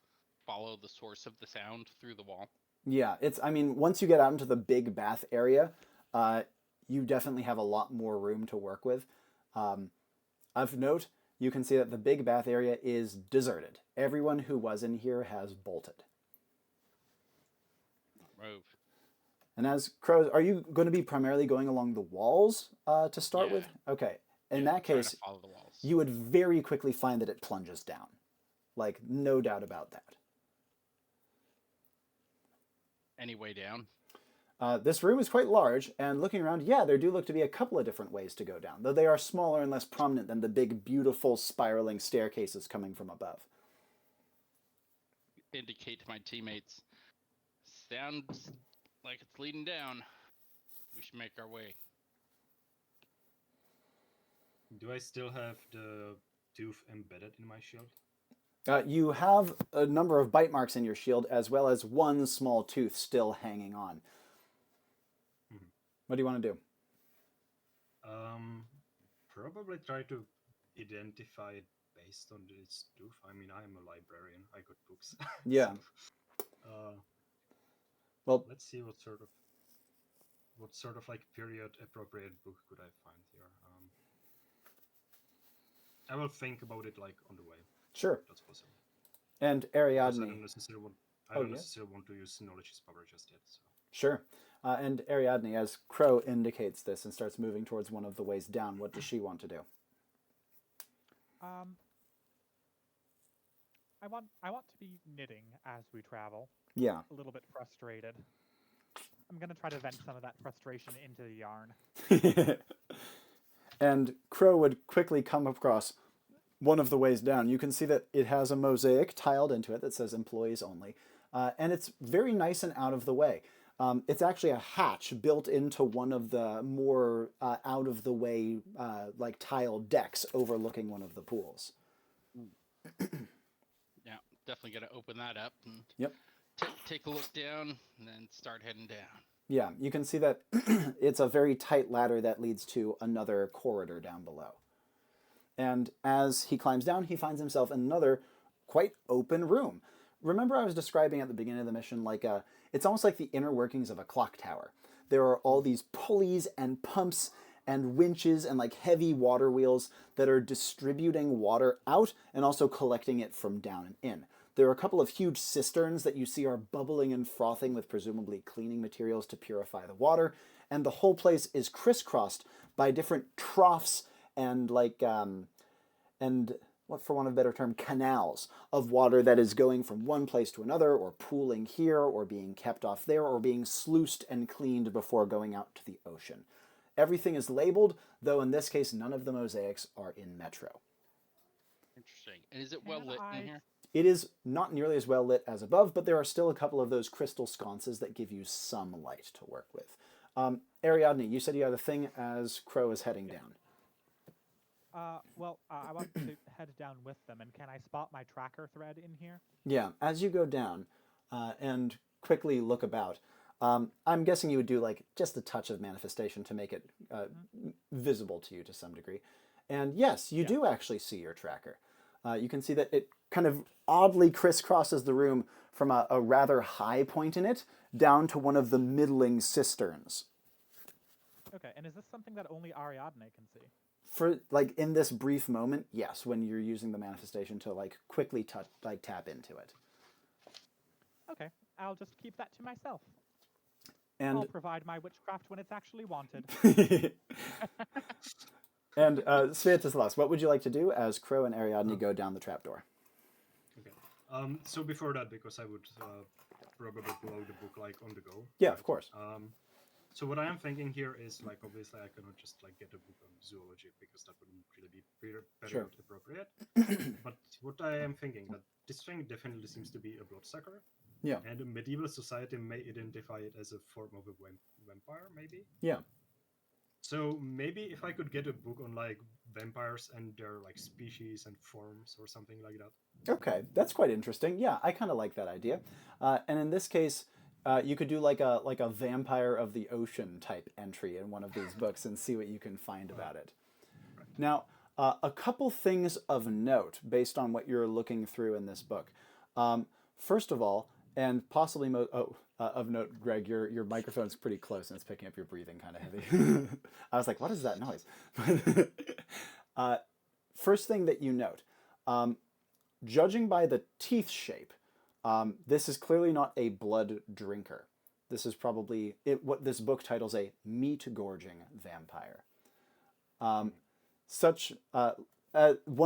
follow the source of the sound through the wall? Yeah, once you get out into the big bath area, you definitely have a lot more room to work with. Of note, you can see that the big bath area is deserted. Everyone who was in here has bolted. Move. And as crows, are you going to be primarily going along the walls to start with? Okay. In that case, follow the walls. You would very quickly find that it plunges down. Like, no doubt about that. Any way down? This room is quite large, and looking around, there do look to be a couple of different ways to go down, though they are smaller and less prominent than the big, beautiful, spiraling staircases coming from above. Indicate to my teammates, sounds like it's leading down. We should make our way. Do I still have the tooth embedded in my shield? You have a number of bite marks in your shield, as well as one small tooth still hanging on. What do you want to do? Probably try to identify it based on this tooth. I mean, I am a librarian. I got books. Yeah. Well, let's see what sort of like period appropriate book could I find here. I will think about it like on the way. Sure. That's possible. And Ariadne. I don't necessarily want to use knowledge as power just yet. So. Sure. And Ariadne, as Crow indicates this and starts moving towards one of the ways down, what does she want to do? I want to be knitting as we travel. Yeah. A little bit frustrated. I'm going to try to vent some of that frustration into the yarn. And Crow would quickly come across one of the ways down. You can see that it has a mosaic tiled into it that says employees only. And it's very nice and out of the way. It's actually a hatch built into one of the more out of the way like tile decks overlooking one of the pools. Yeah, definitely got to open that up and yep. Take a look down and then start heading down. Yeah, you can see that it's a very tight ladder that leads to another corridor down below. And as he climbs down, he finds himself in another quite open room. Remember I was describing at the beginning of the mission it's almost like the inner workings of a clock tower. There are all these pulleys and pumps and winches and like heavy water wheels that are distributing water out and also collecting it from down and in. There are a couple of huge cisterns that you see are bubbling and frothing with presumably cleaning materials to purify the water, and the whole place is crisscrossed by different troughs and what, for want of a better term, canals of water that is going from one place to another, or pooling here, or being kept off there, or being sluiced and cleaned before going out to the ocean. Everything is labeled, though in this case none of the mosaics are in Metro. Interesting. And is it well lit in here? It is not nearly as well lit as above, but there are still a couple of those crystal sconces that give you some light to work with. Ariadne, you said you had a thing as Crow is heading down. Well, I want to head down with them, and can I spot my tracker thread in here? Yeah, as you go down and quickly look about, I'm guessing you would do like just a touch of manifestation to make it visible to you to some degree. And yes, you do actually see your tracker. You can see that it kind of oddly crisscrosses the room from a rather high point in it down to one of the middling cisterns. Okay, and is this something that only Ariadne can see? For like in this brief moment, yes, when you're using the manifestation to like quickly tap into it. Okay, I'll just keep that to myself. And I'll provide my witchcraft when it's actually wanted. And Svietislaus, what would you like to do as Crow and Ariadne go down the trapdoor? Okay. So before that, because I would probably blow the book like on the go. Yeah, of course. So what I am thinking here is like obviously I cannot just like get a book on zoology because that wouldn't really be very appropriate. But what I am thinking that this thing definitely seems to be a bloodsucker. Yeah. And a medieval society may identify it as a form of a vampire, maybe. Yeah. So maybe if I could get a book on like vampires and their like species and forms or something like that. Okay, that's quite interesting. Yeah, I kind of like that idea. And in this case, you could do like a vampire of the ocean type entry in one of these books and see what you can find about it. Now, a couple things of note based on what you're looking through in this book. First of all, and possibly of note, Greg, your microphone's pretty close and it's picking up your breathing kind of heavy. I was like, what is that noise? First thing that you note, judging by the teeth shape, this is clearly not a blood drinker. This is probably what this book titles a meat-gorging vampire. One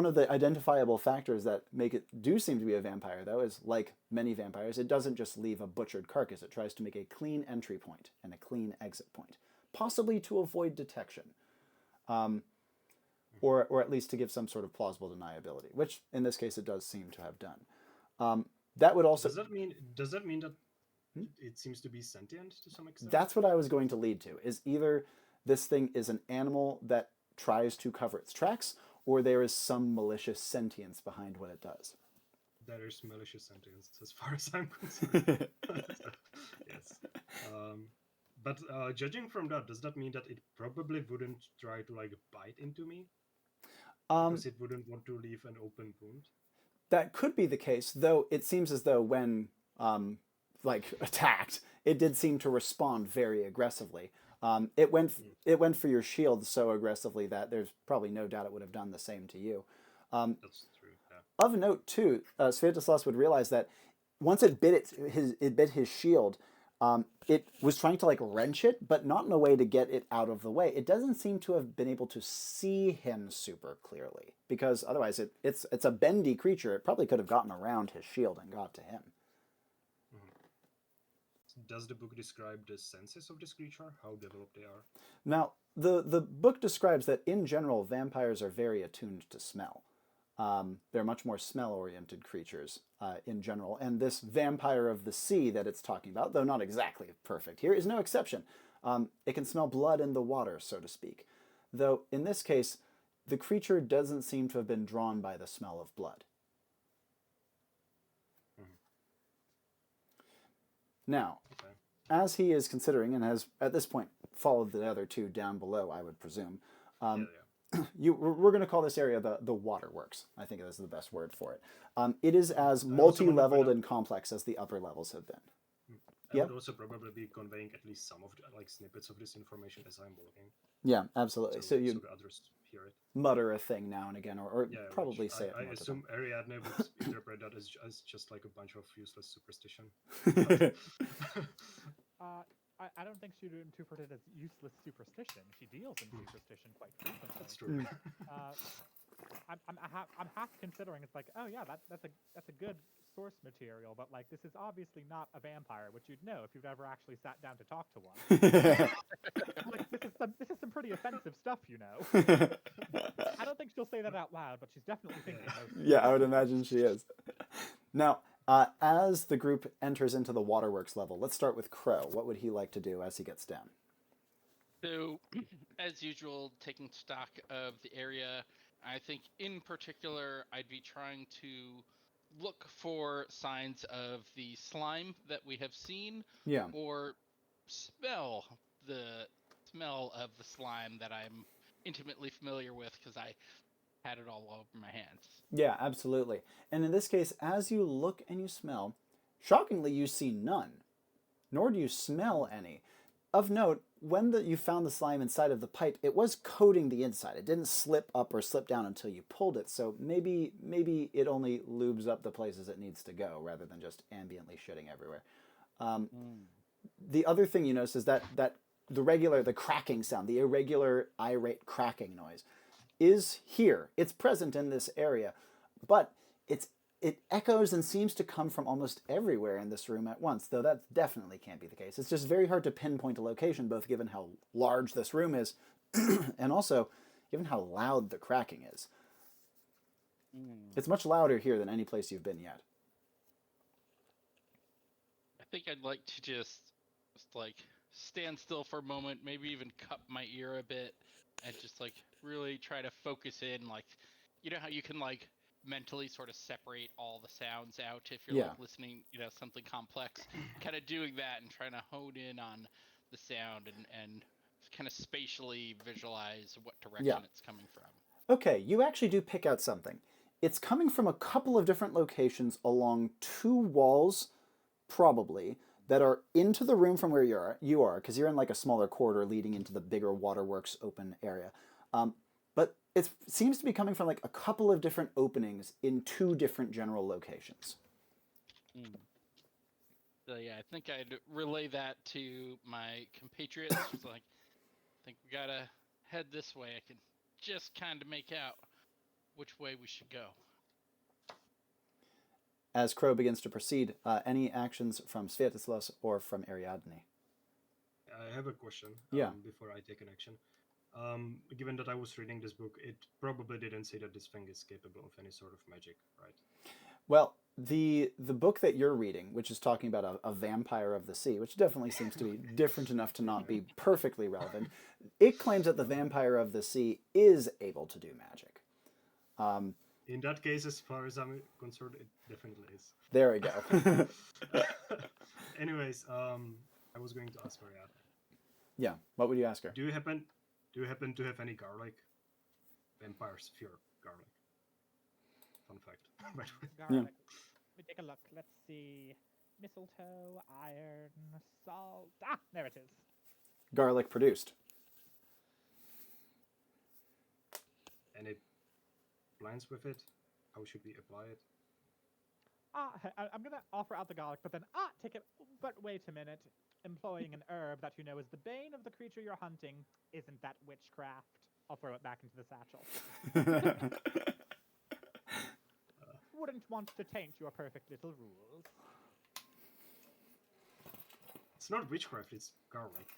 of the identifiable factors that make it seem to be a vampire, though, is like many vampires, it doesn't just leave a butchered carcass. It tries to make a clean entry point and a clean exit point, possibly to avoid detection, or at least to give some sort of plausible deniability, which in this case it does seem to have done. That would also... Does that mean that it seems to be sentient to some extent? That's what I was going to lead to, is either this thing is an animal that tries to cover its tracks, or there is some malicious sentience behind what it does. There is malicious sentience, as far as I'm concerned. Yes. But judging from that, does that mean that it probably wouldn't try to like bite into me? Because it wouldn't want to leave an open wound? That could be the case, though it seems as though when attacked, it did seem to respond very aggressively. It went for your shield so aggressively that there's probably no doubt it would have done the same to you. That's true. Yeah. Of note too, Svietislaus would realize that once it bit his shield, it was trying to like wrench it, but not in a way to get it out of the way. It doesn't seem to have been able to see him super clearly, because otherwise it's a bendy creature. It probably could have gotten around his shield and got to him. Does the book describe the senses of this creature? How developed they are? Now, the book describes that in general, vampires are very attuned to smell. They're much more smell-oriented creatures in general. And this vampire of the sea that it's talking about, though not exactly perfect here, is no exception. It can smell blood in the water, so to speak. Though in this case, the creature doesn't seem to have been drawn by the smell of blood. Now, as he is considering, and has at this point followed the other two down below, I would presume, we're going to call this area the waterworks. I think that's the best word for it. It is as multi-leveled and complex as the upper levels have been. I would also probably be conveying at least some of the, like snippets of this information as I'm walking. Yeah, absolutely. So you the others hear it. Mutter a thing now and again, or probably say it more. I assume Ariadne would interpret that as just like a bunch of useless superstition. I don't think she would interpret it as useless superstition. She deals in superstition quite frequently. That's true. I'm half considering it's like, oh yeah, that's a good source material, but like this is obviously not a vampire, which you'd know if you've ever actually sat down to talk to one. Like this is some pretty offensive stuff, you know. I don't think she'll say that out loud, but she's definitely thinking those. Yeah, I would imagine she is. Now, as the group enters into the waterworks level, let's start with Crow. What would he like to do as he gets down? So, as usual, taking stock of the area, I think in particular I'd be trying to look for signs of the slime that we have seen, Yeah. or smell the smell of the slime that I'm intimately familiar with because I had it all over my hands. Yeah, absolutely. And in this case, as you look and you smell, shockingly, you see none, nor do you smell any. Of note, when you found the slime inside of the pipe, it was coating the inside. It didn't slip up or slip down until you pulled it. So maybe it only lubes up the places it needs to go rather than just ambiently shitting everywhere. The other thing you notice is that the cracking sound, the irregular, irate cracking noise, is here. It's present in this area, but it echoes and seems to come from almost everywhere in this room at once, though that definitely can't be the case. It's just very hard to pinpoint a location, both given how large this room is and also given how loud the cracking is. It's much louder here than any place you've been yet. I think I'd like to just like stand still for a moment, maybe even cup my ear a bit, and just like really try to focus in. Like, you know how you can like mentally sort of separate all the sounds out if you're like listening, something complex, kind of doing that and trying to hone in on the sound and kind of spatially visualize what direction it's coming from. Okay, you actually do pick out something. It's coming from a couple of different locations along two walls, probably, that are into the room from where you are, because you're in like a smaller corridor leading into the bigger waterworks open area. But it seems to be coming from like a couple of different openings in two different general locations. So yeah, I think I'd relay that to my compatriots. It's like, I think we gotta head this way. I can just kind of make out which way we should go. As Crow begins to proceed, any actions from Svietislaus or from Ariadne? I have a question before I take an action. Given that I was reading this book, it probably didn't say that this thing is capable of any sort of magic, right? Well, the book that you're reading, which is talking about a vampire of the sea, which definitely seems to be different enough to not be perfectly relevant, it claims that the vampire of the sea is able to do magic. In that case, as far as I'm concerned, it definitely is. There we go. Anyways, I was going to ask Ariadne. Yeah, what would you ask her? Do you happen to have any garlic? Vampire sphere garlic. Fun fact. Garlic. Let me take a look. Let's see. Mistletoe, iron, salt. Ah, there it is. Garlic produced. Any plans with it? How should we apply it? I'm gonna offer out the garlic, but then take it. But wait a minute. Employing an herb that you know is the bane of the creature you're hunting, isn't that witchcraft? I'll throw it back into the satchel. Wouldn't want to taint your perfect little rules. It's not witchcraft, it's garlic.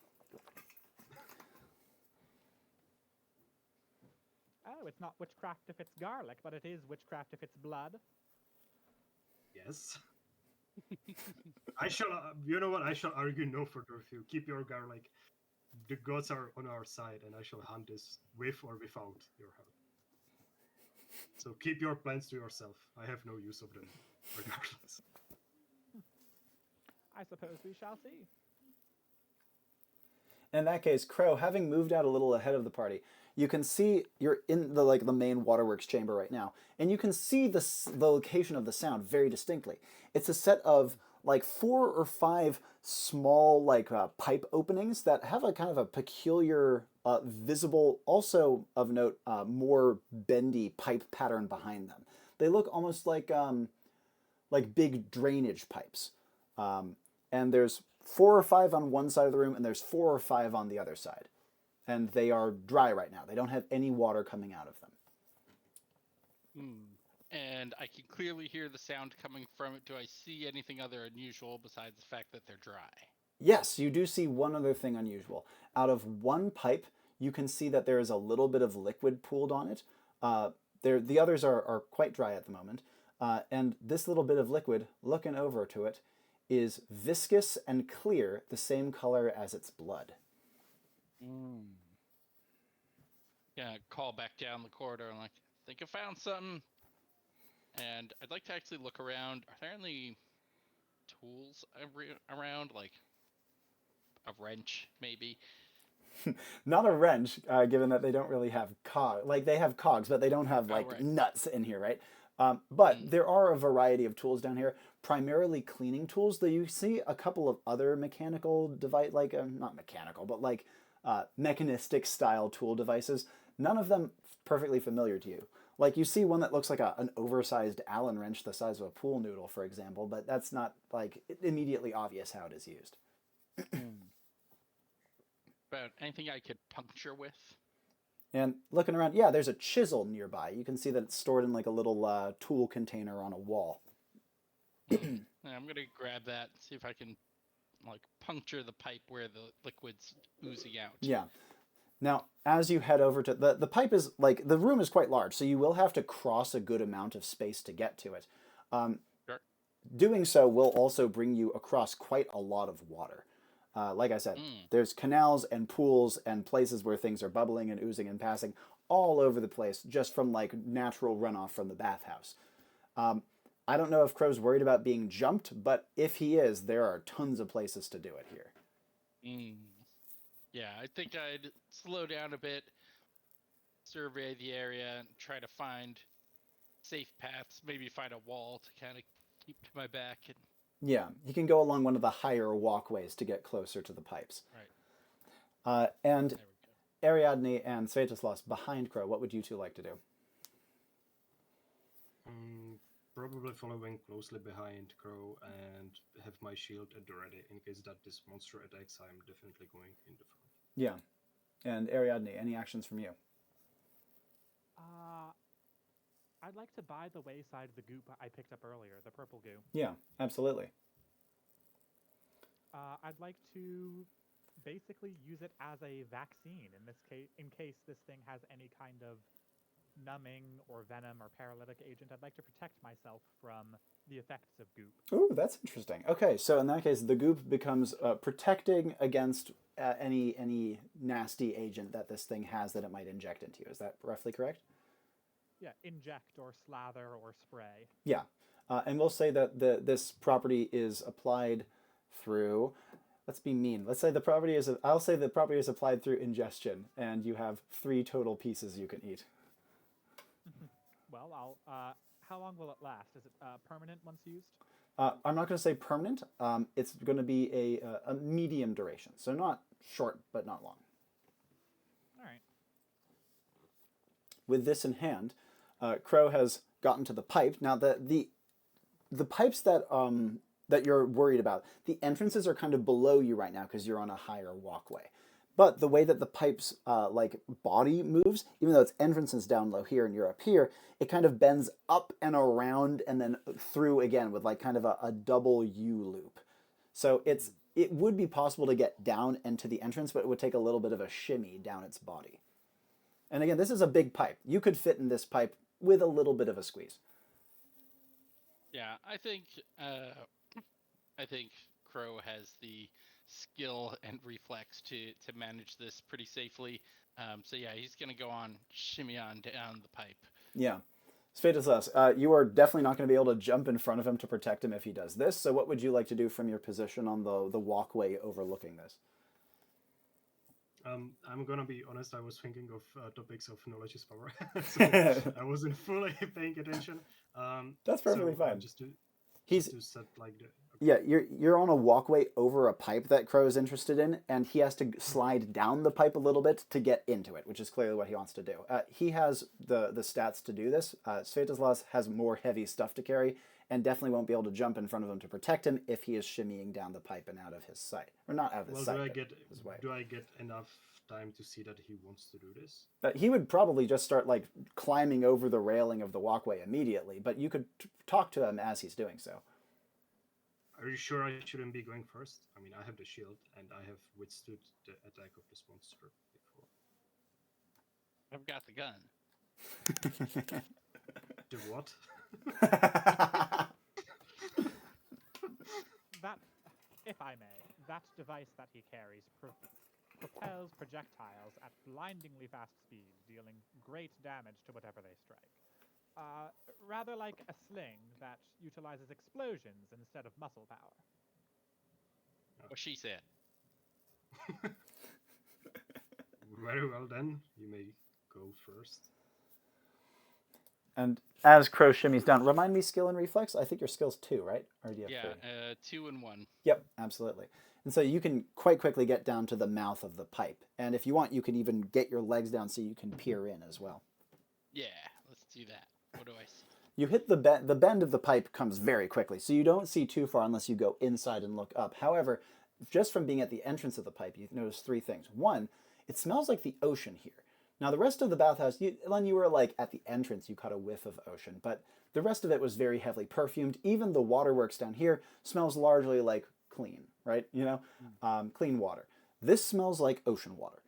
Oh, it's not witchcraft if it's garlic, but it is witchcraft if it's blood. Yes. I shall, you know what? I shall argue no further with you. Keep your garlic. The gods are on our side, and I shall hunt this with or without your help. So keep your plans to yourself. I have no use of them, regardless. I suppose we shall see. In that case, Crow, having moved out a little ahead of the party, you can see you're in the main waterworks chamber right now, and you can see the location of the sound very distinctly. It's a set of like 4 or 5 small pipe openings that have a kind of a peculiar, visible, also of note, more bendy pipe pattern behind them. They look almost like big drainage pipes, and there's 4 or 5 on one side of the room, and there's 4 or 5 on the other side. And they are dry right now. They don't have any water coming out of them. And I can clearly hear the sound coming from it. Do I see anything other unusual besides the fact that they're dry? Yes, you do see one other thing unusual. Out of one pipe, you can see that there is a little bit of liquid pooled on it. The others are quite dry at the moment. And this little bit of liquid, looking over to it, is viscous and clear, the same color as its blood. Yeah, call back down the corridor and think I found something. And I'd like to actually look around. Are there any tools around, like a wrench, maybe? Not a wrench, given that they don't really have cogs. Like, they have cogs, but they don't have, right. nuts in here, right? But there are a variety of tools down here, primarily cleaning tools, though you see a couple of other mechanical device, not mechanical, but mechanistic style tool devices. None of them perfectly familiar to you. Like, you see one that looks like an oversized Allen wrench the size of a pool noodle, for example, but that's not, immediately obvious how it is used. But anything I could puncture with? And looking around, yeah, there's a chisel nearby. You can see that it's stored in, a little tool container on a wall. Yeah, I'm going to grab that and see if I can, puncture the pipe where the liquid's oozing out. Yeah. Now, as you head over to the pipe is the room is quite large, so you will have to cross a good amount of space to get to it. Sure. Doing so will also bring you across quite a lot of water. Like I said, there's canals and pools and places where things are bubbling and oozing and passing all over the place just from natural runoff from the bathhouse. I don't know if Crow's worried about being jumped, but if he is, there are tons of places to do it here. Yeah, I think I'd slow down a bit, survey the area, and try to find safe paths, maybe find a wall to kind of keep to my back. Yeah, you can go along one of the higher walkways to get closer to the pipes. Right. And Ariadne and Svietislaus behind Crow, what would you two like to do? Probably following closely behind Crow and have my shield at the ready in case that this monster attacks. I'm definitely going in the front. Yeah. And Ariadne, any actions from you? I'd like to buy the wayside of the goop I picked up earlier, the purple goo. Yeah, absolutely. I'd like to basically use it as a vaccine in this case, in case this thing has any kind of numbing or venom or paralytic agent. I'd like to protect myself from the effects of goop. Ooh, that's interesting. Okay, so in that case, the goop becomes protecting against any nasty agent that this thing has that it might inject into you. Is that roughly correct? Yeah, inject or slather or spray. Yeah, and we'll say that this property is applied through. Let's be mean. Let's say the property is. I'll say the property is applied through ingestion, and you have 3 total pieces you can eat. Well, how long will it last? Is it permanent once used? I'm not going to say permanent. It's going to be a medium duration, so not short but not long. All right. With this in hand, Crow has gotten to the pipe. Now the pipes that you're worried about, the entrances are kind of below you right now because you're on a higher walkway. But the way that the pipe's body moves, even though its entrance is down low here and you're up here, it kind of bends up and around and then through again with kind of a double U loop. So it would be possible to get down into the entrance, but it would take a little bit of a shimmy down its body. And again, this is a big pipe. You could fit in this pipe with a little bit of a squeeze. Yeah, I think Crow has the skill and reflex to manage this pretty safely. So yeah, he's gonna go on, shimmy on down the pipe. Yeah. Svietislaus, you are definitely not going to be able to jump in front of him to protect him if he does this. So what would you like to do from your position on the walkway overlooking this? I'm gonna be honest. I was thinking of topics of knowledge is power, so I wasn't fully paying attention. That's perfectly fine. He's to set like the. Yeah, you're on a walkway over a pipe that Crow is interested in, and he has to slide down the pipe a little bit to get into it, which is clearly what he wants to do. He has the stats to do this. Svietislaus has more heavy stuff to carry, and definitely won't be able to jump in front of him to protect him if he is shimmying down the pipe and out of his sight, or not out of his sight. Do I get enough time to see that he wants to do this? He would probably just start like climbing over the railing of the walkway immediately, but you could talk to him as he's doing so. Are you sure I shouldn't be going first? I mean, I have the shield, and I have withstood the attack of this monster before. I've got the gun. The what? That, if I may, that device that he carries propels projectiles at blindingly fast speeds, dealing great damage to whatever they strike. Rather like a sling that utilizes explosions instead of muscle power. What she said. Very well then, you may go first. And as Crow shimmies down, remind me skill and reflex? I think your skill's 2, right? Or do you have 3? 2 and 1. Yep, absolutely. And so you can quite quickly get down to the mouth of the pipe. And if you want, you can even get your legs down so you can peer in as well. Yeah, let's do that. What do I see? You hit the bend of the pipe comes very quickly, so you don't see too far unless you go inside and look up. However, just from being at the entrance of the pipe, you notice 3 things. 1, it smells like the ocean here. Now, the rest of the bathhouse, when you were like at the entrance, you caught a whiff of ocean, but the rest of it was very heavily perfumed. Even the waterworks down here smells largely like clean, right? You know, clean water. This smells like ocean water.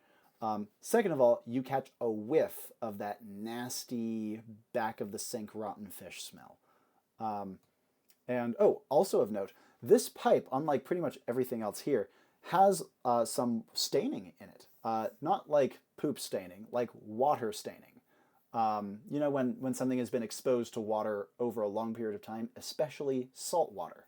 Second of all, you catch a whiff of that nasty back of the sink rotten fish smell. And also of note, this pipe, unlike pretty much everything else here, has some staining in it. Not like poop staining, like water staining. You know, when something has been exposed to water over a long period of time, especially salt water.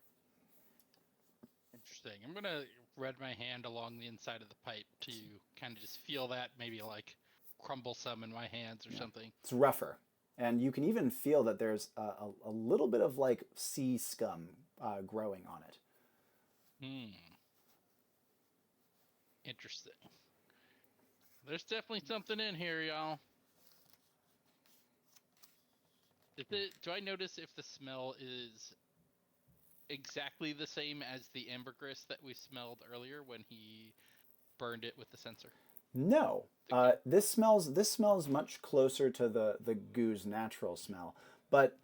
Interesting. I'm going to run my hand along the inside of the pipe to kind of just feel that maybe like crumble some in my hands or something. It's rougher. And you can even feel that there's a little bit of like sea scum growing on it. Interesting. There's definitely something in here, y'all. Do I notice if the smell is exactly the same as the ambergris that we smelled earlier when he burned it with the censer? No. This smells much closer to the goo's natural smell. But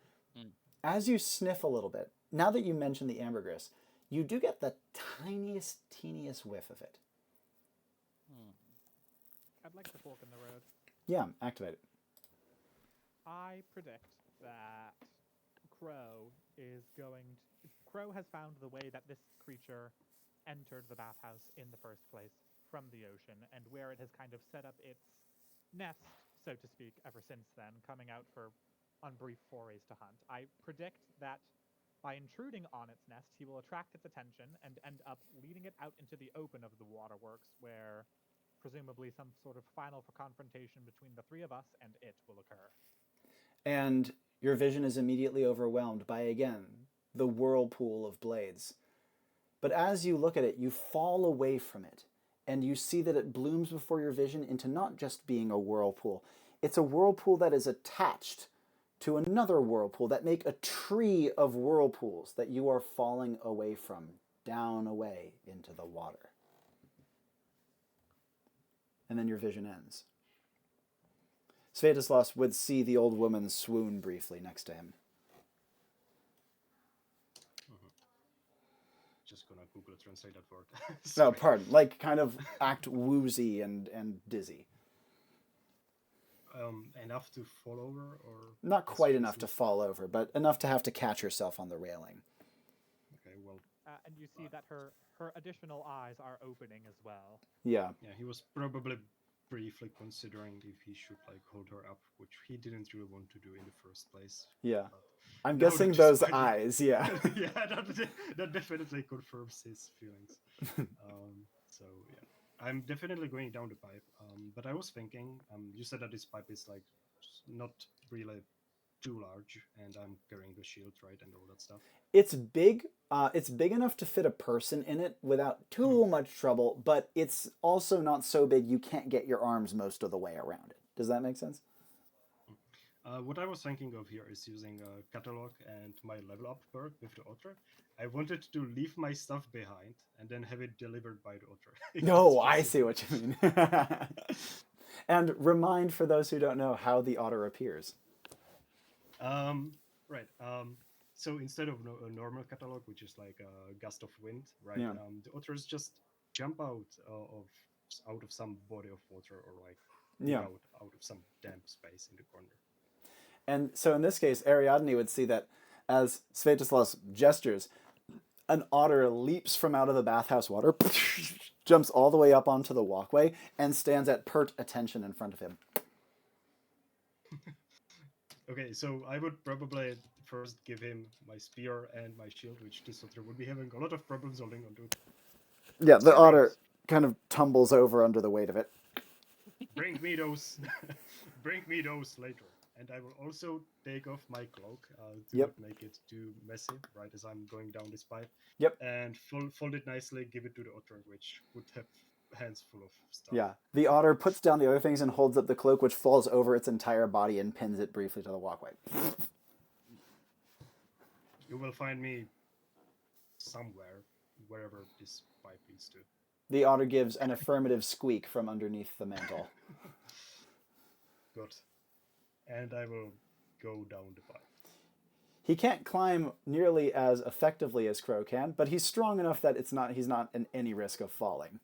as you sniff a little bit, now that you mentioned the ambergris, you do get the tiniest, teeniest whiff of it. I'd like to fork in the road. Yeah, activate it. I predict that Crow has found the way that this creature entered the bathhouse in the first place from the ocean, and where it has kind of set up its nest, so to speak, ever since then, coming out on brief forays to hunt. I predict that by intruding on its nest, he will attract its attention and end up leading it out into the open of the waterworks, where presumably some sort of final confrontation between the 3 of us and it will occur. And your vision is immediately overwhelmed by, again, the whirlpool of blades. But as you look at it, you fall away from it, and you see that it blooms before your vision into not just being a whirlpool. It's a whirlpool that is attached to another whirlpool that make a tree of whirlpools that you are falling away from, down away into the water. And then your vision ends. Svietislaus would see the old woman swoon briefly next to him. Just gonna Google translate that word. No, pardon. Like kind of act woozy and dizzy. Enough to fall over, or not quite enough to fall over, but enough to have to catch yourself on the railing. Okay, well. And you see that her additional eyes are opening as well. Yeah. Yeah, he was probably briefly considering if he should like hold her up, which he didn't really want to do in the first place. Yeah. But I'm guessing those eyes, yeah. Yeah, that definitely confirms his feelings. So yeah, I'm definitely going down the pipe. But I was thinking, you said that this pipe is like not really too large, and I'm carrying the shield, right, and all that stuff. It's big. It's big enough to fit a person in it without too much trouble, but it's also not so big you can't get your arms most of the way around it. Does that make sense? What I was thinking of here is using a catalog and my level up perk with the otter. I wanted to leave my stuff behind and then have it delivered by the otter. If No, that's I see possible. what you mean. And remind for those who don't know how the otter appears. Right. So instead of a normal catalog, which is like a gust of wind, right? Yeah. The otters just jump out of some body of water or like Yeah. out of some damp space in the corner. And so in this case, Ariadne would see that as Svietislaus gestures, an otter leaps from out of the bathhouse water, jumps all the way up onto the walkway, and stands at pert attention in front of him. Okay, so I would probably first give him my spear and my shield, which this otter would be having a lot of problems holding onto. Yeah, the Sorry. otter kind of tumbles over under the weight of it. Bring me those. Bring me those later. And I will also take off my cloak to Yep. not make it too messy, right as I'm going down this pipe. Yep. And fold it nicely, give it to the otter, which would have hands full of stuff. Yeah. The otter puts down the other things and holds up the cloak, which falls over its entire body and pins it briefly to the walkway. You will find me somewhere, wherever this pipe leads to. The otter gives an affirmative squeak from underneath the mantle. Good. And I will go down the pipe. He can't climb nearly as effectively as Crow can, but he's strong enough that he's not in any risk of falling.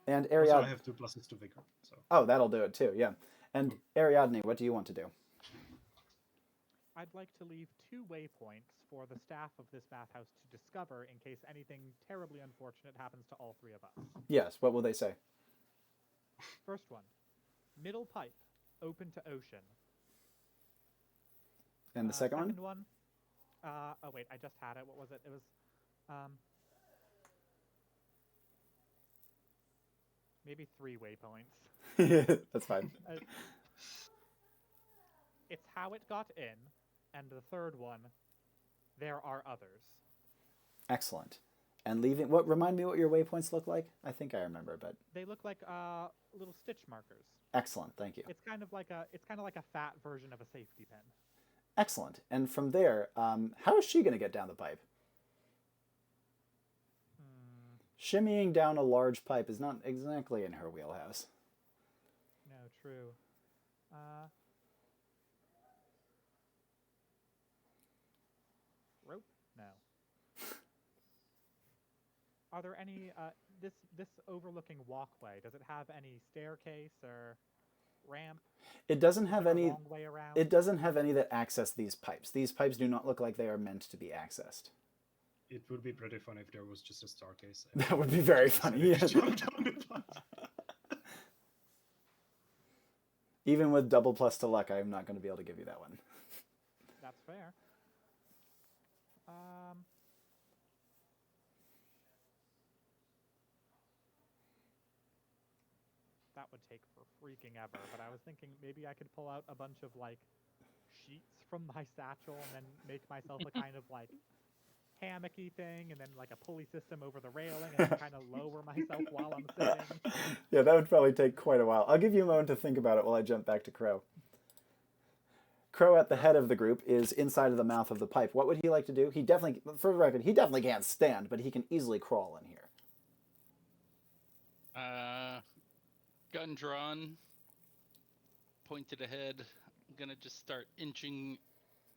And Also, I Ariadne... have 2 pluses to vigor. So. Oh, that'll do it too, yeah. And Ariadne, what do you want to do? I'd like to leave 2 waypoints for the staff of this bathhouse to discover in case anything terribly unfortunate happens to all 3 of us. Yes, what will they say? First one, middle pipe, open to ocean. And the second one? Second one, oh wait, I just had it. What was it? It was, maybe 3 waypoints. That's fine. It's how it got in, and the third one, there are others. Excellent. And leaving... What? Remind me what your waypoints look like? I think I remember, but... They look like little stitch markers. Excellent, thank you. It's kind of like a fat version of a safety pin. Excellent. And from there, how is she going to get down the pipe? Shimmying down a large pipe is not exactly in her wheelhouse. No, true. Rope? No. Are there any this overlooking walkway? Does it have any staircase or ramp? It doesn't have Is there any. a long way around? It doesn't have any that access these pipes. These pipes do not look like they are meant to be accessed. It would be pretty fun if there was just a staircase. That would be very funny. Yes. Jump down the pipe. Even with double plus to luck, I am not going to be able to give you that one. That's fair. That would take for freaking ever, but I was thinking maybe I could pull out a bunch of, like, sheets from my satchel and then make myself a kind of, like, hammocky thing and then, like, a pulley system over the railing and then kind of lower myself while I'm sitting. Yeah, that would probably take quite a while. I'll give you a moment to think about it while I jump back to Crow. Crow at the head of the group is inside of the mouth of the pipe. What would he like to do? He definitely, for the record, he definitely can't stand, but he can easily crawl in here. Gun drawn, pointed ahead. I'm gonna just start inching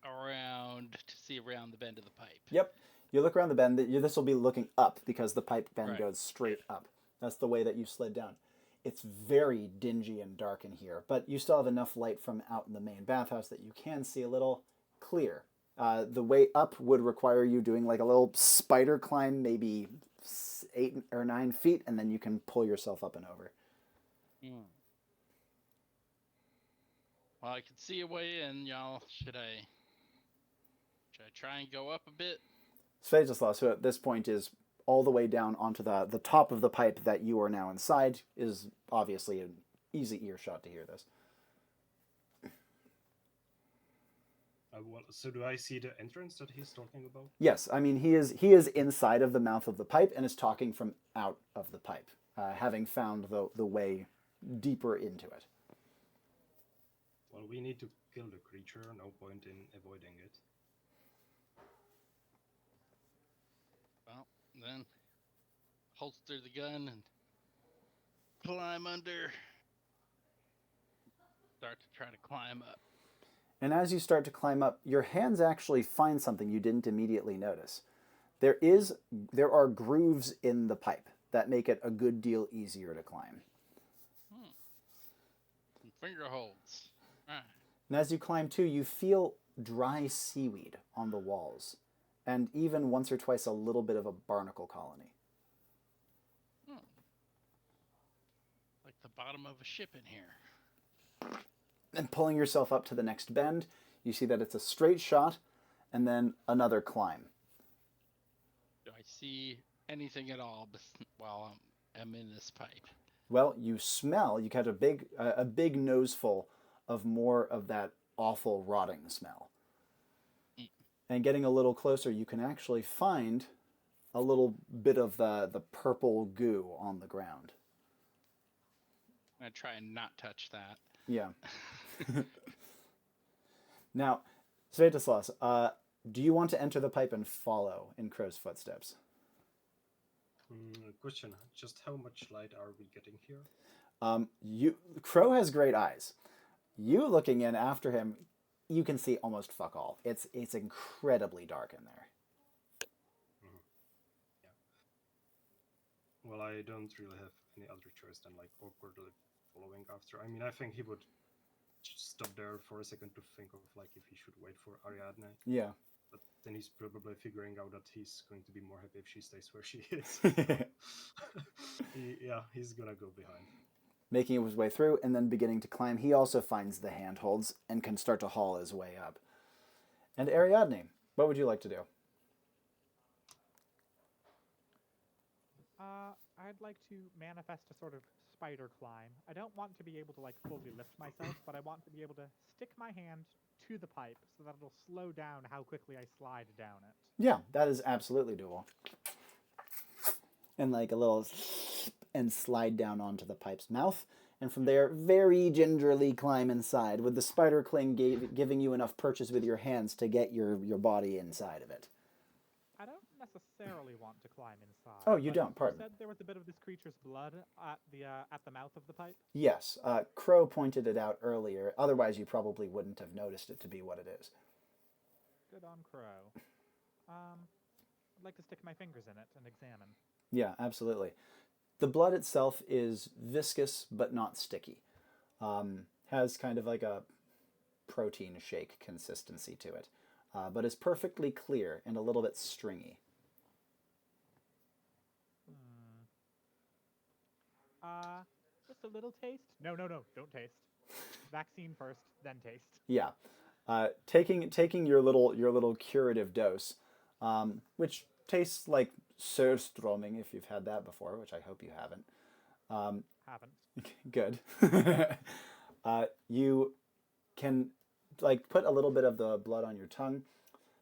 around to see around the bend of the pipe. Yep. You look around the bend. This will be looking up because the pipe bend Right. goes straight up. That's the way that you slid down. It's very dingy and dark in here, but you still have enough light from out in the main bathhouse that you can see a little clear. The way up would require you doing like a little spider climb, maybe 8 or 9 feet, and then you can pull yourself up and over. Well, I can see a way in, y'all. Should I try and go up a bit? Svietislaus, who at this point is all the way down onto the top of the pipe that you are now inside, is obviously an easy earshot to hear this. So do I see the entrance that he's talking about? Yes, I mean he is inside of the mouth of the pipe and is talking from out of the pipe, having found the way deeper into it. Well, we need to kill the creature. No point in avoiding it. Well, then holster the gun and climb under. Start to try to climb up. And as you start to climb up, your hands actually find something you didn't immediately notice. There are grooves in the pipe that make it a good deal easier to climb. Some finger holds. Ah. And as you climb too, you feel dry seaweed on the walls, and even once or twice a little bit of a barnacle colony. Like the bottom of a ship in here. And pulling yourself up to the next bend, you see that it's a straight shot, and then another climb. Do I see anything at all while I'm in this pipe? Well, you catch a big noseful of more of that awful rotting smell. And getting a little closer, you can actually find a little bit of the purple goo on the ground. I'm going to try and not touch that. Yeah. Now, Svietislaus, do you want to enter the pipe and follow in Crow's footsteps? Question, just how much light are we getting here? Crow has great eyes. You looking in after him, you can see almost fuck all. It's incredibly dark in there. Yeah. Well, I don't really have any other choice than like awkwardly following after. I mean, I think he would just stop there for a second to think of like if he should wait for Ariadne. Yeah. But then he's probably figuring out that he's going to be more happy if she stays where she is. He's gonna go behind. Making his way through and then beginning to climb, he also finds the handholds and can start to haul his way up. And Ariadne, what would you like to do? I'd like to manifest a sort of spider climb. I don't want to be able to like fully lift myself, but I want to be able to stick my hand to the pipe so that it'll slow down how quickly I slide down it. Yeah, that is absolutely doable. And like a little and slide down onto the pipe's mouth, and from there very gingerly climb inside, with the spider cling giving you enough purchase with your hands to get your body inside of it. I don't necessarily want to climb inside. Oh, you don't, pardon. You said there was a bit of this creature's blood at the mouth of the pipe? Yes, Crow pointed it out earlier. Otherwise, you probably wouldn't have noticed it to be what it is. Good on Crow. I'd like to stick my fingers in it and examine. Yeah, absolutely. The blood itself is viscous but not sticky. Has kind of like a protein shake consistency to it. But is perfectly clear and a little bit stringy. Just a little taste? No, don't taste. Vaccine first, then taste. Yeah. Taking your little curative dose, which tastes like surströmming if you've had that before, which I hope you haven't. Haven't. Good. You can like put a little bit of the blood on your tongue.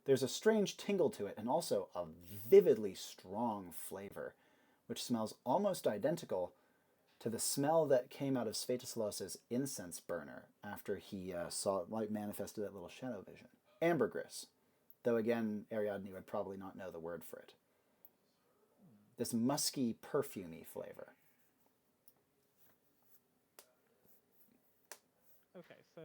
There's a strange tingle to it and also a vividly strong flavor, which smells almost identical to the smell that came out of Svietislaus's incense burner after he manifested that little shadow vision. Ambergris, though again, Ariadne would probably not know the word for it. This musky, perfumey flavor. Okay, so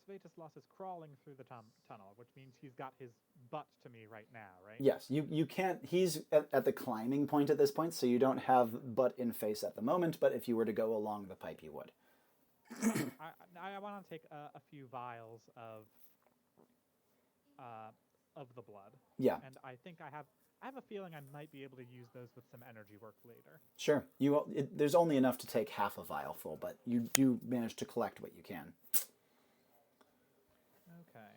Svietislaus is crawling through the tunnel, which means he's got his butt to me right now, right? Yes, you can't. He's at the climbing point at this point, so you don't have butt in face at the moment. But if you were to go along the pipe, you would. I want to take a few vials of the blood. Yeah. And I think I have a feeling I might be able to use those with some energy work later. Sure. There's only enough to take half a vial full, but you do manage to collect what you can. Okay.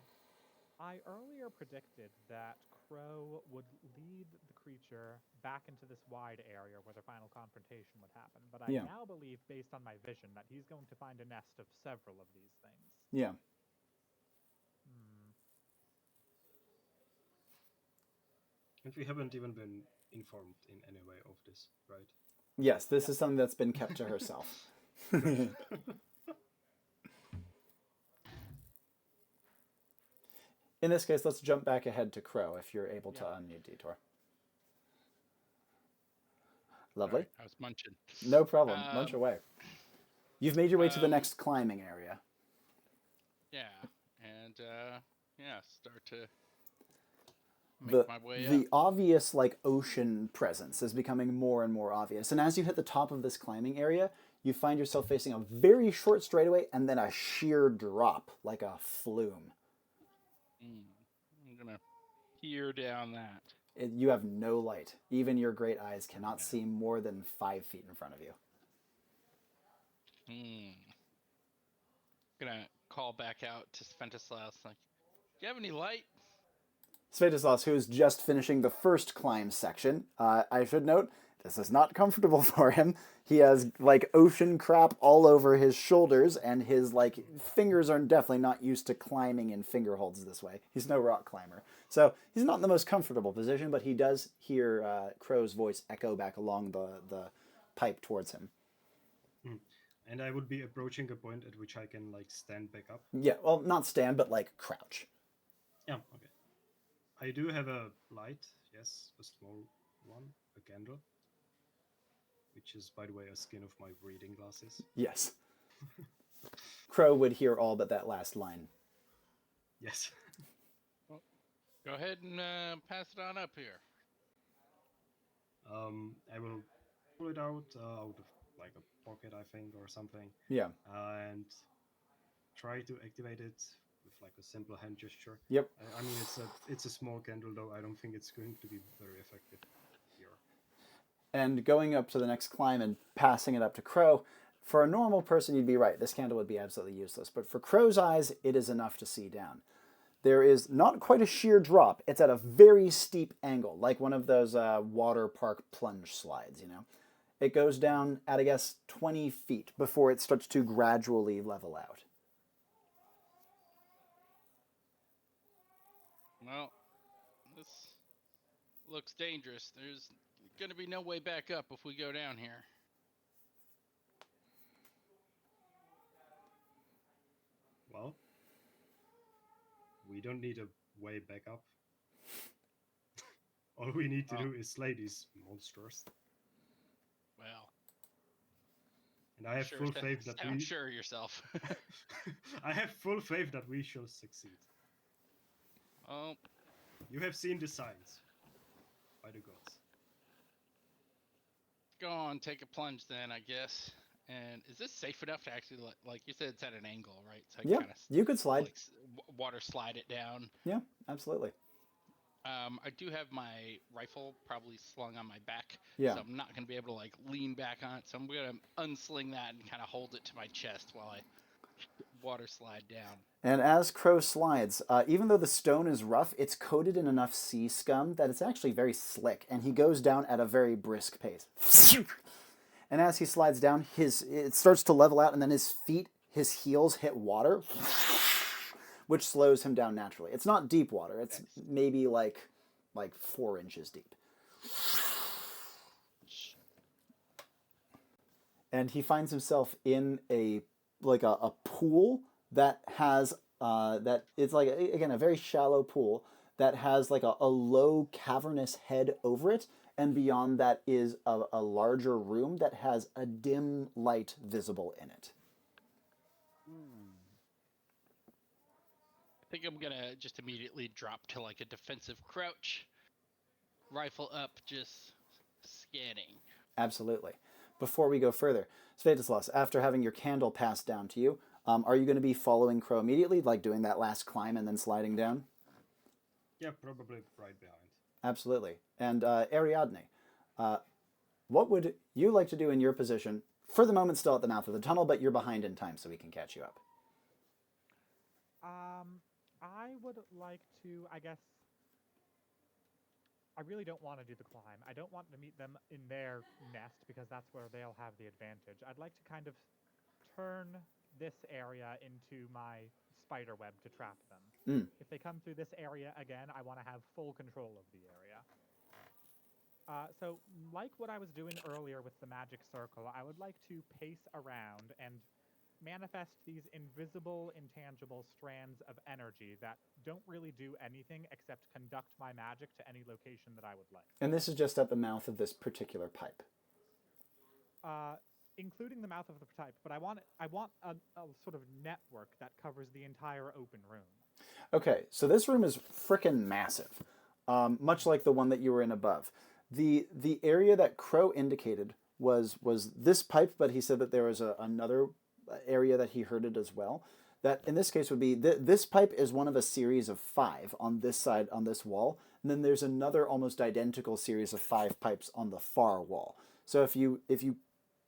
I earlier predicted that Crow would lead the creature back into this wide area where the final confrontation would happen, but I now believe, based on my vision, that he's going to find a nest of several of these things. Yeah. And we haven't even been informed in any way of this, right? Yes, this is something that's been kept to herself. In this case, let's jump back ahead to Crow if you're able to Yeah. unmute Detour. Lovely. Sorry, I was munching. No problem. Munch away. You've made your way to the um, next climbing area. Yeah, and start to make my way The up. obvious like ocean presence is becoming more and more obvious. And as you hit the top of this climbing area, you find yourself facing a very short straightaway and then a sheer drop, like a flume. I'm gonna peer down that. You have no light. Even your great eyes cannot see more than 5 feet in front of you. Gonna call back out to Svietislaus, like, do you have any light? Svietislaus, who is just finishing the first climb section, I should note, this is not comfortable for him. He has, like, ocean crap all over his shoulders, and his, like, fingers are definitely not used to climbing in finger holds this way. He's no rock climber. So he's not in the most comfortable position, but he does hear Crow's voice echo back along the pipe towards him. And I would be approaching a point at which I can, like, stand back up. Yeah, well, not stand, but, like, crouch. Yeah, okay. I do have a light, yes, a small one, a candle, which is, by the way, a skin of my reading glasses. Yes. Crow would hear all but that last line. Yes. Well, go ahead and pass it on up here. I will pull it out of like a pocket, I think, or something. Yeah. And try to activate it with like a simple hand gesture. Yep. I mean, it's a small candle, though. I don't think it's going to be very effective here. And going up to the next climb and passing it up to Crow, for a normal person, you'd be right. This candle would be absolutely useless. But for Crow's eyes, it is enough to see down. There is not quite a sheer drop. It's at a very steep angle, like one of those water park plunge slides, you know. It goes down at, I guess, 20 feet before it starts to gradually level out. Well, this looks dangerous. There's going to be no way back up if we go down here. Well, we don't need a way back up. All we need to do is slay these monsters. Well, And I have full faith that sound sure yourself. I have full faith that we shall succeed. Oh, You have seen the signs. By the gods. go on, take a plunge then, I guess. And is this safe enough to actually, like you said, it's at an angle, right? So I Yeah, kind of you could slide. like water slide it down. Yeah, absolutely. I do have my rifle probably slung on my back, Yeah. so I'm not going to be able to like lean back on it. So I'm going to unsling that and kind of hold it to my chest while I water slide down. And as Crow slides, even though the stone is rough, it's coated in enough sea scum that it's actually very slick, and he goes down at a very brisk pace. And as he slides down, it starts to level out, and then his heels hit water, which slows him down naturally. It's not deep water. It's maybe like 4 inches deep. And he finds himself in a pool that has it's like, again, a very shallow pool that has like a low cavernous head over it, and beyond that is a larger room that has a dim light visible in it. I think I'm gonna just immediately drop to like a defensive crouch, rifle up, just scanning. Absolutely. Before we go further, Svietislaus, after having your candle passed down to you, are you going to be following Crow immediately, like doing that last climb and then sliding down? Yeah, probably right behind. Absolutely. And Ariadne, what would you like to do in your position? For the moment, still at the mouth of the tunnel, but you're behind in time, so we can catch you up. I would like to, I guess, I really don't want to do the climb. I don't want to meet them in their nest because that's where they'll have the advantage. I'd like to kind of turn this area into my spider web to trap them. If they come through this area again, I want to have full control of the area. So, like what I was doing earlier with the magic circle, I would like to pace around and manifest these invisible, intangible strands of energy that don't really do anything except conduct my magic to any location that I would like. And this is just at the mouth of this particular pipe. Including the mouth of the pipe, but I want a sort of network that covers the entire open room. Okay, so this room is frickin' massive, much like the one that you were in above. The area that Crow indicated was this pipe, but he said that there was another area that he heard it as well. That in this case would be this pipe is one of a series of 5 on this side on this wall, and then there's another almost identical series of 5 pipes on the far wall. So if you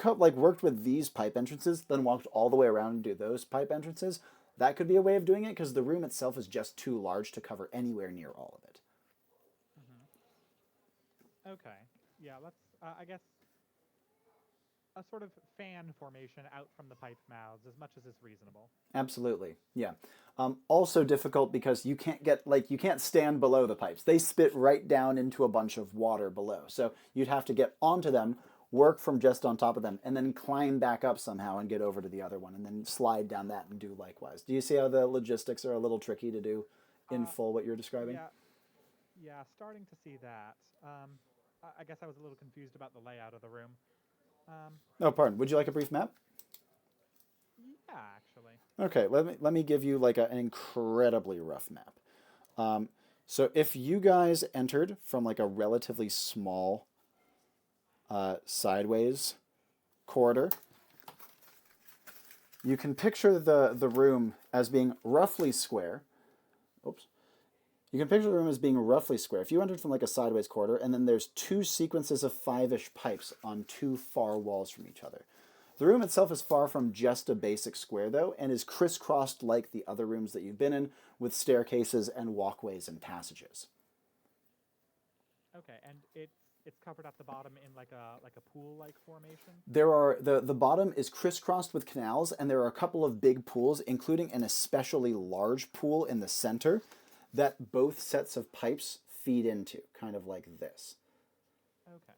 worked with these pipe entrances, then walked all the way around and do those pipe entrances, that could be a way of doing it because the room itself is just too large to cover anywhere near all of it. Mm-hmm. Okay. Yeah, let's, I guess, a sort of fan formation out from the pipe mouths as much as is reasonable. Absolutely, yeah. Also difficult because you can't stand below the pipes. They spit right down into a bunch of water below. So you'd have to get onto them, work from just on top of them, and then climb back up somehow and get over to the other one, and then slide down that and do likewise. Do you see how the logistics are a little tricky to do in full what you're describing? Yeah, starting to see that. I guess I was a little confused about the layout of the room. Oh, pardon. Would you like a brief map? Yeah, actually. Okay, let me give you like an incredibly rough map. So if you guys entered from like a relatively small sideways corridor, you can picture the room as being roughly square. Oops. You can picture the room as being roughly square. If you entered from like a sideways corridor, and then there's 2 sequences of 5-ish pipes on 2 far walls from each other. The room itself is far from just a basic square, though, and is crisscrossed like the other rooms that you've been in, with staircases and walkways and passages. Okay, and it's covered at the bottom in like a pool-like formation? There are the bottom is crisscrossed with canals, and there are a couple of big pools, including an especially large pool in the center that both sets of pipes feed into, kind of like this. Okay.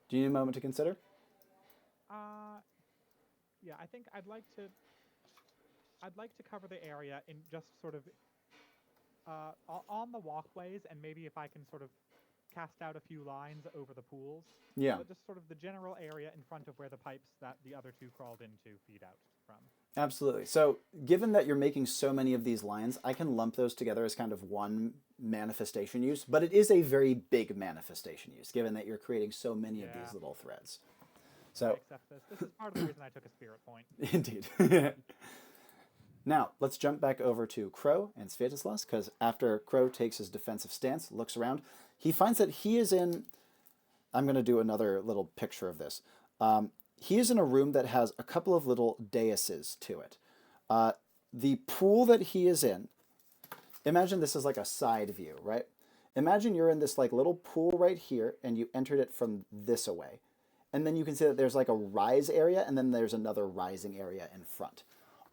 Do you need a moment to consider? Yeah, I think I'd like to cover the area in just sort of on the walkways, and maybe if I can sort of cast out a few lines over the pools. Yeah. But just sort of the general area in front of where the pipes that the other 2 crawled into feed out from. Absolutely. So given that you're making so many of these lines, I can lump those together as kind of one manifestation use, but it is a very big manifestation use, given that you're creating so many of these little threads. So except this is part of the reason I took a spirit point. Indeed. Now, let's jump back over to Crow and Svietislaus, because after Crow takes his defensive stance, looks around, he finds that he is in... I'm going to do another little picture of this. He is in a room that has a couple of little daises to it. The pool that he is in, imagine this is like a side view, right? Imagine you're in this like little pool right here, and you entered it from this away. And then you can see that there's like a rise area, and then there's another rising area in front.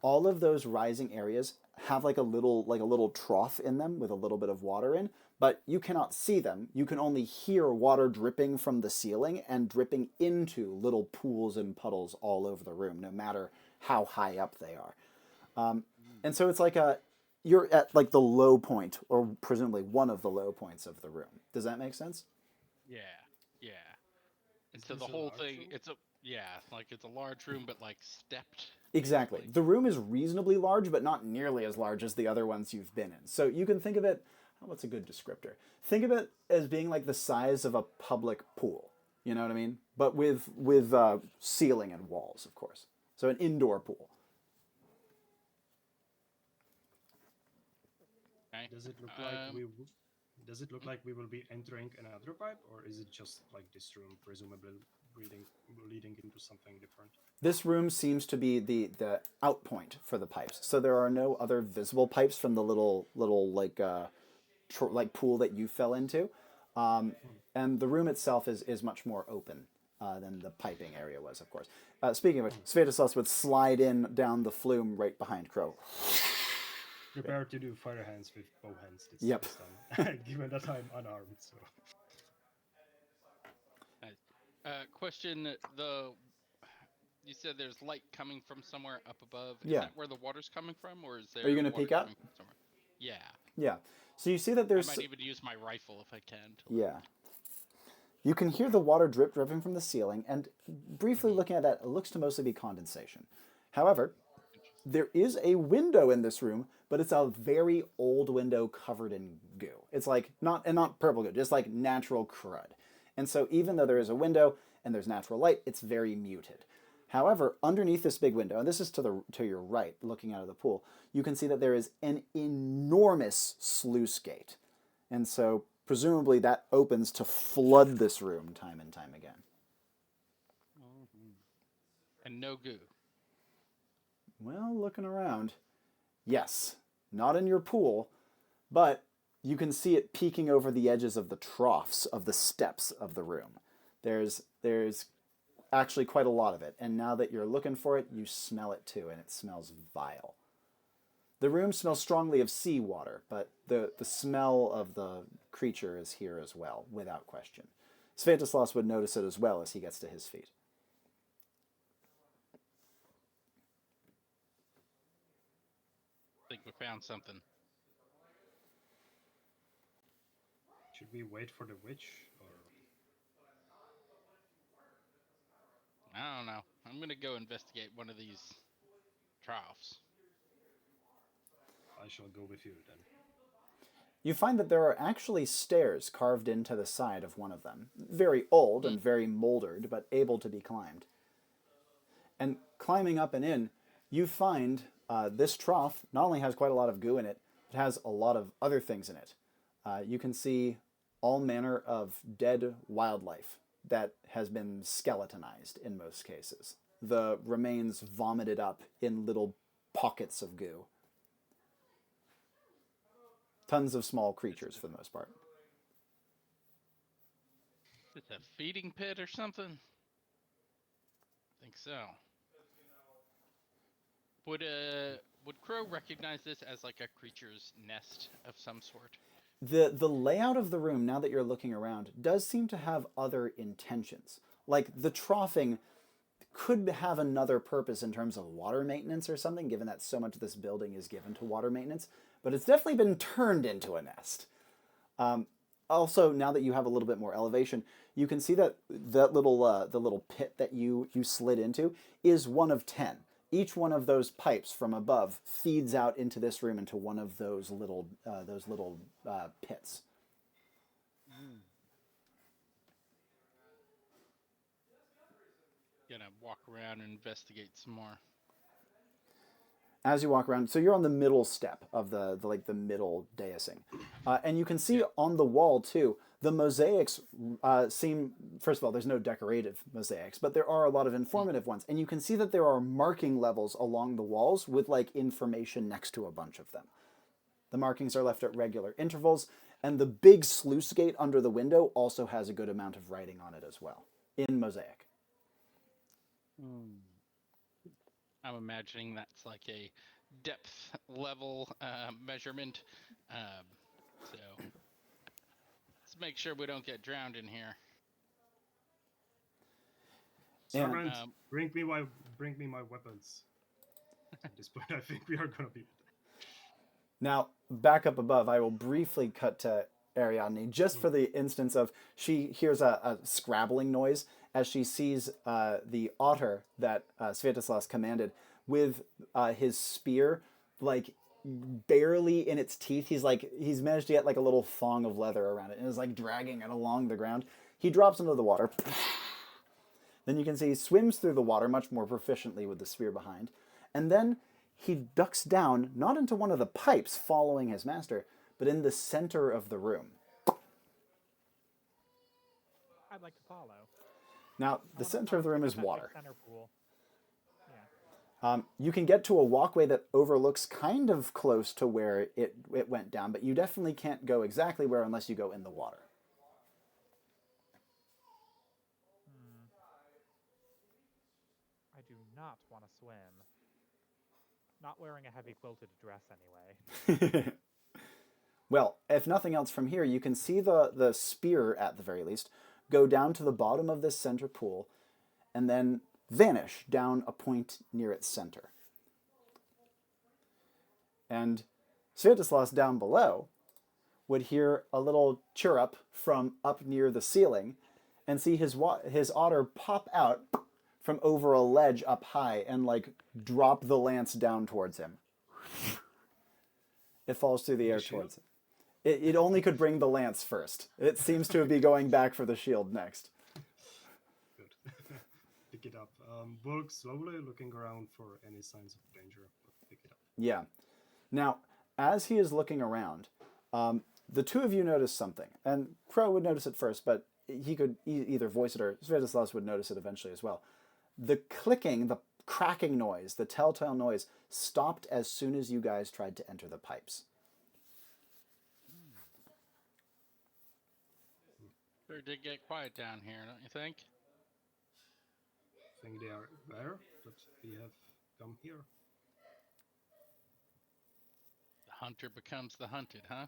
All of those rising areas have like a little trough in them with a little bit of water in, but you cannot see them. You can only hear water dripping from the ceiling and dripping into little pools and puddles all over the room, no matter how high up they are. And so it's like you're at like the low point, or presumably one of the low points of the room. Does that make sense? Yeah. And so the whole thing, it's a large room, but like stepped. Exactly. Basically. The room is reasonably large, but not nearly as large as the other ones you've been in. So you can think of it, what's a good descriptor? Think of it as being like the size of a public pool. You know what I mean? But with ceiling and walls, of course. So an indoor pool. Okay. Does it look like we will be entering another pipe, or is it just like this room, presumably leading into something different? This room seems to be the out point for the pipes. So there are no other visible pipes from the little like pool that you fell into. And the room itself is much more open than the piping area was, of course. Speaking of which, Svietislaus would slide in down the flume right behind Crow. Prepare to do fire hands with bow hands. Yep. This time, given that I'm unarmed. So. Question: you said there's light coming from somewhere up above. Is Yeah. that where the water's coming from, or is there? Are you gonna water peek out? coming from somewhere? Yeah. Yeah. So you see that I there's... might even use my rifle if I can. Yeah. You can hear the water dripping from the ceiling, and briefly looking at that, it looks to mostly be condensation. However, there is a window in this room, but it's a very old window covered in goo. It's like, not purple goo, just like natural crud. And so even though there is a window and there's natural light, it's very muted. However, underneath this big window, and this is to your right, looking out of the pool, you can see that there is an enormous sluice gate. And so presumably that opens to flood this room time and time again. And no goo. Well, looking around, yes, not in your pool, but you can see it peeking over the edges of the troughs of the steps of the room. There's actually quite a lot of it, and now that you're looking for it, you smell it too, and it smells vile. The room smells strongly of seawater, but the smell of the creature is here as well, without question. Svietislaus would notice it as well as he gets to his feet. I think we found something. Should we wait for the witch, or I don't know. I'm gonna go investigate one of these troughs. I shall go with you then? You find that there are actually stairs carved into the side of one of them. Very old and very moldered, but able to be climbed. And climbing up and in, you find this trough not only has quite a lot of goo in it, it has a lot of other things in it. You can see all manner of dead wildlife that has been skeletonized in most cases. The remains vomited up in little pockets of goo. Tons of small creatures for the most part. Is it a feeding pit or something? I think so. Would Crow recognize this as like a creature's nest of some sort? The layout of the room, now that you're looking around, does seem to have other intentions. Like the troughing could have another purpose in terms of water maintenance or something, given that so much of this building is given to water maintenance. But it's definitely been turned into a nest. Also, now that you have a little bit more elevation, you can see that the little pit that you slid into is one of 10. Each one of those pipes from above feeds out into this room into one of those little pits. Gonna walk around and investigate some more. As you walk around, so you're on the middle step of the middle daising, and you can see on the wall too. The mosaics seem, first of all, there's no decorative mosaics, but there are a lot of informative ones, and you can see that there are marking levels along the walls with like information next to a bunch of them. The markings are left at regular intervals, and the big sluice gate under the window also has a good amount of writing on it as well, in mosaic. I'm imagining that's like a depth level measurement. So let's make sure we don't get drowned in here. Servant, bring me my weapons. At this point, I think we are gonna be. Now, back up above, I will briefly cut to Ariadne, just for the instance of she hears a scrabbling noise as she sees the otter that Svietislaus commanded with his spear, like barely in its teeth. He's managed to get like a little thong of leather around it and is like dragging it along the ground. He drops into the water. Then you can see he swims through the water much more proficiently with the spear behind. And then he ducks down, not into one of the pipes following his master, but in the center of the room. I'd like to follow. Now, the center of the room is water. Center pool. Yeah. You can get to a walkway that overlooks kind of close to where it went down, but you definitely can't go exactly where unless you go in the water. I do not want to swim. Not wearing a heavy quilted dress anyway. Well, if nothing else from here, you can see the spear, at the very least, go down to the bottom of this center pool, and then vanish down a point near its center. And Svietislaus down below would hear a little chirrup from up near the ceiling and see his otter pop out from over a ledge up high and like drop the lance down towards him. It falls through the air towards him. It only could bring the lance first. It seems to be going back for the shield next. Good. Pick it up. Walk slowly, looking around for any signs of danger. But pick it up. Yeah. Now, as he is looking around, the two of you notice something. And Crow would notice it first, but he could either voice it or Svietislaus would notice it eventually as well. The clicking, the cracking noise, the telltale noise stopped as soon as you guys tried to enter the pipes. Sure did get quiet down here, don't you think? I think they are aware that we have come here. The hunter becomes the hunted, huh?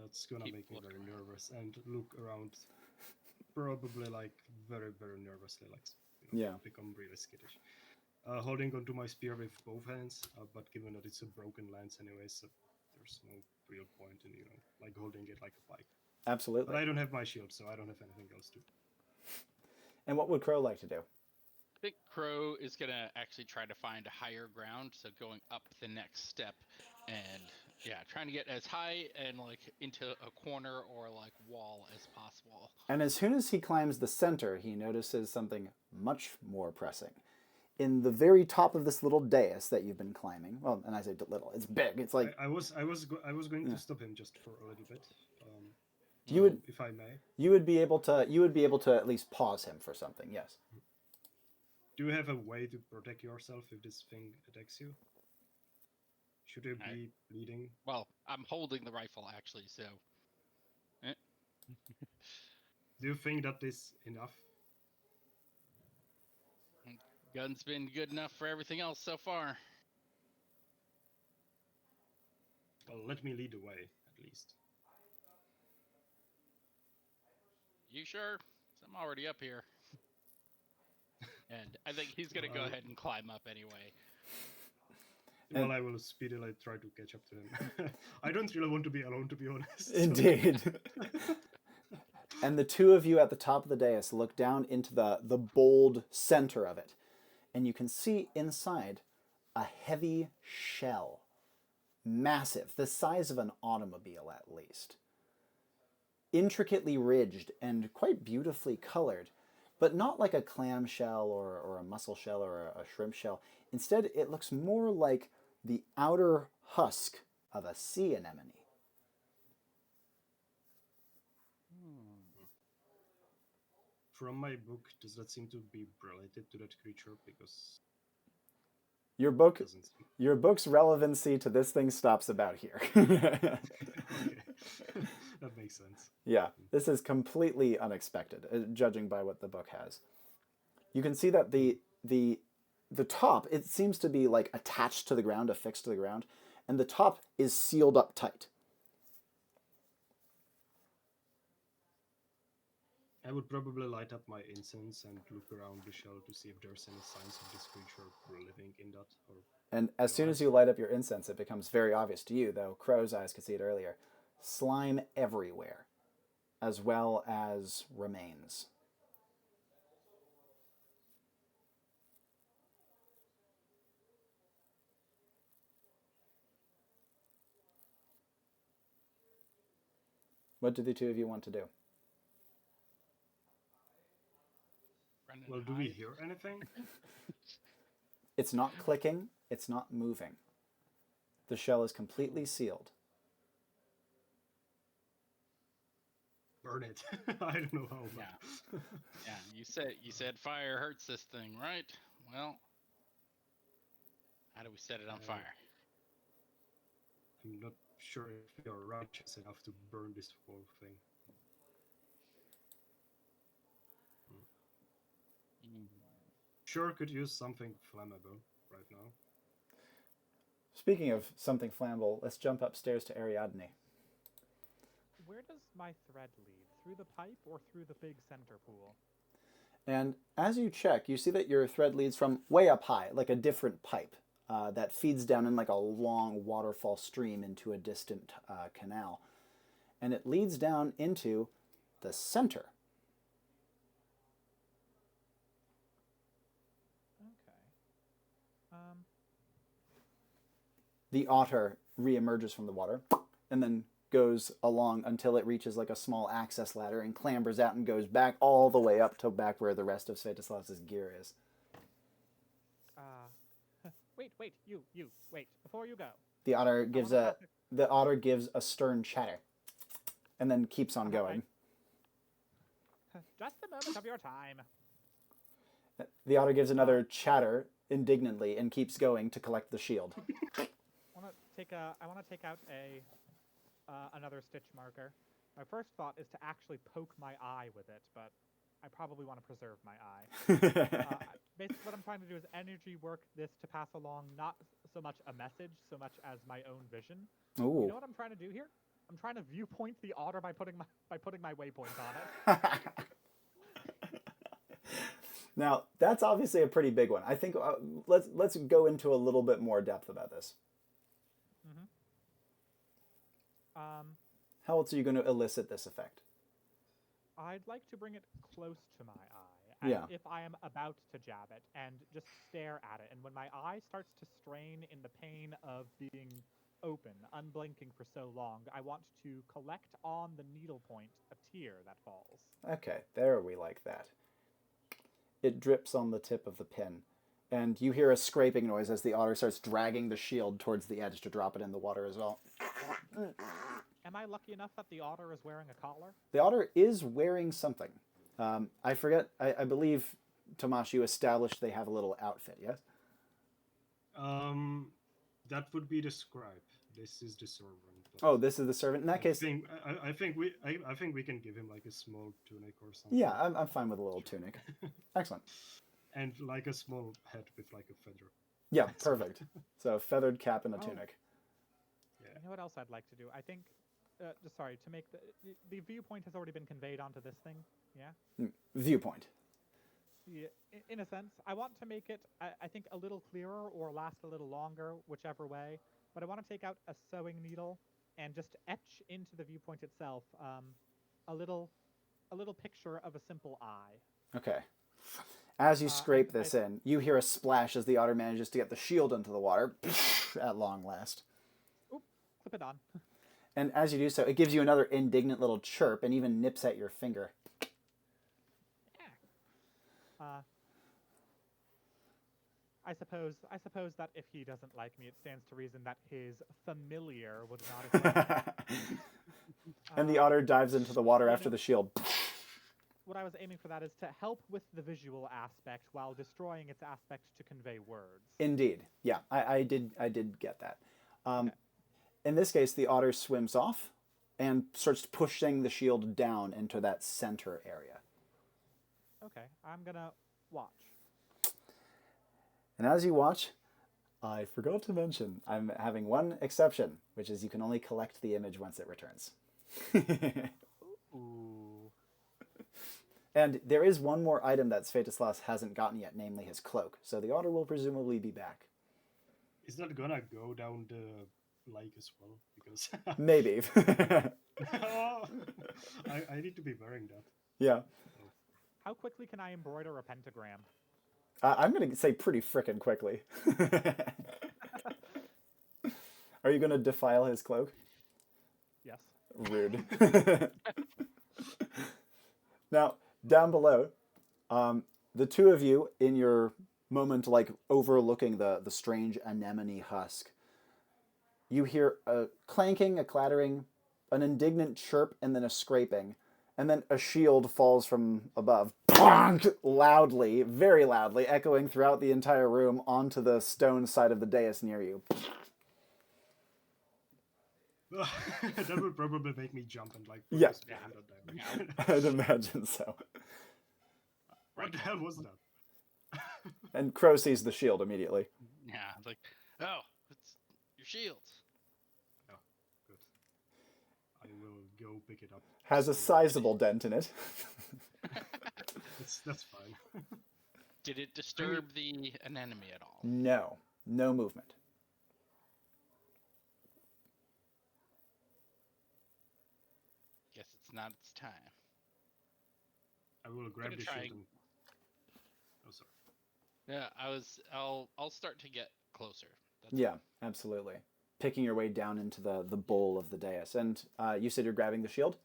That's gonna Keep make me looking very around. nervous and look around, probably like very, very nervously, like Yeah. become really skittish. Holding onto my spear with both hands, but given that it's a broken lance anyway, so there's no real point in like holding it like a pike. Absolutely. But I don't have my shield, so I don't have anything else to. And what would Crow like to do? I think Crow is gonna actually try to find a higher ground, so going up the next step, and yeah, trying to get as high and like into a corner or like wall as possible. And as soon as he climbs the center, he notices something much more pressing. In the very top of this little dais that you've been climbing, well, and I say little, it's big. It's like I was going to stop him just for a little bit. You would- if I may. you would be able to at least pause him for something. Yes. Do you have a way to protect yourself if this thing attacks you? Should you be bleeding? Well, I'm holding the rifle actually, so. Do you think that is enough? Gun's been good enough for everything else so far. Well, let me lead the way, at least. You sure? 'Cause I'm already up here. And I think he's gonna go ahead and climb up anyway. Well, I will speedily try to catch up to him. I don't really want to be alone, to be honest. Indeed. And the two of you at the top of the dais look down into the bold center of it. And you can see inside a heavy shell. Massive, the size of an automobile at least. Intricately ridged and quite beautifully colored, but not like a clam shell or a mussel shell or a shrimp shell. Instead, it looks more like the outer husk of a sea anemone. From my book, does that seem to be related to that creature? Because Your it doesn't seem... Your book's relevancy to this thing stops about here. Okay. That makes sense. Yeah, this is completely unexpected, judging by what the book has. You can see that the top, it seems to be like attached to the ground, affixed to the ground, and the top is sealed up tight. I would probably light up my incense and look around the shell to see if there's any signs of this creature living in that. And as soon as you light up your incense, it becomes very obvious to you, though Crow's eyes could see it earlier. Slime everywhere, as well as remains. What do the two of you want to do? Well, do we hear anything? It's not clicking, it's not moving. The shell is completely sealed. Burn it. I don't know how. Yeah. Yeah, you said fire hurts this thing, right? Well, how do we set it on fire? I'm not sure if we are righteous enough to burn this whole thing. Sure could use something flammable right now. Speaking of something flammable, let's jump upstairs to Ariadne. Where does my thread lead? Through the pipe or through the big center pool? And as you check, you see that your thread leads from way up high, like a different pipe that feeds down in like a long waterfall stream into a distant canal. And it leads down into the center. Okay. The otter reemerges from the water and then goes along until it reaches like a small access ladder and clambers out and goes back all the way up to back where the rest of Svietislaus' gear is. Wait, wait, before you go. The otter gives a stern chatter and then keeps on going. Just a moment of your time. The otter gives another chatter indignantly and keeps going to collect the shield. I want to take out another stitch marker. My first thought is to actually poke my eye with it, but I probably want to preserve my eye. Basically, what I'm trying to do is energy work this to pass along not so much a message, so much as my own vision. Ooh. You know what I'm trying to do here? I'm trying to viewpoint the otter by putting my waypoint on it. Now, that's obviously a pretty big one. I think let's go into a little bit more depth about this. How else are you going to elicit this effect? I'd like to bring it close to my eye, and if I am about to jab it, and just stare at it. And when my eye starts to strain in the pain of being open, unblinking for so long, I want to collect on the needle point a tear that falls. Okay, there we like that. It drips on the tip of the pin, and you hear a scraping noise as the otter starts dragging the shield towards the edge to drop it in the water as well. Am I lucky enough that the otter is wearing a collar? The otter is wearing something. I forget, I believe, Tomáš, you established they have a little outfit, yes? That would be the scribe. This is the servant. Oh, this is the servant. In that case, I think we can give him like a small tunic or something. Yeah, I'm fine with a little tunic. Excellent. And like a small hat with like a feather. Yeah, perfect. So a feathered cap and a tunic. Yeah. You know what else I'd like to do? I think, sorry, to make the viewpoint has already been conveyed onto this thing. Yeah. Viewpoint. Yeah, in a sense, I want to make it, I think, a little clearer or last a little longer, whichever way. But I want to take out a sewing needle and just etch into the viewpoint itself a little picture of a simple eye. Okay. As you scrape this in, you hear a splash as the otter manages to get the shield into the water at long last. Oop, clip it on. And as you do so, it gives you another indignant little chirp and even nips at your finger. I suppose that if he doesn't like me, it stands to reason that his familiar would not as well. And the otter dives into the water after the shield. What I was aiming for that is to help with the visual aspect while destroying its aspect to convey words. Indeed. Yeah, I did get that. Okay. In this case, the otter swims off and starts pushing the shield down into that center area. Okay, I'm gonna watch. And as you watch, I forgot to mention, I'm having one exception, which is you can only collect the image once it returns. Ooh. And there is one more item that Svietislaus hasn't gotten yet, namely his cloak. So the otter will presumably be back. Is that gonna go down the lake as well? Because Maybe. I need to be wearing that. Yeah. How quickly can I embroider a pentagram? I'm going to say pretty frickin' quickly. Are you going to defile his cloak? Yes. Rude. Now, down below, the two of you, in your moment like overlooking the strange anemone husk, you hear a clanking, a clattering, an indignant chirp, and then a scraping. And then a shield falls from above, loudly, very loudly, echoing throughout the entire room onto the stone side of the dais near you. That would probably make me jump and like Yeah. focus behind that direction. I'd imagine so. What the hell was that? And Crow sees the shield immediately. Yeah, like, oh, your shields. Oh, good. I will go pick it up. Has a sizable dent in it. That's fine. Did it disturb the anemone at all? No. No movement. Guess it's not its time. I will grab Gonna the try shield and... Oh, sorry. Yeah, I'll start to get closer. That's Yeah, absolutely. Picking your way down into the bowl of the dais. And you said you're grabbing the shield?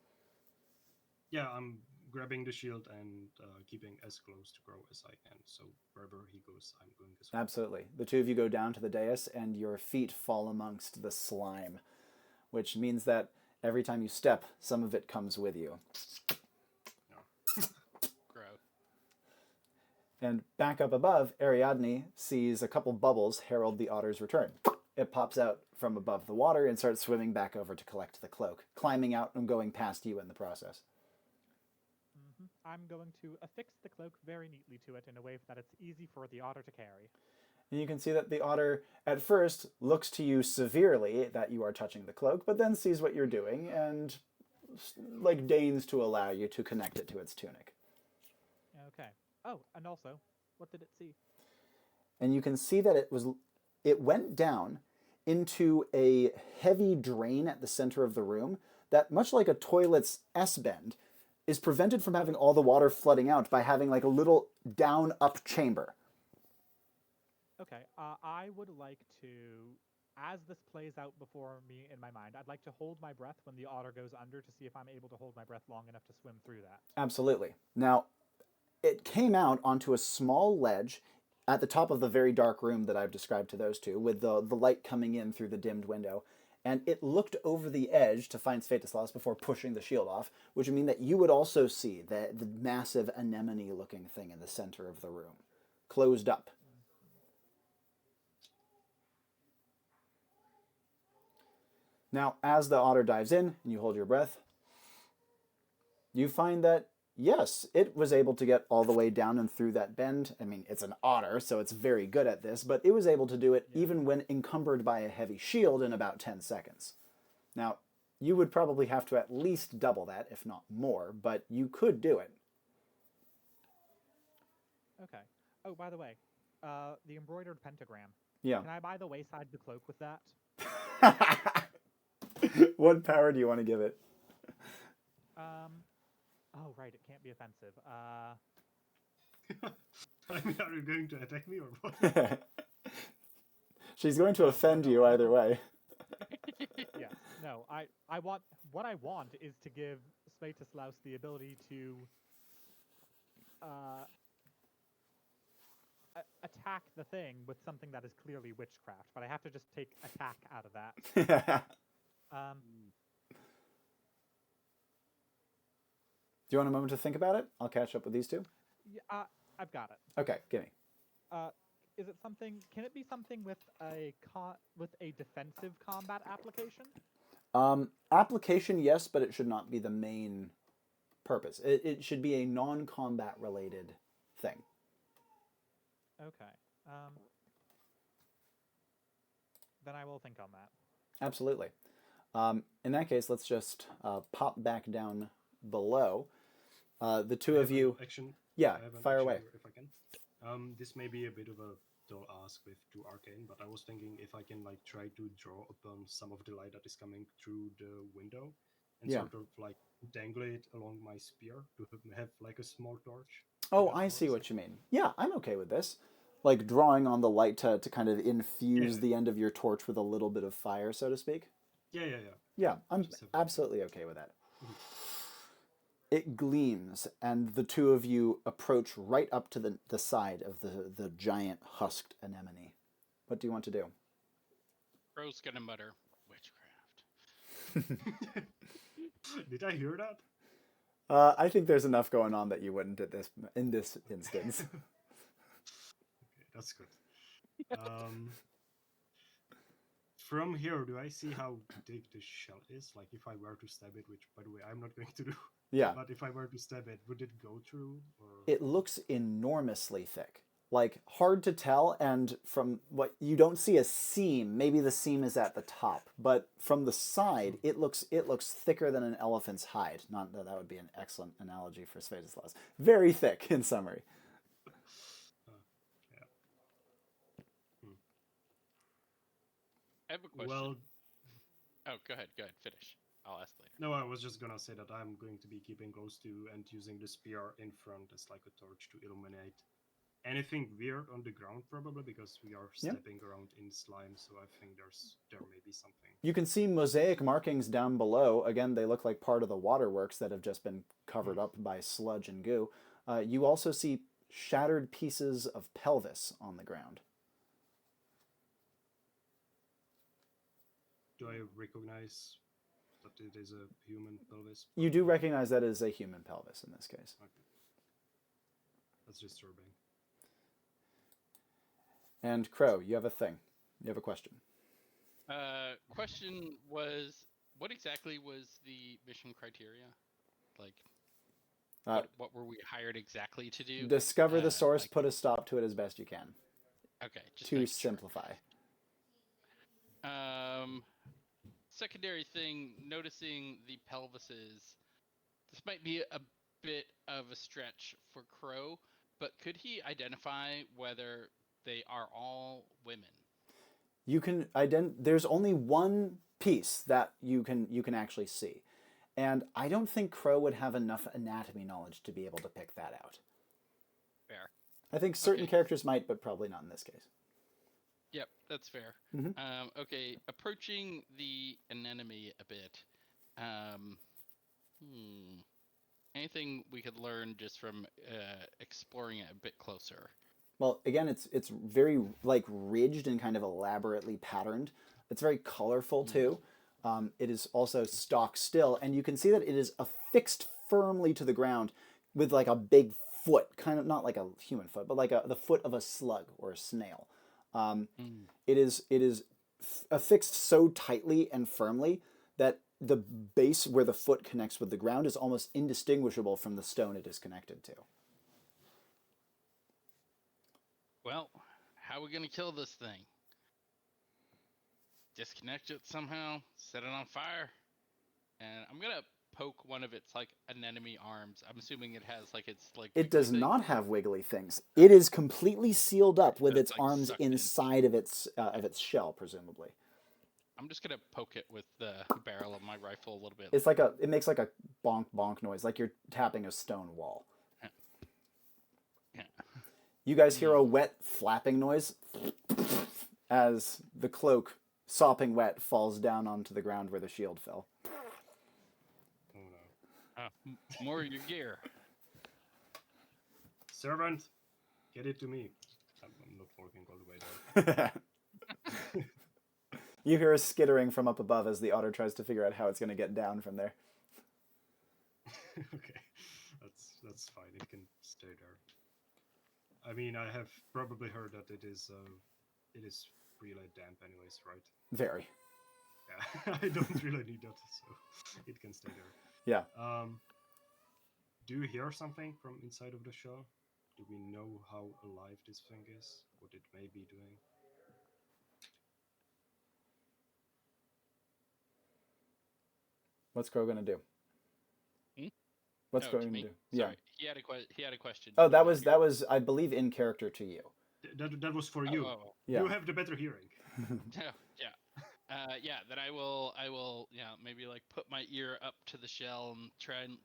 Yeah, I'm grabbing the shield and keeping as close to Crow as I can. So wherever he goes, I'm going as well. Absolutely. The two of you go down to the dais and your feet fall amongst the slime, which means that every time you step, some of it comes with you. No. gross. And back up above, Ariadne sees a couple bubbles herald the otter's return. It pops out from above the water and starts swimming back over to collect the cloak, climbing out and going past you in the process. I'm going to affix the cloak very neatly to it in a way that it's easy for the otter to carry. And you can see that the otter, at first, looks to you severely that you are touching the cloak, but then sees what you're doing and, like, deigns to allow you to connect it to its tunic. Okay. Oh, and also, what did it see? And you can see that it went down into a heavy drain at the center of the room that, much like a toilet's S-bend, is prevented from having all the water flooding out by having like a little down-up chamber. Okay, I would like to, as this plays out before me in my mind, I'd like to hold my breath when the otter goes under to see if I'm able to hold my breath long enough to swim through that. Absolutely. Now, it came out onto a small ledge at the top of the very dark room that I've described to those two, with the light coming in through the dimmed window. And it looked over the edge to find Svietislaus before pushing the shield off, which would mean that you would also see the massive anemone-looking thing in the center of the room, closed up. Now, as the otter dives in, and you hold your breath, you find that, yes, it was able to get all the way down and through that bend. I mean, it's an otter, so it's very good at this, but it was able to do it even when encumbered by a heavy shield in about 10 seconds. Now, you would probably have to at least double that, if not more, but you could do it. Okay. Oh, by the way, the embroidered pentagram. Yeah. Can I buy the wayside the cloak with that? What power do you want to give it? Oh, right, it can't be offensive. I mean, are you going to attack me or what? She's going to offend you either way. Yeah, no, what I want is to give Svietislaus the ability to attack the thing with something that is clearly witchcraft, but I have to just take attack out of that. Do you want a moment to think about it? I'll catch up with these two. Yeah, I've got it. Okay, give me. Is it something? Can it be something with a defensive combat application? Application, yes, but it should not be the main purpose. It should be a non-combat related thing. Okay. Then I will think on that. Absolutely. In that case, let's just pop back down below. The two of you... Action. Yeah, I have an fire action away. here, if I can. This may be a bit of a dull ask with 2 arcane, but I was thinking if I can like try to draw upon some of the light that is coming through the window and sort of like dangle it along my spear to have like a small torch. Oh, I see what you mean. Yeah, I'm okay with this. Like drawing on the light to kind of infuse the end of your torch with a little bit of fire, so to speak. Yeah. Yeah, I'm absolutely okay with that. It gleams, and the two of you approach right up to the side of the giant husked anemone. What do you want to do? Crow's gonna mutter, witchcraft. Did I hear that? I think there's enough going on that you wouldn't in this instance. Okay, that's good. From here, do I see how big the shell is? Like if I were to stab it, which by the way I'm not going to do. Yeah. But if I were to stab it, would it go through? Or... It looks enormously thick. like hard to tell, and from what you don't see a seam. Maybe the seam is at the top, but from the side it looks thicker than an elephant's hide. Not that would be an excellent analogy for Svietislaus. Very thick in summary. Yeah. I have a question. Well, Oh, go ahead. Finish. I'll ask later. no, I was just gonna say that I'm going to be keeping close to and using the spear in front as like a torch to illuminate anything weird on the ground, probably because we are Yep. stepping around in slime. So I think there may be something. You can see mosaic markings down below. Again, they look like part of the waterworks that have just been covered up by sludge and goo. You also see shattered pieces of pelvis on the ground. Do I recognize that it is a human pelvis? You do recognize that as a human pelvis in this case. Okay. That's disturbing. And Crow, you have a thing. You have a question. Question was, what exactly was the mission criteria? Like, what were we hired exactly to do? Discover the source, put a stop to it as best you can. Okay, just To making sure. simplify. Secondary thing, noticing the pelvises. This might be a bit of a stretch for Crow, but could he identify whether they are all women? You can there's only one piece that you can actually see. And I don't think Crow would have enough anatomy knowledge to be able to pick that out. Fair. I think certain Okay. characters might, but probably not in this case. Yep, that's fair. Mhm. Okay, approaching the anemone a bit. Anything we could learn just from exploring it a bit closer? Well, again, it's very like ridged and kind of elaborately patterned. It's very colorful too. It is also stock still, and you can see that it is affixed firmly to the ground with like a big foot, kind of not like a human foot, but like the foot of a slug or a snail. It is affixed so tightly and firmly that the base where the foot connects with the ground is almost indistinguishable from the stone it is connected to. Well, how are we gonna kill this thing? Disconnect it somehow, set it on fire, and I'm gonna poke one of its like anemone arms. I'm assuming it has like its like. It wiggly does thing. not have wiggly things. It is completely sealed up with It's, its like, arms sucked in. inside of its shell, presumably. I'm just gonna poke it with the barrel of my rifle a little bit. It makes like a bonk bonk noise, like you're tapping a stone wall. Yeah. You guys hear a wet flapping noise as the cloak, sopping wet, falls down onto the ground where the shield fell. Oh no. More of your gear. Servant, get it to me. I'm not working all the way down. You hear a skittering from up above as the otter tries to figure out how it's going to get down from there. Okay, that's fine. It can stay there. I mean, I have probably heard that it is really damp, anyways, right? Very. Yeah, I don't really need that, so it can stay there. Yeah. Do you hear something from inside of the shell? Do we know how alive this thing is? What it may be doing? What's Crow going to do? What's Oh, Crow to going to me? do? Yeah. Sorry, he had a question. Oh, You that wanna was hear? I believe in character to you. That was for you. Oh. Yeah. You have the better hearing. Yeah. Then I will. Yeah, maybe like put my ear up to the shell and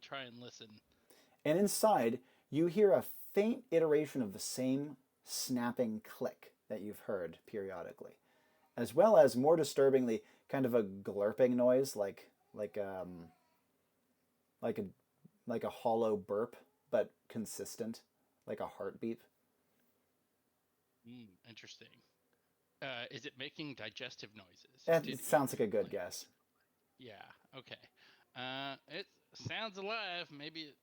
try and listen. And inside, you hear a faint iteration of the same snapping click that you've heard periodically, as well as more disturbingly, kind of a glurping noise, like a hollow burp, but consistent, like a heartbeat. Interesting. Is it making digestive noises? It sounds like a good guess. Yeah. Okay. It sounds alive. Maybe.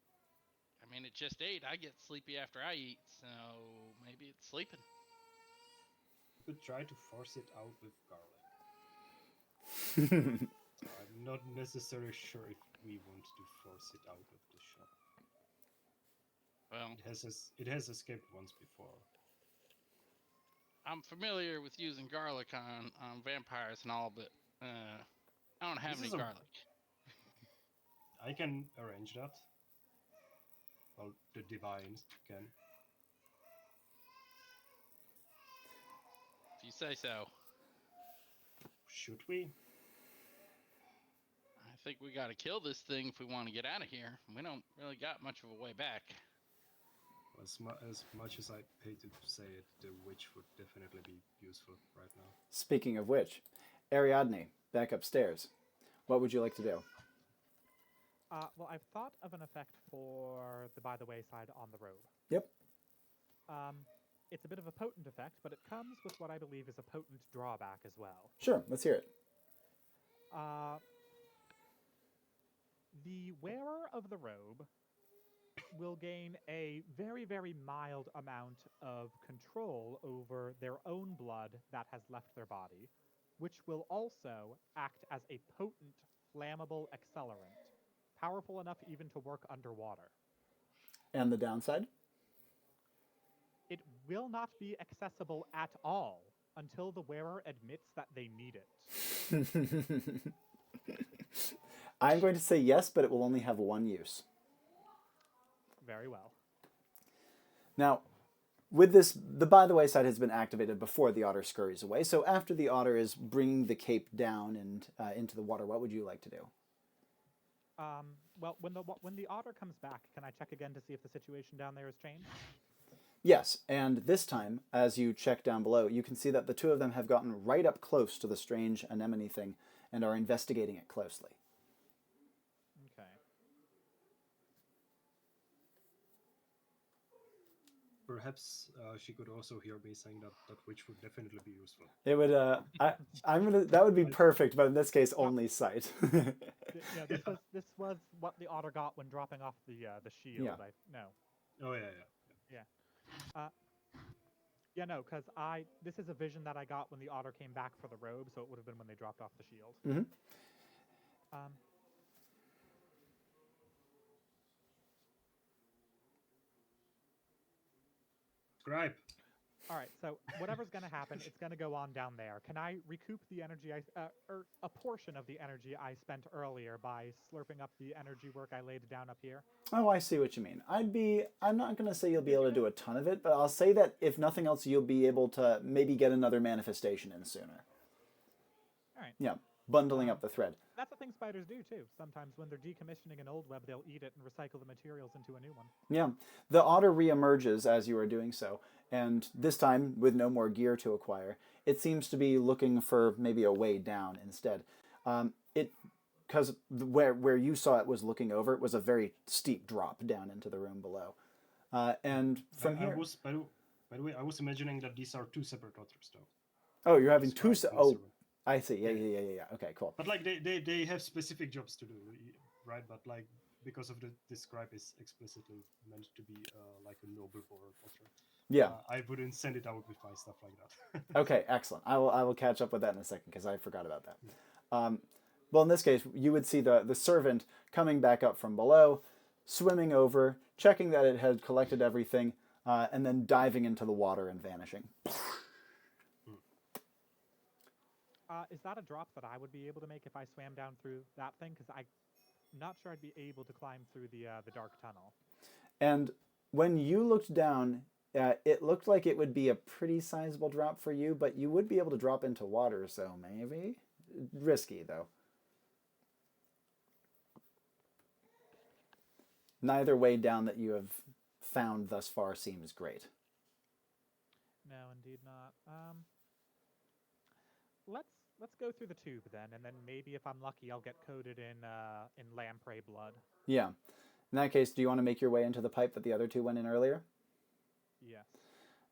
I mean, it just ate. I get sleepy after I eat, so maybe it's sleeping. You could try to force it out with garlic. I'm not necessarily sure if we want to force it out of the shell. Well, It has escaped once before. I'm familiar with using garlic on vampires and all, but I don't have This any is a- garlic. I can arrange that. Well, the divines can. If you say so. Should we? I think we gotta kill this thing if we want to get out of here. We don't really got much of a way back. As much as I hate to say it, the witch would definitely be useful right now. Speaking of which, Ariadne, back upstairs. What would you like to do? Well, I've thought of an effect for the by the wayside on the robe. Yep. It's a bit of a potent effect, but it comes with what I believe is a potent drawback as well. Sure, let's hear it. The wearer of the robe will gain a very, very mild amount of control over their own blood that has left their body, which will also act as a potent, flammable accelerant, powerful enough even to work underwater. And the downside? It will not be accessible at all until the wearer admits that they need it. I'm going to say yes, but it will only have one use. Very well. Now, with this, the by the way side has been activated before the otter scurries away. So after the otter is bringing the cape down and into the water, what would you like to do? Well, when the otter comes back, can I check again to see if the situation down there has changed? Yes, and this time, as you check down below, you can see that the two of them have gotten right up close to the strange anemone thing and are investigating it closely. Okay. Perhaps she could also hear me saying that witch would definitely be useful. It would. That would be perfect, but in this case, only sight. Yeah, this was what the otter got when dropping off the shield. Yeah. Oh yeah. Yeah, no, because this is a vision that I got when the otter came back for the robe, so it would have been when they dropped off the shield. Mm-hmm. Scribe. All right, so whatever's going to happen, it's going to go on down there. Can I recoup the energy or a portion of the energy I spent earlier by slurping up the energy work I laid down up here? Oh, I see what you mean. I'm not going to say you'll be able to do a ton of it, but I'll say that if nothing else, you'll be able to maybe get another manifestation in sooner. All right. Yeah, bundling up the thread. That's what things spiders do, too. Sometimes when they're decommissioning an old web, they'll eat it and recycle the materials into a new one. Yeah, the otter reemerges as you are doing so, and this time, with no more gear to acquire, it seems to be looking for maybe a way down instead. Because where you saw it was looking over, it was a very steep drop down into the room below. And from here... By the way, I was imagining that these are two separate otters, though. Oh, you're having two... Oh, I see. Yeah. Okay, cool. But like they have specific jobs to do, right? But like because of the scribe is explicitly meant to be like a noble born otter. Yeah. I wouldn't send it out with my stuff like that. Okay, excellent. I will catch up with that in a second because I forgot about that. Well, in this case, you would see the servant coming back up from below, swimming over, checking that it had collected everything, and then diving into the water and vanishing. Is that a drop that I would be able to make if I swam down through that thing? Because I'm not sure I'd be able to climb through the dark tunnel. And when you looked down, it looked like it would be a pretty sizable drop for you, but you would be able to drop into water, so maybe? Risky, though. Neither way down that you have found thus far seems great. No, indeed not. Let's go through the tube then, and then maybe if I'm lucky, I'll get coated in lamprey blood. Yeah. In that case, do you want to make your way into the pipe that the other two went in earlier? Yes.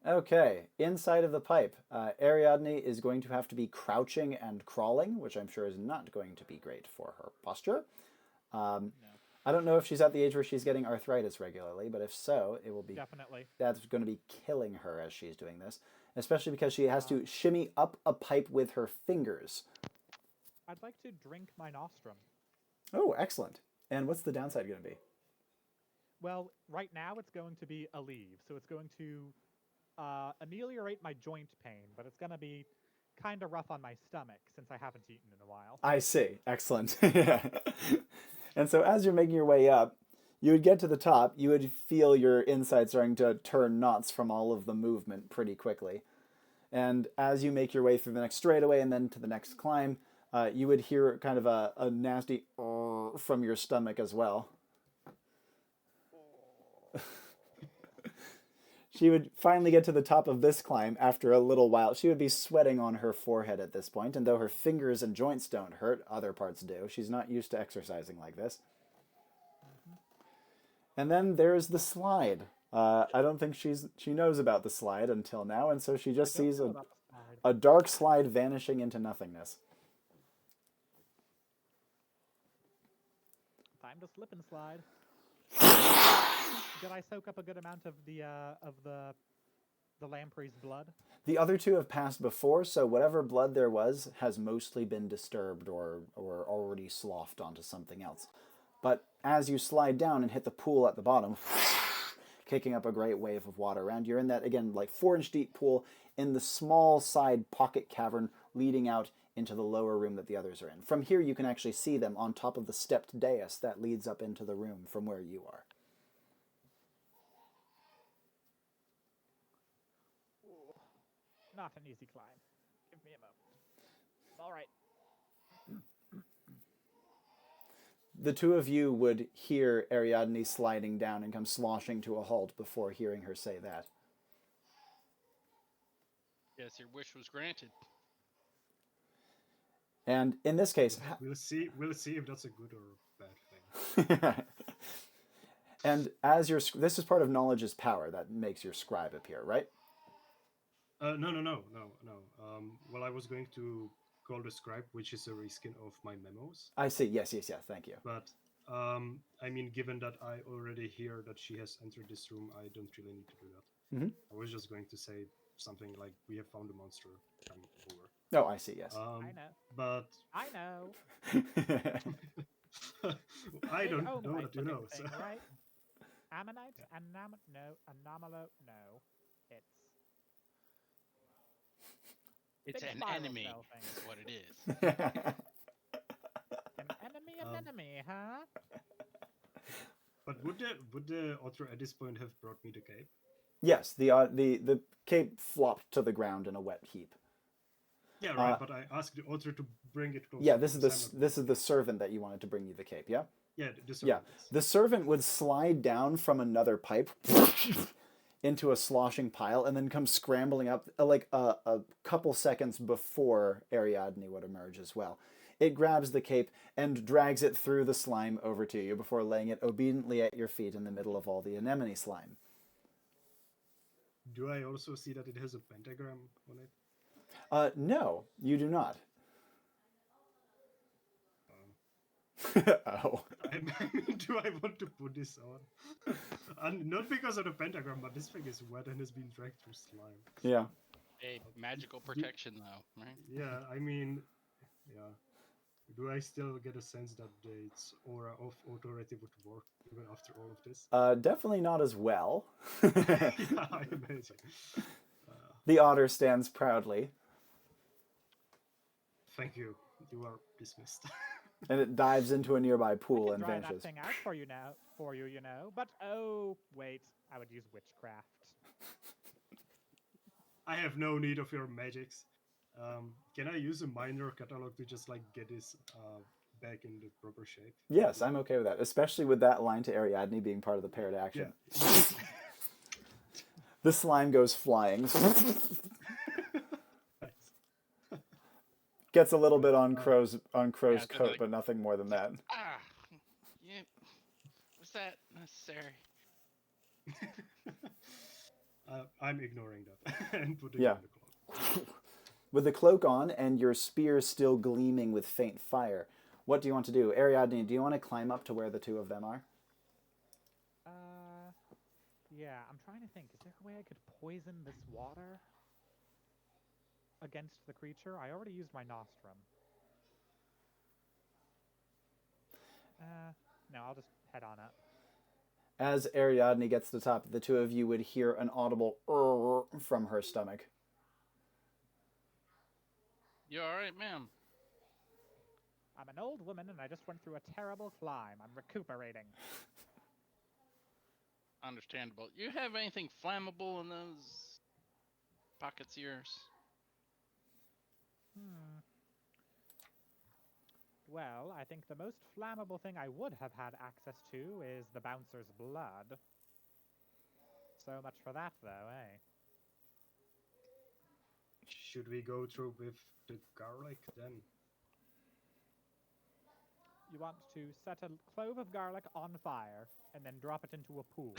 Okay. Inside of the pipe, Ariadne is going to have to be crouching and crawling, which I'm sure is not going to be great for her posture. No. I don't know if she's at the age where she's getting arthritis regularly, but if so, it will be... Definitely. That's going to be killing her as she's doing this, especially because she has to shimmy up a pipe with her fingers. I'd like to drink my nostrum. Oh, excellent. And what's the downside going to be? Well, right now it's going to be a leave, so it's going to ameliorate my joint pain, but it's gonna be kind of rough on my stomach since I haven't eaten in a while. I see. Excellent. And so as you're making your way up, you would get to the top, you would feel your insides starting to turn knots from all of the movement pretty quickly. And as you make your way through the next straightaway and then to the next climb, you would hear kind of a nasty from your stomach as well. She would finally get to the top of this climb after a little while. She would be sweating on her forehead at this point, and though her fingers and joints don't hurt, other parts do. She's not used to exercising like this. And then there's the slide. I don't think she knows about the slide until now, and so she just sees a dark slide vanishing into nothingness. Time to slip and slide. Did I soak up a good amount of the lamprey's blood? The other two have passed before, so whatever blood there was has mostly been disturbed or already sloughed onto something else. But as you slide down and hit the pool at the bottom, kicking up a great wave of water around, you're in that, again, like 4-inch deep pool in the small side pocket cavern leading out into the lower room that the others are in. From here, you can actually see them on top of the stepped dais that leads up into the room from where you are. Not an easy climb. Give me a moment. All right. The two of you would hear Ariadne sliding down and come sloshing to a halt before hearing her say that. Yes, your wish was granted. And in this case... We'll see if that's a good or bad thing. And as this is part of knowledge is power that makes your scribe appear, right? No. Well, I was going to call the scribe, which is a reskin of my memos. I see. Yes. Thank you. But I mean, given that I already hear that she has entered this room, I don't really need to do that. Mm-hmm. I was just going to say something like, "We have found a monster. Come over." Oh, I see. Yes. I know. But I know. I don't know know what you know. Thing, So. right? Ammonite? Anomalo? No. It's Big an spiral enemy. cell thing. Is what it is. An enemy, huh? But would the author at this point have brought me the cape? Yes, the cape flopped to the ground in a wet heap. Yeah, right. But I asked the author to bring it closer. Yeah, this is the servant that you wanted to bring you the cape. Yeah. Yeah, the servant. Yeah, the servant would slide down from another pipe into a sloshing pile and then come scrambling up like a couple seconds before Ariadne would emerge as well. It grabs the cape and drags it through the slime over to you before laying it obediently at your feet in the middle of all the anemone slime. Do I also see that it has a pentagram on it? No, you do not. Oh. Do I want to put this on? And not because of the pentagram, but this thing is wet and has been dragged through slime. Yeah. A magical protection, though, right? Yeah, I mean, yeah. Do I still get a sense that its aura of authority would work even after all of this? Definitely not as well. Yeah, I imagine. The otter stands proudly. Thank you. You are dismissed. And it dives into a nearby pool and I can dry vanishes. that thing out for you, you know. But oh, wait, I would use witchcraft. I have no need of your magics. Can I use a minor catalog to just like get this back in the proper shape? Yes, I'm okay with that, especially with that line to Ariadne being part of the paired action. Yeah. The slime goes flying. Gets a little bit on Crow's coat, but nothing more than that. Ah, yeah. Was that necessary? I'm ignoring that and putting Yeah. on the cloak. With the cloak on and your spear still gleaming with faint fire, what do you want to do? Ariadne, do you want to climb up to where the two of them are? Yeah, I'm trying to think. Is there a way I could poison this water against the creature? I already used my nostrum. No, I'll just head on up. As Ariadne gets to the top, the two of you would hear an audible from her stomach. You all right, ma'am? I'm an old woman and I just went through a terrible climb. I'm recuperating. Understandable. You have anything flammable in those pockets of yours? Well, I think the most flammable thing I would have had access to is the bouncer's blood. So much for that, though, eh? Should we go through with the garlic then? You want to set a clove of garlic on fire and then drop it into a pool.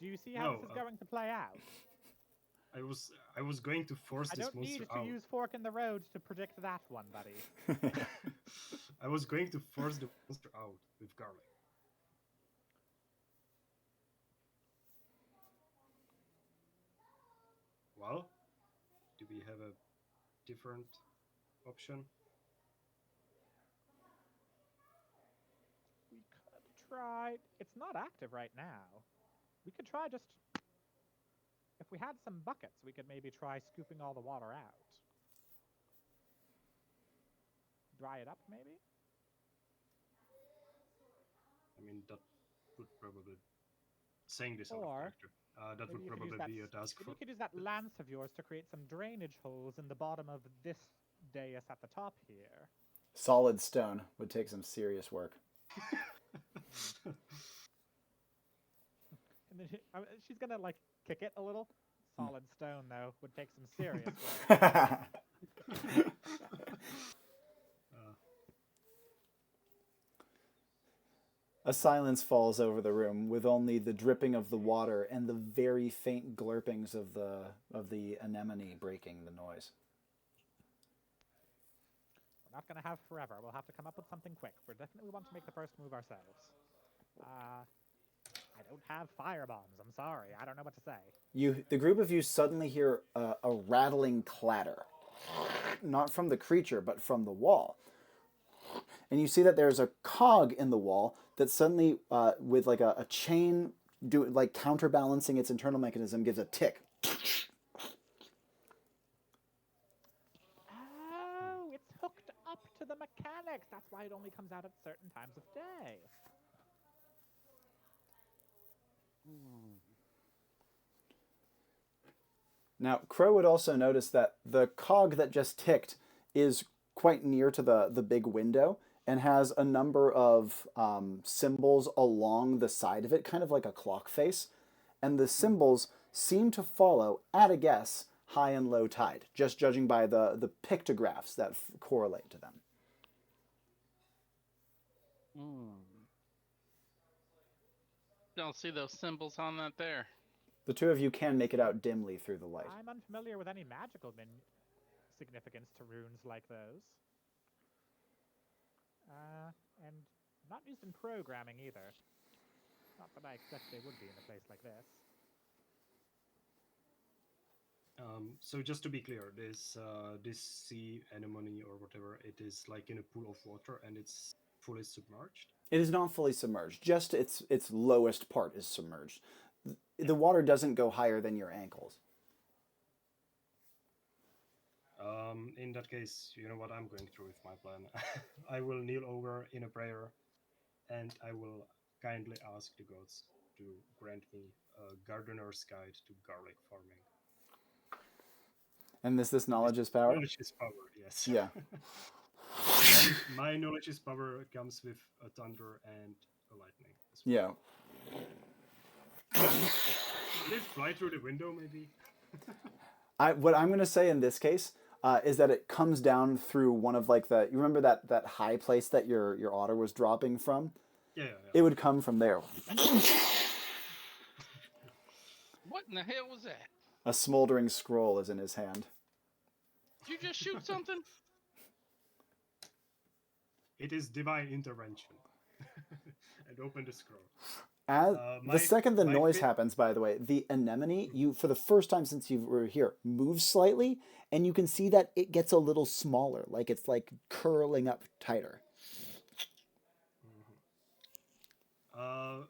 Do you see how No, this is going to play out? I was going to force I this don't monster need out. to use fork in the road to predict that one, buddy. I was going to force the monster out with garlic. Well, do we have a different option? We could try... It's not active right now. We could try just... If we had some buckets, we could maybe try scooping all the water out. Dry it up, maybe? I mean, that would probably... Saying this out of Or character. That would probably be a task for... You could use that lance of yours to create some drainage holes in the bottom of this dais at the top here. Solid stone would take some serious work. And then she's gonna, like, kick it a little. Solid stone, though, would take some serious work. A silence falls over the room, with only the dripping of the water and the very faint glurpings of the anemone breaking the noise. We're not gonna have forever. We'll have to come up with something quick. We definitely want to make the first move ourselves. I don't have fire bombs. I'm sorry. I don't know what to say. The group of you suddenly hear a rattling clatter, not from the creature, but from the wall. And you see that there's a cog in the wall that suddenly, with like a chain, like counterbalancing its internal mechanism, gives a tick. Oh, it's hooked up to the mechanics. That's why it only comes out at certain times of day. Now, Crow would also notice that the cog that just ticked is quite near to the big window and has a number of symbols along the side of it, kind of like a clock face. And the symbols seem to follow, at a guess, high and low tide, just judging by the pictographs that correlate to them. Don't see those symbols on that there. The two of you can make it out dimly through the light. I'm unfamiliar with any magical significance to runes like those. And not used in programming either. Not that I expect they would be in a place like this. So just to be clear, this sea anemone or whatever, it is like in a pool of water and it's fully submerged? It is not fully submerged. Just its lowest part is submerged. The water doesn't go higher than your ankles. In that case, you know what I'm going through with my plan. I will kneel over in a prayer and I will kindly ask the gods to grant me a gardener's guide to garlic farming. And this knowledge is power? Knowledge is power, yes. Yeah. And my knowledge is power comes with a thunder and a lightning. Yeah. Did it fly through the window, maybe? What I'm going to say in this case is that it comes down through one of like you remember that high place that your otter was dropping from? Yeah. It would come from there. What in the hell was that? A smoldering scroll is in his hand. Did you just shoot something? It is divine intervention. And open the scroll. The second the noise happens, by the way, the anemone, for the first time since you were here, moves slightly, and you can see that it gets a little smaller, like it's like curling up tighter.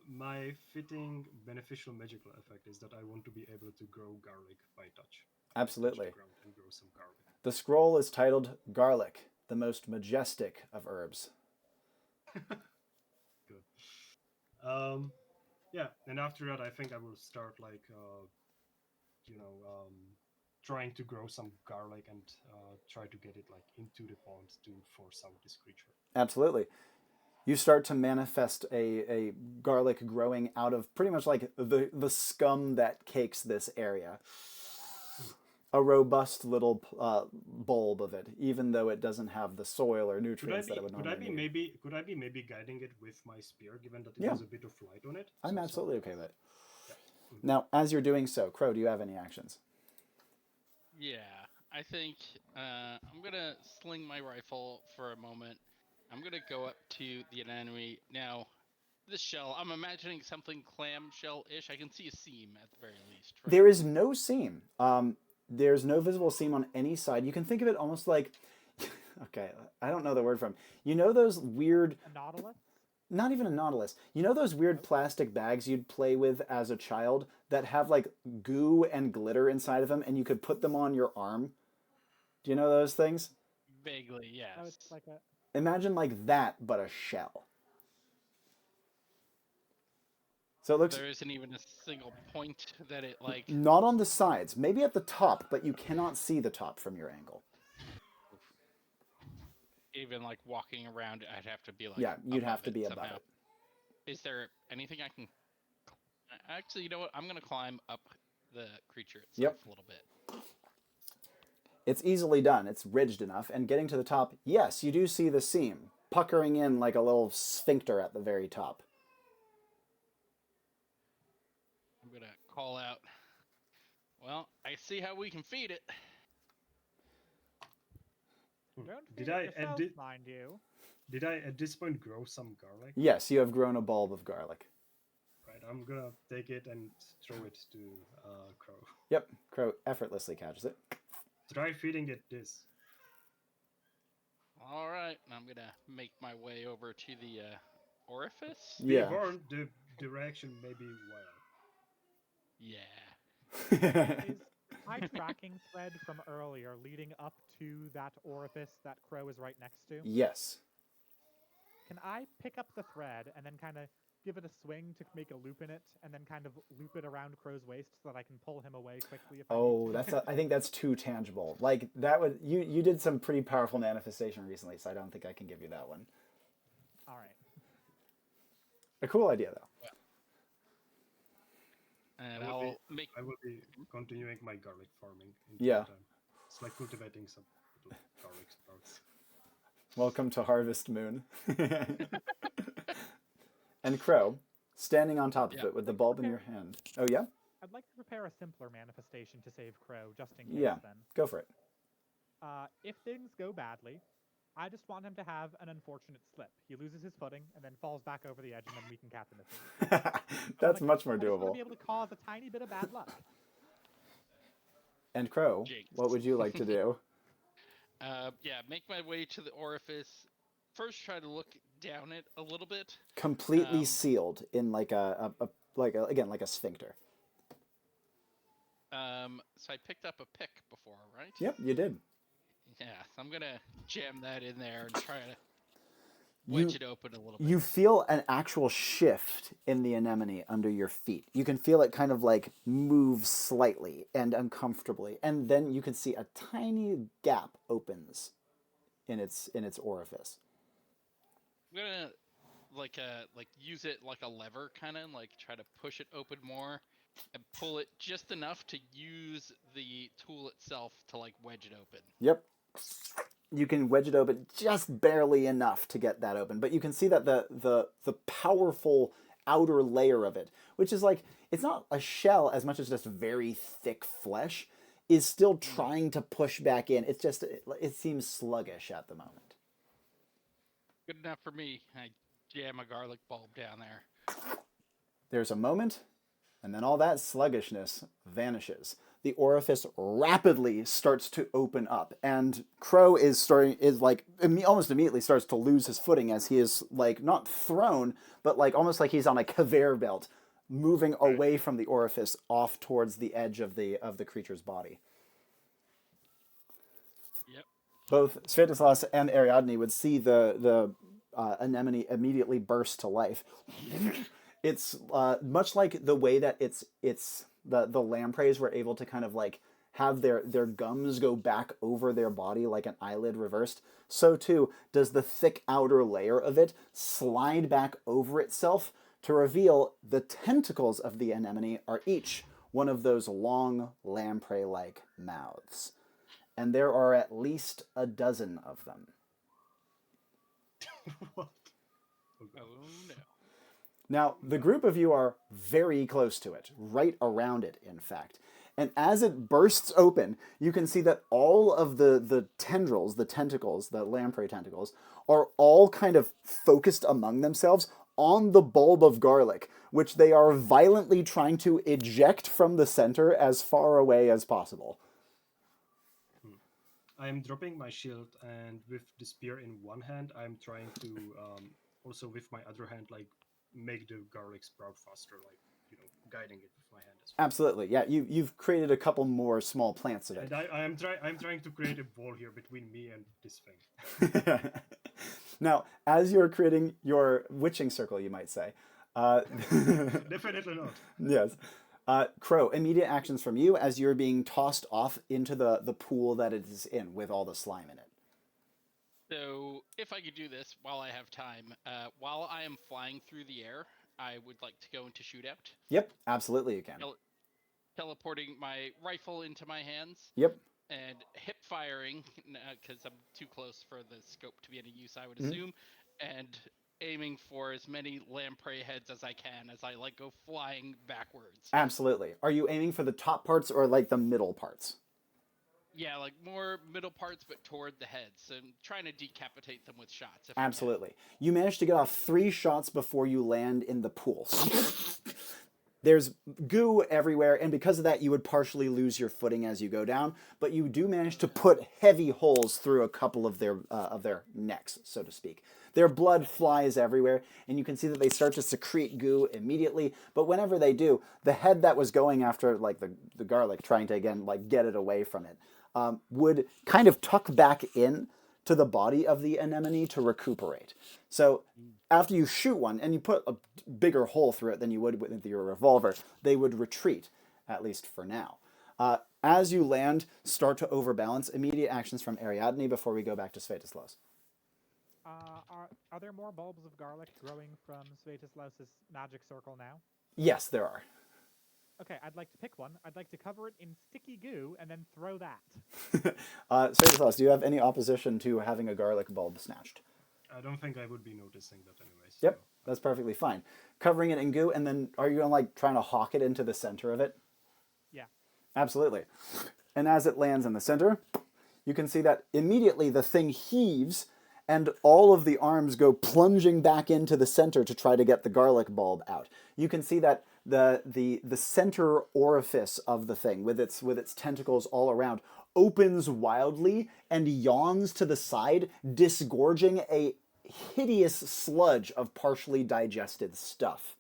My fitting beneficial magical effect is that I want to be able to grow garlic by touch. Absolutely. Touch the ground and grow some garlic. The scroll is titled Garlic, the most majestic of herbs. Good. Um, yeah, and after that, I think I will start like you know trying to grow some garlic and try to get it like into the pond to force out this creature. Absolutely. You start to manifest a garlic growing out of pretty much like the scum that cakes this area. A robust little bulb of it, even though it doesn't have the soil or nutrients that it would normally need. Could I be maybe guiding it with my spear, given that it Yeah. has a bit of light on it? I'm absolutely okay with it. Yeah. Now, as you're doing so, Crow, do you have any actions? Yeah, I think I'm gonna sling my rifle for a moment. I'm gonna go up to the anemone. Now, this shell, I'm imagining something clamshell-ish. I can see a seam at the very least. Right? There is no seam. There's no visible seam on any side. You can think of it almost like, okay, I don't know the word for them. You know those weird... A nautilus? Not even a nautilus. You know those weird plastic bags you'd play with as a child that have like goo and glitter inside of them and you could put them on your arm? Do you know those things? Vaguely, yes. Oh, it's like a... Imagine like that, but a shell. So it looks... There isn't even a single point that it like... Not on the sides. Maybe at the top, but you cannot see the top from your angle. Even like walking around, I'd have to be like... Yeah, you'd have to be above somehow. it. Is there anything I can... Actually, you know what? I'm going to climb up the creature itself a little bit. It's easily done. It's ridged enough. And getting to the top, yes, you do see the seam, puckering in like a little sphincter at the very top. I'm going to call out, well, I see how we can feed it. Don't yourself, mind you. Did I at this point grow some garlic? Yes, you have grown a bulb of garlic. Right, I'm gonna take it and throw it to Crow. Yep, Crow effortlessly catches it. Try feeding it this. All right, I'm going to make my way over to the orifice. Yeah. Be warned, the direction may be wild. Yeah. Is my tracking thread from earlier leading up to that orifice that Crow is right next to? Yes. Can I pick up the thread and then kind of give it a swing to make a loop in it, and then kind of loop it around Crow's waist so that I can pull him away quickly? If I think that's too tangible. Like that would you did some pretty powerful manifestation recently, so I don't think I can give you that one. All right. A cool idea though. And I will be continuing my garlic farming. Yeah. It's like cultivating some little garlic sprouts. Welcome to Harvest Moon. And Crow, standing on top of it with the bulb in your hand. Oh, yeah? I'd like to prepare a simpler manifestation to save Crow, just in case then. Go for it. If things go badly, I just want him to have an unfortunate slip. He loses his footing and then falls back over the edge, and then we can cap him. That's much more I just want doable. to be able to cause a tiny bit of bad luck. And Crow, Jinx. what would you like to do? Yeah, make my way to the orifice. First, try to look down it a little bit. Completely sealed in like a sphincter. So I picked up a pick before, right? Yep, you did. Yeah, so I'm gonna jam that in there and try to wedge it open a little bit. You feel an actual shift in the anemone under your feet. You can feel it kind of like move slightly and uncomfortably, and then you can see a tiny gap opens in its orifice. I'm gonna like use it like a lever, kind of like try to push it open more and pull it just enough to use the tool itself to like wedge it open. Yep. You can wedge it open just barely enough to get that open, but you can see that the powerful outer layer of it, which is like, it's not a shell as much as just very thick flesh, is still trying to push back in. It's just, it seems sluggish at the moment. Good enough for me. I jam a garlic bulb down there. There's a moment, and then all that sluggishness vanishes. the orifice rapidly starts to open up, and Crow almost immediately starts to lose his footing as he is like not thrown, but like almost like he's on a conveyor belt, moving away from the orifice off towards the edge of the creature's body. Yep. Both Svietislaus and Ariadne would see the anemone immediately burst to life. It's much like the way that the lampreys were able to kind of like have their gums go back over their body like an eyelid reversed. So too does the thick outer layer of it slide back over itself to reveal the tentacles of the anemone are each one of those long lamprey-like mouths. And there are at least a dozen of them. What? Oh no. Now, the group of you are very close to it, right around it, in fact. And as it bursts open, you can see that all of the tendrils, the tentacles, the lamprey tentacles, are all kind of focused among themselves on the bulb of garlic, which they are violently trying to eject from the center as far away as possible. I'm dropping my shield, and with the spear in one hand, I'm trying to also with my other hand, like, make the garlic sprout faster, like, guiding it with my hand as well. Absolutely, yeah. You've created a couple more small plants of it. And I'm trying to create a wall here between me and this thing. Now, as you're creating your witching circle, you might say. Definitely not. Yes. Crow, immediate actions from you as you're being tossed off into the pool that it is in with all the slime in it. So, if I could do this while I have time, while I am flying through the air, I would like to go into shootout. Yep, absolutely you can. Teleporting my rifle into my hands. Yep. And hip firing, because I'm too close for the scope to be any use, I would assume, and aiming for as many lamprey heads as I can as I go flying backwards. Absolutely. Are you aiming for the top parts or like the middle parts? Yeah, like more middle parts, but toward the heads. So I'm trying to decapitate them with shots. Absolutely. You managed to get off 3 shots before you land in the pool. There's goo everywhere, and because of that, you would partially lose your footing as you go down, but you do manage to put heavy holes through a couple of their necks, so to speak. Their blood flies everywhere, and you can see that they start to secrete goo immediately, but whenever they do, the head that was going after like the garlic, trying to again like get it away from it, would kind of tuck back in to the body of the anemone to recuperate. So after you shoot one and you put a bigger hole through it than you would with your revolver, they would retreat, at least for now. As you land, start to overbalance. Immediate actions from Ariadne before we go back to Svietislaus. Are there more bulbs of garlic growing from Svietislaus' magic circle now? Yes, there are. Okay, I'd like to pick one. I'd like to cover it in sticky goo and then throw that. Svietislaus, do you have any opposition to having a garlic bulb snatched? I don't think I would be noticing that anyways. So. Yep, that's perfectly fine. Covering it in goo, and then are you going to like trying to hawk it into the center of it? Yeah. Absolutely. And as it lands in the center, you can see that immediately the thing heaves and all of the arms go plunging back into the center to try to get the garlic bulb out. You can see that the center orifice of the thing, with its tentacles all around, opens wildly and yawns to the side, disgorging a hideous sludge of partially digested stuff.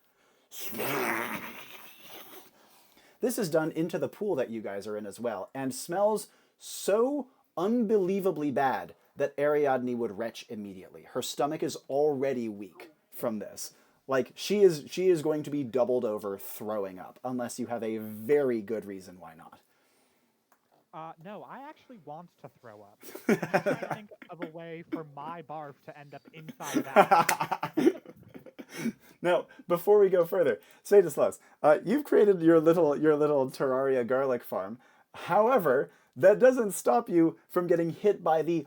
This is done into the pool that you guys are in as well, and smells so unbelievably bad that Ariadne would retch immediately. Her stomach is already weak from this. Like, she is going to be doubled over throwing up, unless you have a very good reason why not. No, I actually want to throw up. I'm trying to think of a way for my barf to end up inside that. Now, before we go further, Svietislaus, you've created your little Terraria garlic farm. However, that doesn't stop you from getting hit by the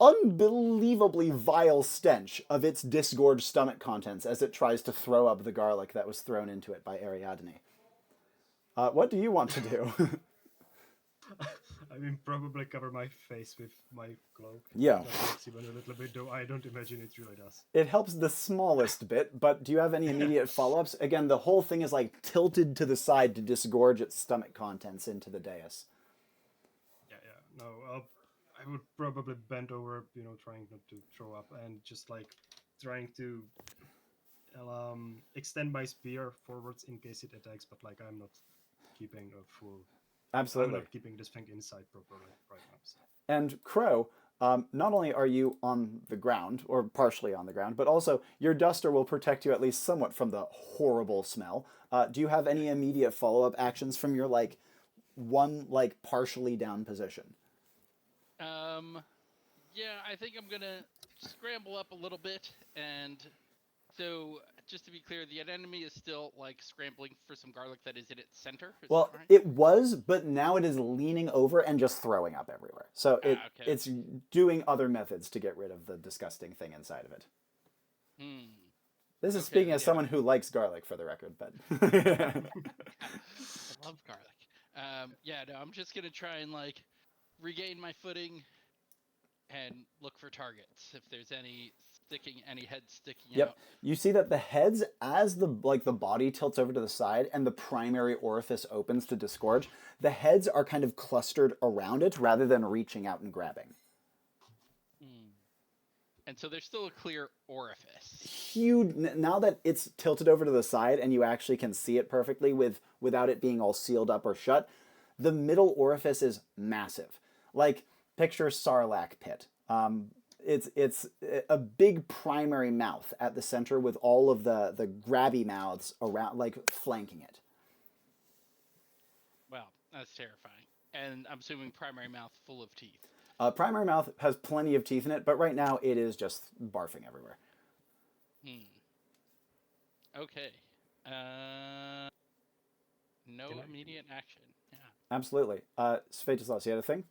unbelievably vile stench of its disgorged stomach contents as it tries to throw up the garlic that was thrown into it by Ariadne. What do you want to do? I mean, probably cover my face with my cloak. Yeah. That helps even a little bit, though I don't imagine it really does. It helps the smallest bit, but do you have any immediate follow-ups? Again, the whole thing is like tilted to the side to disgorge its stomach contents into the dais. Yeah. No, I would probably bend over, trying not to throw up, and just like trying to extend my spear forwards in case it attacks, but like I'm not keeping a full. Absolutely. I'm not keeping this thing inside properly right now. So. And Crow, not only are you on the ground, or partially on the ground, but also your duster will protect you at least somewhat from the horrible smell. Do you have any immediate follow-up actions from your partially down position? Yeah, I think I'm gonna scramble up a little bit, and so just to be clear, the enemy is still scrambling for some garlic that is in its center. Is Well, that right? it was, but now it is leaning over and just throwing up everywhere. So Okay. it's doing other methods to get rid of the disgusting thing inside of it. This is speaking as someone who likes garlic, for the record, but I love garlic. Yeah, no, I'm just gonna try and regain my footing and look for targets if there's any heads sticking out. You see that the heads, as the body tilts over to the side and the primary orifice opens to disgorge, the heads are kind of clustered around it rather than reaching out and grabbing. And so there's still a clear orifice. Huge. Now that it's tilted over to the side and you actually can see it perfectly without it being all sealed up or shut, the middle orifice is massive. Like, picture Sarlacc pit. It's a big primary mouth at the center with all of the grabby mouths around, flanking it. Wow, that's terrifying. And I'm assuming primary mouth full of teeth. Primary mouth has plenty of teeth in it, but right now it is just barfing everywhere. Okay. No immediate action. Yeah. Absolutely. Svietislaus, you had a thing?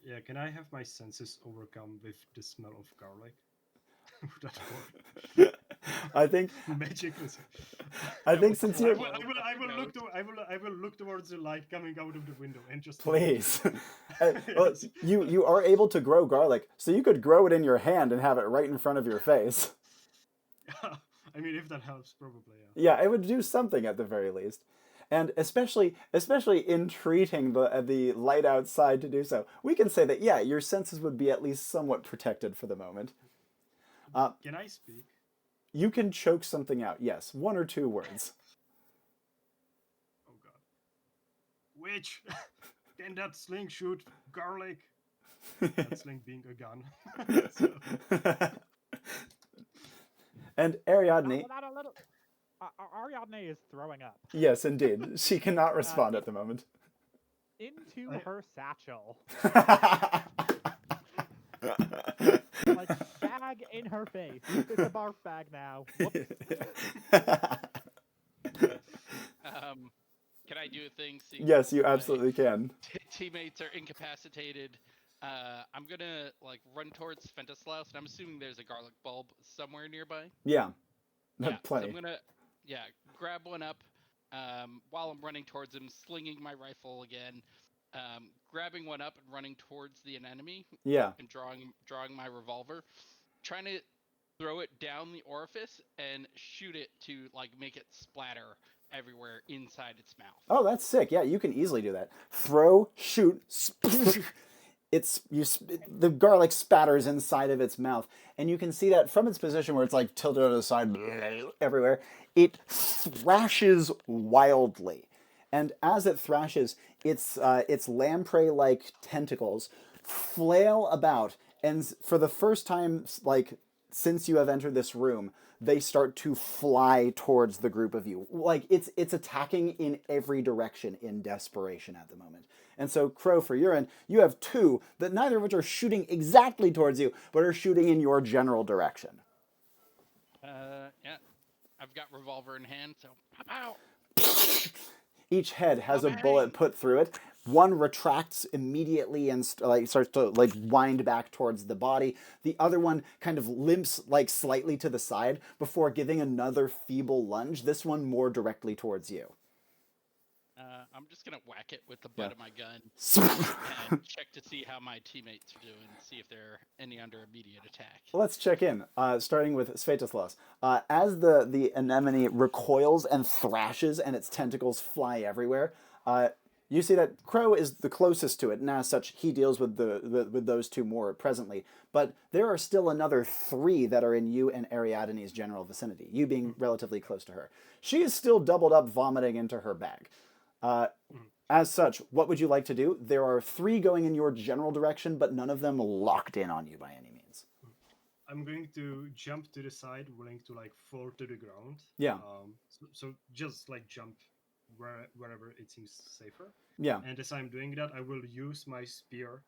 Yeah, can I have my senses overcome with the smell of garlic? Would that work? I think magic. I think since you I will look towards the light coming out of the window and just please. Well, you are able to grow garlic, so you could grow it in your hand and have it right in front of your face. I mean, if that helps, probably. Yeah, it would do something at the very least. And especially in treating the light outside to do so, we can say that, yeah, your senses would be at least somewhat protected for the moment. Can I speak? You can choke something out, yes. 1 or 2 words. Oh, God. Witch! Can that sling shoot garlic? That sling being a gun. And Ariadne... Ariadne is throwing up. Yes, indeed. She cannot respond at the moment. Into her satchel. Bag in her face. It's a barf bag now. Whoops. Can I do a thing? Yes, you absolutely can. Teammates are incapacitated. I'm gonna run towards Svietislaus, and I'm assuming there's a garlic bulb somewhere nearby. Yeah. So Plenty. I'm gonna grab one up while I'm running towards him, slinging my rifle again, grabbing one up and running towards the enemy. Yeah. And drawing my revolver, trying to throw it down the orifice and shoot it to make it splatter everywhere inside its mouth. Oh, that's sick. Yeah, you can easily do that. Throw, shoot, the garlic spatters inside of its mouth, and you can see that from its position where it's tilted to the side everywhere, it thrashes wildly. And as it thrashes, its lamprey-like tentacles flail about, and for the first time since you have entered this room, they start to fly towards the group of you. It's attacking in every direction in desperation at the moment. And so, Crow, for your end, you have 2 that neither of which are shooting exactly towards you, but are shooting in your general direction. Yeah. I've got revolver in hand, so pow. Each head has a bullet put through it. One retracts immediately and starts to wind back towards the body. The other one kind of limps slightly to the side before giving another feeble lunge. This one more directly towards you. I'm just gonna whack it with the butt of my gun and check to see how my teammates are doing, see if they're any under immediate attack. Let's check in, starting with Svietislaus. As the anemone recoils and thrashes and its tentacles fly everywhere, you see that Crow is the closest to it, and as such, he deals with with those two more presently. But there are still another 3 that are in you and Ariadine's general vicinity, you being relatively close to her. She is still doubled up, vomiting into her bag. As such, what would you like to do? There are 3 going in your general direction, but none of them locked in on you by any means. I'm going to jump to the side, willing to like fall to the ground. Yeah. So just like jump wherever it seems safer. Yeah. And as I'm doing that, I will use my spear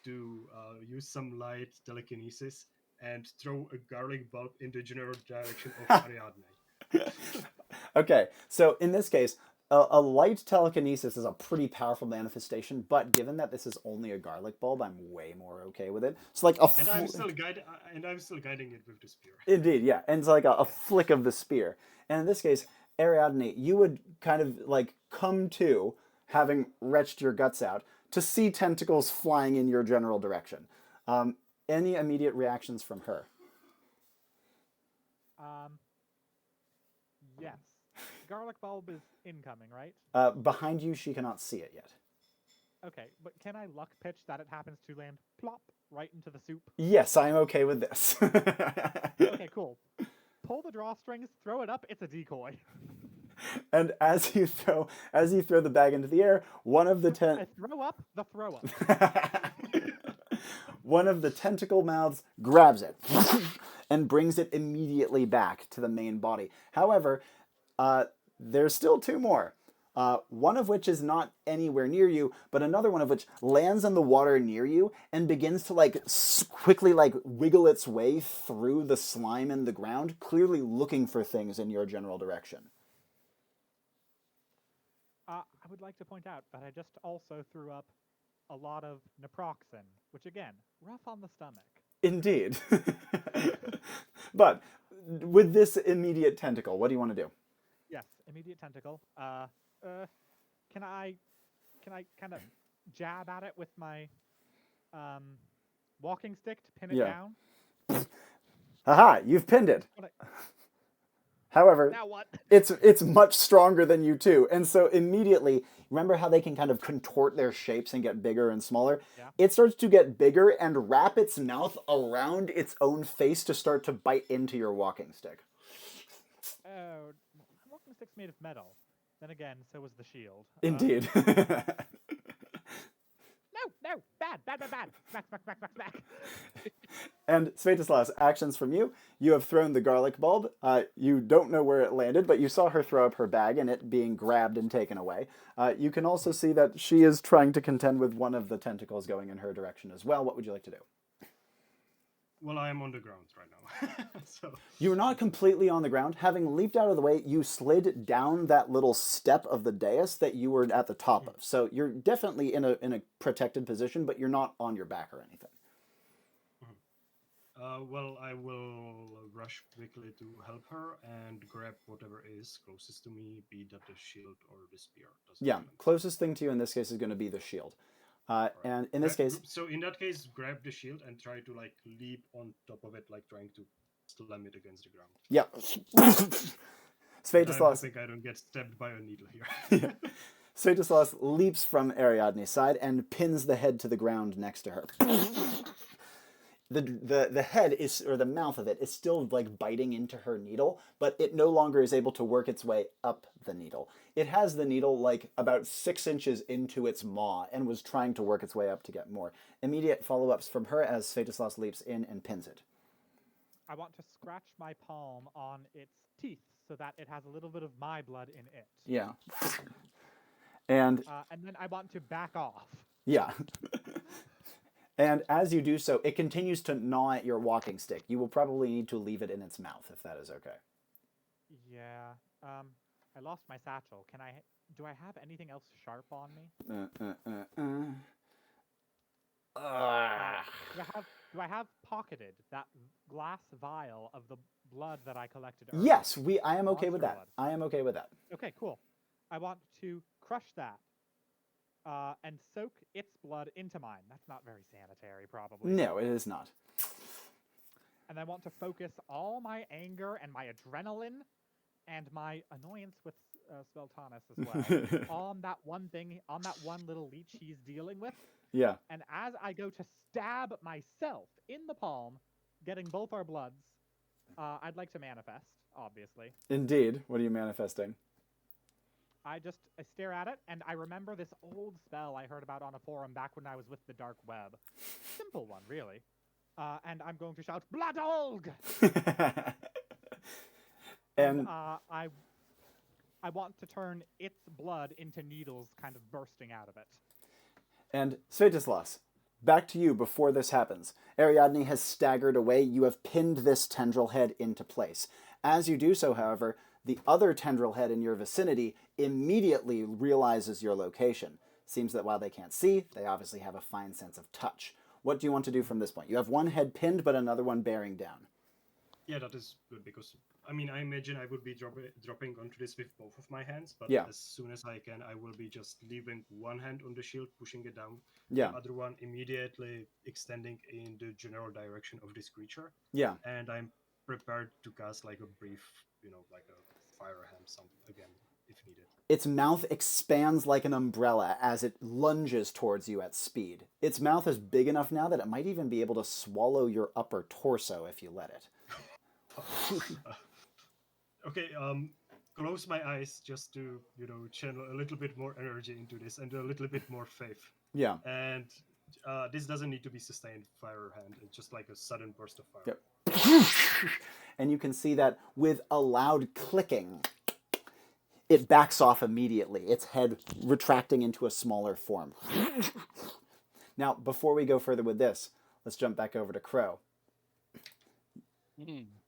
to use some light telekinesis and throw a garlic bulb in the general direction of Ariadne. Okay, so in this case, a light telekinesis is a pretty powerful manifestation, but given that this is only a garlic bulb, I'm way more okay with it. It's like and I'm still guiding it with the spear. Indeed, yeah, and it's like a flick of the spear. And in this case, Ariadne, you would kind of like come to, having retched your guts out, to see tentacles flying in your general direction. Any immediate reactions from her? Yes. Garlic bulb is incoming, right? Behind you, she cannot see it yet. Okay, but can I luck pitch that it happens to land plop right into the soup? Yes, I'm okay with this. Okay, cool. Pull the drawstrings, throw it up, it's a decoy. And as you throw the bag into the air, one of the throw up the throw up. One of the tentacle mouths grabs it and brings it immediately back to the main body. However, there's still 2 more. One of which is not anywhere near you, but another one of which lands in the water near you and begins to like quickly like wiggle its way through the slime in the ground, clearly looking for things in your general direction. I would like to point out that I just also threw up a lot of naproxen, which again, rough on the stomach. Indeed. But with this immediate tentacle, what do you want to do? Yes, immediate tentacle. Can I kind of jab at it with my walking stick to pin it down? Haha, you've pinned it. However, now what? It's much stronger than you too, and so immediately, remember how they can kind of contort their shapes and get bigger and smaller? Yeah. It starts to get bigger and wrap its mouth around its own face to start to bite into your walking stick. Oh, my walking stick's made of metal. Then again, so was the shield. Indeed. No, bad. Smack. And Svietislaus, actions from you. You have thrown the garlic bulb. You don't know where it landed, but you saw her throw up her bag and it being grabbed and taken away. You can also see that she is trying to contend with one of the tentacles going in her direction as well. What would you like to do? Well, I am on the ground right now. So You're not completely on the ground. Having leaped out of the way, you slid down that little step of the dais that you were at the top of. So you're definitely in a protected position, but you're not on your back or anything. well, I will rush quickly to help her and grab whatever is closest to me, be that the shield or the spear. Yeah, closest thing to you in this case is going to be the shield. And in this case... So in that case, grab the shield and try to like leap on top of it, like trying to slam it against the ground. Yeah. Svietislaus... I think I don't get stabbed by a needle here. Yeah. Svietislaus leaps from Ariadne's side and pins the head to the ground next to her. The head is, or the mouth of it, is still like biting into her needle, but it no longer is able to work its way up the needle. It has the needle like about 6 inches into its maw and was trying to work its way up to get more. Immediate follow-ups from her as Svietislaus leaps in and pins it. I want to scratch my palm on its teeth so that it has a little bit of my blood in it. Yeah. And then I want to back off. Yeah. And as you do so, it continues to gnaw at your walking stick. You will probably need to leave it in its mouth, if that is okay. Yeah. I lost my satchel. Do I have anything else sharp on me? Do I have pocketed that glass vial of the blood that I collected earlier? Yes, I am okay with that. I am okay with that. Okay, cool. I want to crush that and soak its blood into mine. That's not very sanitary, probably. No, it is not. And I want to focus all my anger and my adrenaline and my annoyance with Sveltanus as well on that one thing, on that one little leech he's dealing with. Yeah. And as I go to stab myself in the palm, getting both our bloods, I'd like to manifest, obviously. Indeed. What are you manifesting? I stare at it, and I remember this old spell I heard about on a forum back when I was with the Dark Web. Simple one, really. And I'm going to shout, Bloodolg! And I want to turn its blood into needles kind of bursting out of it. And Svietislaus, back to you before this happens. Ariadne has staggered away. You have pinned this tendril head into place. As you do so, however, the other tendril head in your vicinity immediately realizes your location. Seems that while they can't see, they obviously have a fine sense of touch. What do you want to do from this point? You have one head pinned, but another one bearing down. Yeah, that is good because, I mean, I imagine I would be dropping onto this with both of my hands, but yeah. as soon as I can, I will be just leaving one hand on the shield, pushing it down. Yeah. The other one immediately extending in the general direction of this creature. Yeah. And I'm prepared to cast like a brief, like a fire hand something again, if needed. Its mouth expands like an umbrella as it lunges towards you at speed. Its mouth is big enough now that it might even be able to swallow your upper torso if you let it. Okay, close my eyes just to, channel a little bit more energy into this and a little bit more faith. Yeah. And this doesn't need to be sustained fire hand. It's just like a sudden burst of fire. Yep. And you can see that with a loud clicking, it backs off immediately, its head retracting into a smaller form. Now, before we go further with this, let's jump back over to Crow.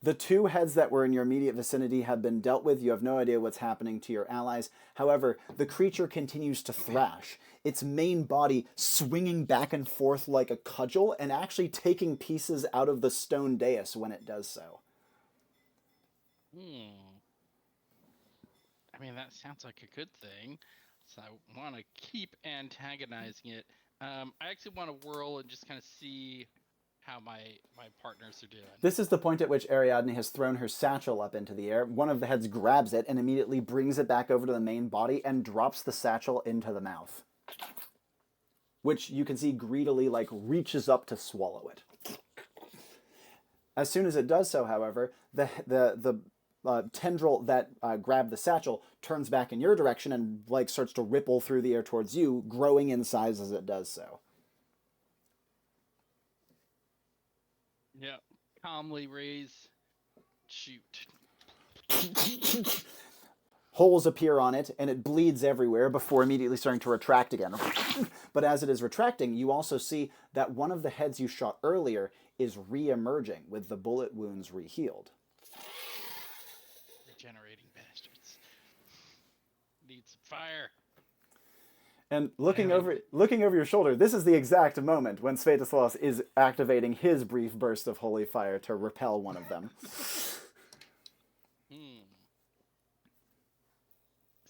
The two heads that were in your immediate vicinity have been dealt with. You have no idea what's happening to your allies. However, the creature continues to thrash, its main body swinging back and forth like a cudgel and actually taking pieces out of the stone dais when it does so. I mean, that sounds like a good thing. So I want to keep antagonizing it. I actually want to whirl and just kind of see how my partners are doing. This is the point at which Ariadne has thrown her satchel up into the air. One of the heads grabs it and immediately brings it back over to the main body and drops the satchel into the mouth, which you can see greedily reaches up to swallow it. As soon as it does so, however, the tendril that grabbed the satchel turns back in your direction and starts to ripple through the air towards you, growing in size as it does so. Yeah, calmly raise, shoot. Holes appear on it, and it bleeds everywhere before immediately starting to retract again. But as it is retracting, you also see that one of the heads you shot earlier is re-emerging with the bullet wounds re-healed. Regenerating bastards. Need some fire. And looking over your shoulder, this is the exact moment when Svietislaus is activating his brief burst of holy fire to repel one of them. Is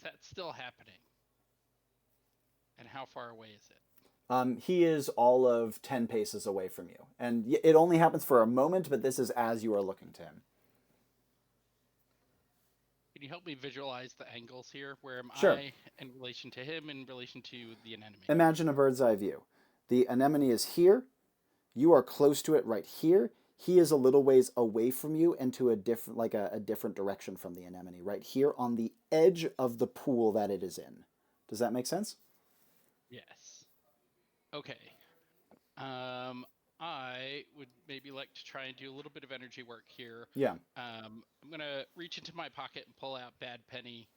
that still happening? And how far away is it? He is all of 10 paces away from you. And it only happens for a moment, but this is as you are looking to him. Can you help me visualize the angles here? Where am Sure. I in relation to him, in relation to the anemone? Imagine a bird's eye view. The anemone is here. You are close to it right here. He is a little ways away from you and to a different, a different direction from the anemone, right here on the edge of the pool that it is in. Does that make sense? Yes. Okay. I would maybe like to try and do a little bit of energy work here. Yeah. I'm gonna reach into my pocket and pull out Bad Penny,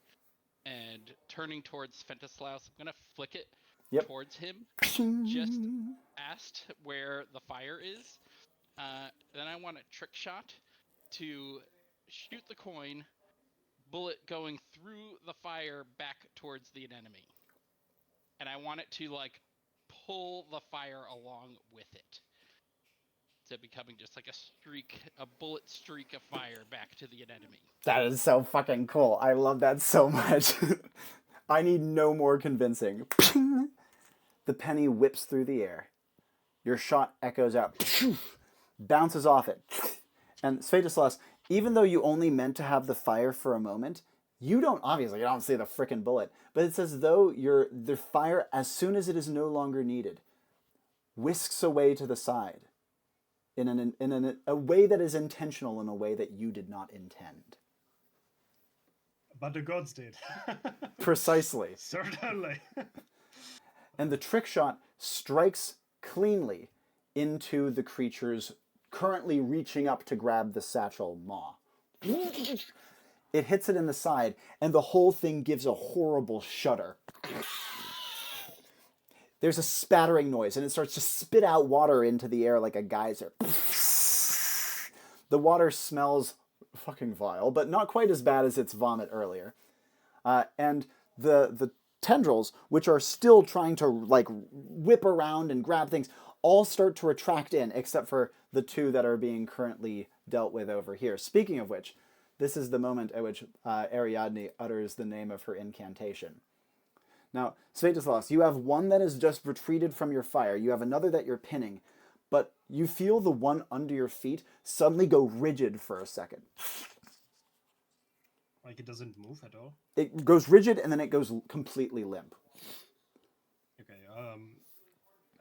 and turning towards Svietislaus, I'm gonna flick it towards him, just past where the fire is. Then I want a trick shot to shoot the coin, bullet going through the fire back towards the anemone. And I want it to pull the fire along with it. So becoming just like a bullet streak of fire back to the anemone. That is so fucking cool. I love that so much. I need no more convincing. Ping! The penny whips through the air. Your shot echoes out, bounces off it. And Svietislaus, even though you only meant to have the fire for a moment, you don't see the frickin' bullet, but it's as though the fire, as soon as it is no longer needed, whisks away to the side in a way that is intentional, in a way that you did not intend. But the gods did. Precisely. Certainly. And the trick shot strikes cleanly into the creature's currently reaching up to grab the satchel maw. It hits it in the side, and the whole thing gives a horrible shudder. There's a spattering noise, and it starts to spit out water into the air like a geyser. The water smells fucking vile, but not quite as bad as its vomit earlier. And the tendrils, which are still trying to like whip around and grab things, all start to retract in, except for the two that are being currently dealt with over here. Speaking of which, this is the moment at which Ariadne utters the name of her incantation. Now, Svietislaus, you have one that has just retreated from your fire. You have another that you're pinning, but you feel the one under your feet suddenly go rigid for a second. Like it doesn't move at all? It goes rigid, and then it goes completely limp. Okay,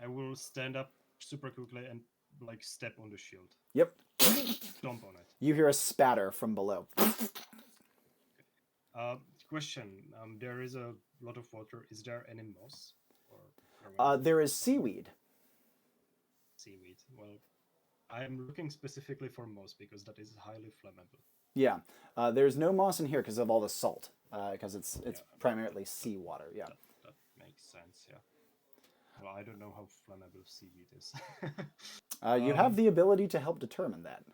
I will stand up super quickly and like step on the shield. Yep. Stomp on it. You hear a spatter from below. Question. There is a lot of water. Is there any moss? Or There is seaweed. Seaweed. Well, I'm looking specifically for moss because that is highly flammable. Yeah. There's no moss in here because of all the salt. Because it's primarily seawater. Yeah. That makes sense. Yeah. Well, I don't know how flammable seaweed is. You have the ability to help determine that.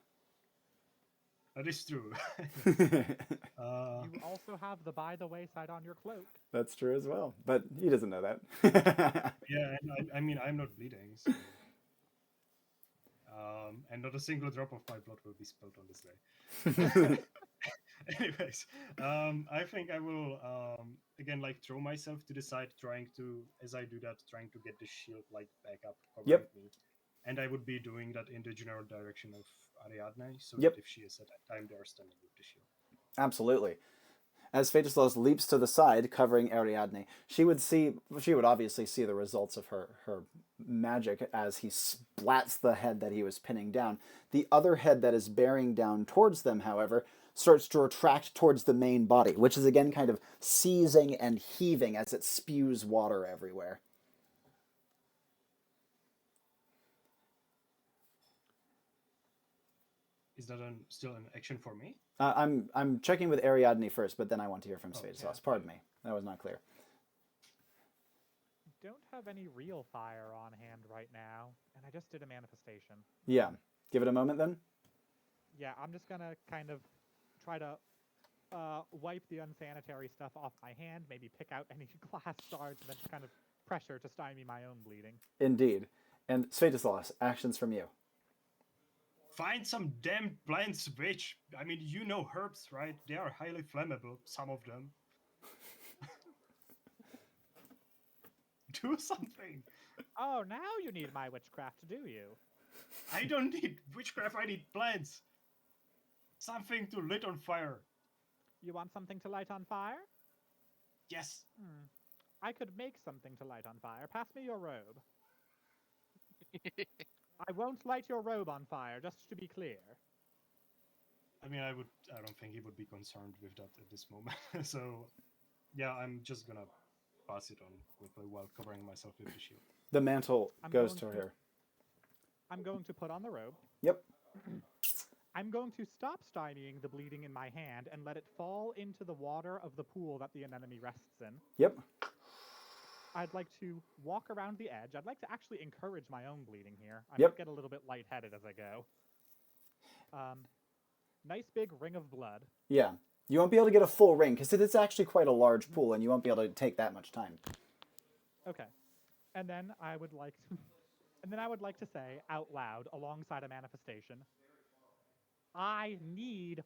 That is true. You also have the by the way side on your cloak. That's true as well, but he doesn't know that. Yeah, and I mean, I'm not bleeding, so... and not a single drop of my blood will be spilled on this day. Anyways, I think I will, again, like, throw myself to the side, as I do that, trying to get the shield, like, back up, covering me. And I would be doing that in the general direction of Ariadne, so that if she is at that time, they are standing with the shield. Absolutely. As Svietislaus leaps to the side, covering Ariadne, she would obviously see the results of her magic as he splats the head that he was pinning down. The other head that is bearing down towards them, however, starts to retract towards the main body, which is again kind of seizing and heaving as it spews water everywhere. Is that still an action for me? I'm checking with Ariadne first, but then I want to hear from Svietislaus. Yeah. Pardon me. That was not clear. Don't have any real fire on hand right now, and I just did a manifestation. Yeah. Give it a moment then. Yeah, I'm just gonna kind of try to wipe the unsanitary stuff off my hand, maybe pick out any glass shards, and then just kind of pressure to stymie my own bleeding. Indeed. And Svietislaus, actions from you. Find some damn plants, bitch. I mean, you know herbs, right? They are highly flammable, some of them. Do something. Oh, now you need my witchcraft, do you? I don't need witchcraft, I need plants. Something to lit on fire. You want something to light on fire? Yes. I could make something to light on fire. Pass me your robe. I won't light your robe on fire, just to be clear. I mean, I don't think he would be concerned with that at this moment. So, yeah, I'm just gonna pass it on quickly while covering myself with the shield. The mantle goes to her. I'm going to put on the robe. Yep. I'm going to stop stymieing the bleeding in my hand and let it fall into the water of the pool that the anemone rests in. Yep. I'd like to walk around the edge. I'd like to actually encourage my own bleeding here. I Yep. might get a little bit lightheaded as I go. Nice big ring of blood. Yeah. You won't be able to get a full ring because it's actually quite a large pool, and you won't be able to take that much time. Okay. And then I would like to say out loud alongside a manifestation, I need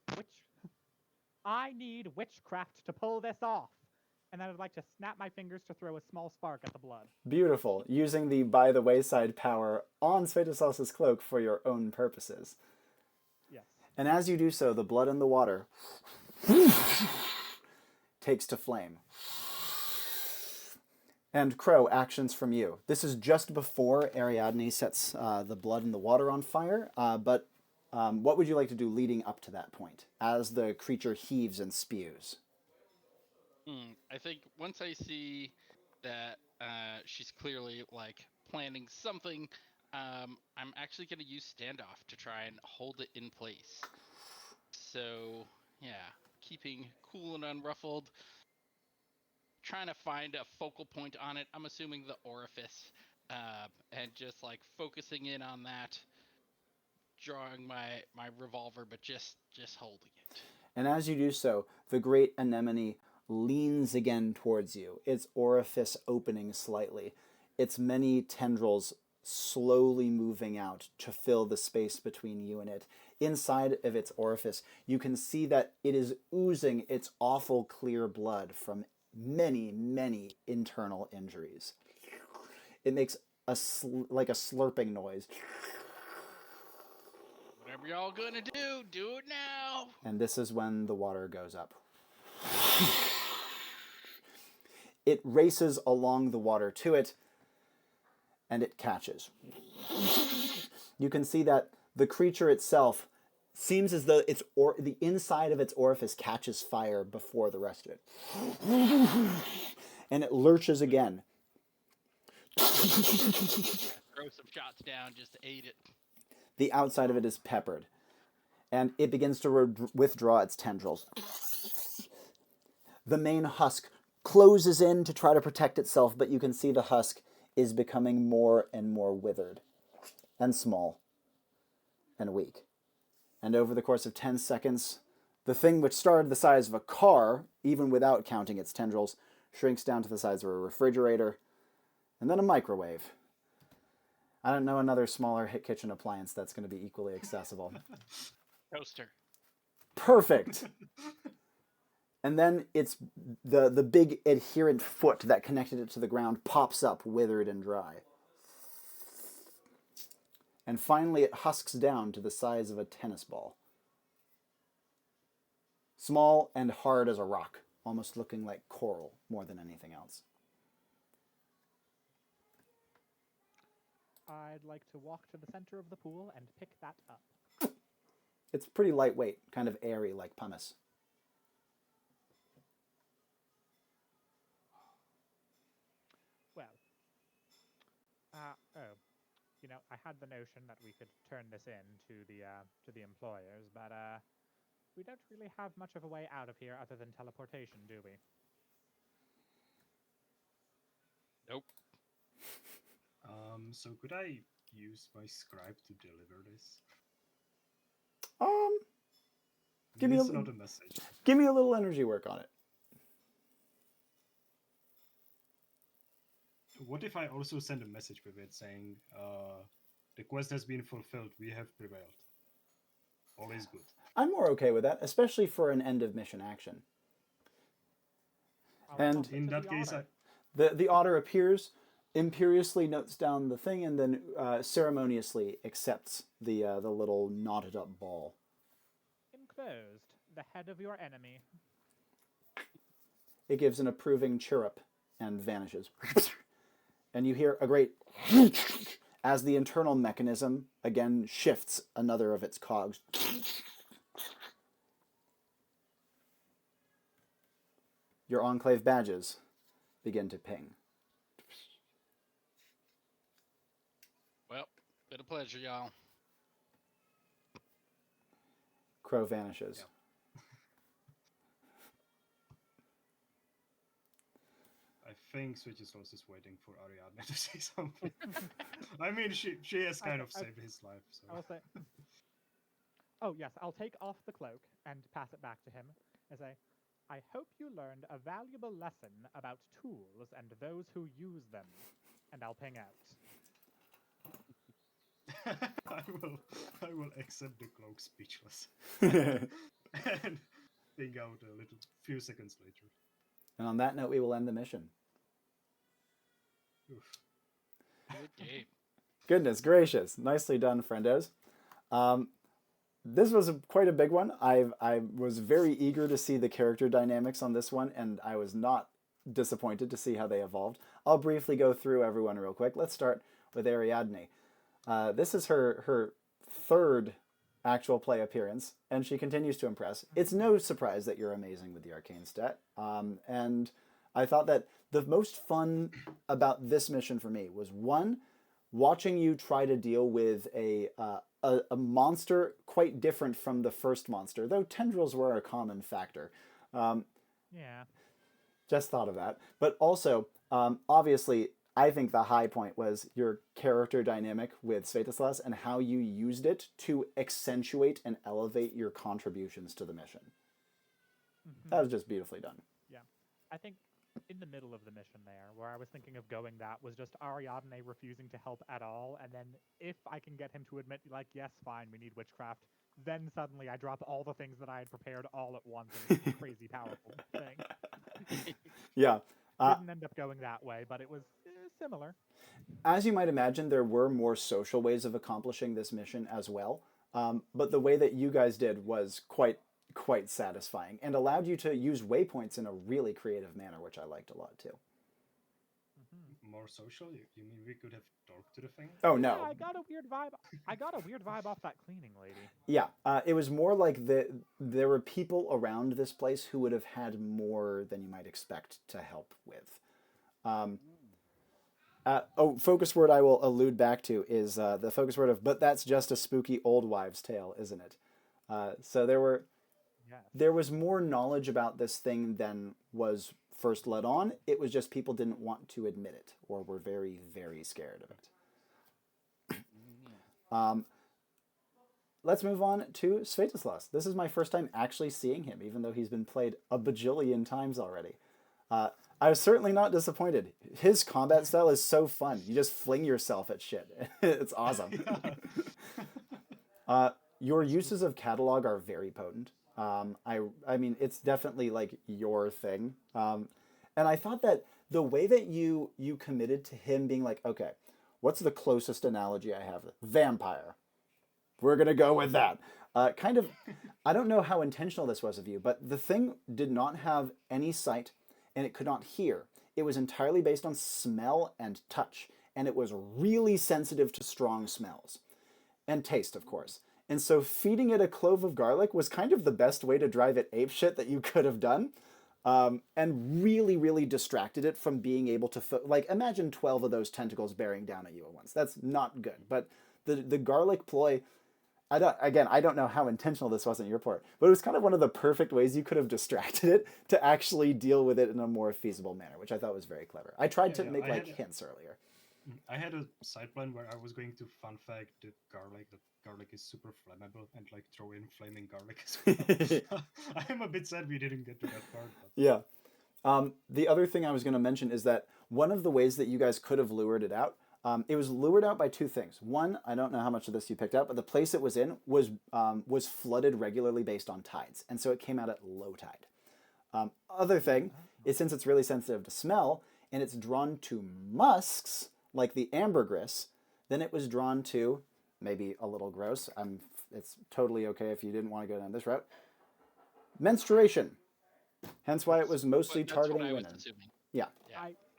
witchcraft to pull this off. and then I'd like to snap my fingers to throw a small spark at the blood. Beautiful. Using the by the wayside power on Svietislaus's cloak for your own purposes. Yes. And as you do so, the blood in the water takes to flame. And Crow, actions from you. This is just before Ariadne sets the blood in the water on fire, but what would you like to do leading up to that point, as the creature heaves and spews? I think once I see that she's clearly like planning something, I'm actually going to use standoff to try and hold it in place. So yeah, keeping cool and unruffled, trying to find a focal point on it. I'm assuming the orifice, and just like focusing in on that, drawing my revolver, but just holding it. And as you do so, the great anemone leans again towards you, its orifice opening slightly, its many tendrils slowly moving out to fill the space between you and it. Inside of its orifice, you can see that it is oozing its awful clear blood from many, many internal injuries. It makes like a slurping noise. Whatever y'all gonna do it now. And this is when the water goes up. It races along the water to it, and it catches. You can see that the creature itself seems as though the inside of its orifice catches fire before the rest of it. And it lurches again. Throw some shots down just to aid it. The outside of it is peppered, and it begins to withdraw its tendrils. The main husk closes in to try to protect itself, but you can see the husk is becoming more and more withered, and small, and weak. And over the course of 10 seconds, the thing which started the size of a car, even without counting its tendrils, shrinks down to the size of a refrigerator, and then a microwave. I don't know another smaller kitchen appliance that's going to be equally accessible. Toaster. Perfect! And then it's the big adherent foot that connected it to the ground pops up, withered and dry. And finally it husks down to the size of a tennis ball. Small and hard as a rock, almost looking like coral more than anything else. I'd like to walk to the center of the pool and pick that up. It's pretty lightweight, kind of airy like pumice. Well, I had the notion that we could turn this in to the employers, but we don't really have much of a way out of here other than teleportation, do we? Nope. So could I use my scribe to deliver this? Give me It's not a message. Give me a little energy work on it. What if I also send a message with it saying, the quest has been fulfilled, we have prevailed. All is good. I'm more okay with that, especially for an end of mission action. And In that case, the otter appears, imperiously notes down the thing, and then ceremoniously accepts the little knotted up ball. Enclosed, the head of your enemy. It gives an approving chirrup and vanishes. And you hear a great as the internal mechanism again shifts another of its cogs. Your Enclave badges begin to ping. Well, been a pleasure, y'all. Crow vanishes. Yep. I think Svietislaus is waiting for Ariadne to say something. I mean, she has kind of saved his life. So. I'll say, oh yes, I'll take off the cloak and pass it back to him and say, I hope you learned a valuable lesson about tools and those who use them. And I'll ping out. I will accept the cloak speechless. And ping out a few seconds later. And on that note, we will end the mission. Oof. Good game. Goodness gracious. Nicely done, friendos. This was quite a big one. I was very eager to see the character dynamics on this one, and I was not disappointed to see how they evolved. I'll briefly go through everyone real quick. Let's start with Ariadne. This is her third actual play appearance, and she continues to impress. It's no surprise that you're amazing with the arcane stat. And I thought that the most fun about this mission for me was, one, watching you try to deal with a monster quite different from the first monster, though tendrils were a common factor. Yeah. Just thought of that. But also, obviously, I think the high point was your character dynamic with Svietislaus and how you used it to accentuate and elevate your contributions to the mission. That was just beautifully done. Yeah. I think in the middle of the mission there, where I was thinking of going, that was just Ariadne refusing to help at all, and then if I can get him to admit, like, yes, fine, we need witchcraft, then suddenly I drop all the things that I had prepared all at once and it's a crazy powerful thing. Yeah. Didn't end up going that way, but it was similar. As you might imagine, there were more social ways of accomplishing this mission as well. But the way that you guys did was quite satisfying and allowed you to use waypoints in a really creative manner, which I liked a lot too. More social? You mean we could have talked to the thing? Oh no! Yeah, I got a weird vibe off that cleaning lady. Yeah, it was more like there were people around this place who would have had more than you might expect to help with. Focus word I will allude back to is the focus word of, but that's just a spooky old wives' tale, isn't it? So there was more knowledge about this thing than was first let on. It was just people didn't want to admit it or were very, very scared of it. Let's move on to Svietislaus. This is my first time actually seeing him, even though he's been played a bajillion times already. I was certainly not disappointed. His combat style is so fun. You just fling yourself at shit. It's awesome. Your uses of catalog are very potent. I mean, it's definitely like your thing. And I thought that the way that you committed to him being like, okay, what's the closest analogy I have? Vampire. We're going to go with that. Kind of, I don't know how intentional this was of you, but the thing did not have any sight and it could not hear. It was entirely based on smell and touch, and it was really sensitive to strong smells. And taste, of course. And so feeding it a clove of garlic was kind of the best way to drive it apeshit that you could have done. And really, really distracted it from being able to... imagine 12 of those tentacles bearing down at you at once. That's not good. But the garlic ploy... I don't know how intentional this was on your part, but it was kind of one of the perfect ways you could have distracted it to actually deal with it in a more feasible manner, which I thought was very clever. I tried to make hints earlier. I had a side plan where I was going to fun fact that garlic is super flammable and like throw in flaming garlic as well. I am a bit sad we didn't get to that part. But... Yeah. The other thing I was going to mention is that one of the ways that you guys could have lured it out, it was lured out by two things. One, I don't know how much of this you picked up, but the place it was in was flooded regularly based on tides, and so it came out at low tide. Other thing is, since it's really sensitive to smell, and it's drawn to musks, like the ambergris, then it was drawn to, maybe a little gross, it's totally okay if you didn't want to go down this route, menstruation. Hence why it was mostly targeting women. Yeah.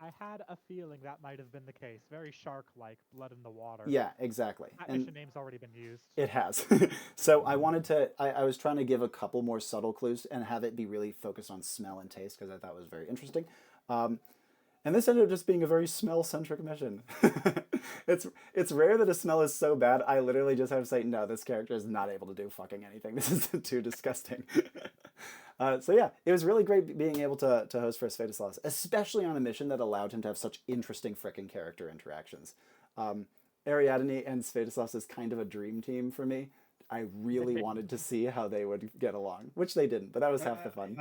I had a feeling that might have been the case. Very shark-like, blood in the water. Yeah, exactly. That mission name's already been used. It has. So I wanted to, I was trying to give a couple more subtle clues and have it be really focused on smell and taste because I thought it was very interesting. And this ended up just being a very smell-centric mission. It's rare that a smell is so bad, I literally just have to say, no, this character is not able to do fucking anything. This is too disgusting. So yeah, it was really great being able to host for Svietislaus, especially on a mission that allowed him to have such interesting frickin' character interactions. Ariadne and Svietislaus is kind of a dream team for me. I really wanted to see how they would get along, which they didn't, but that was half the fun.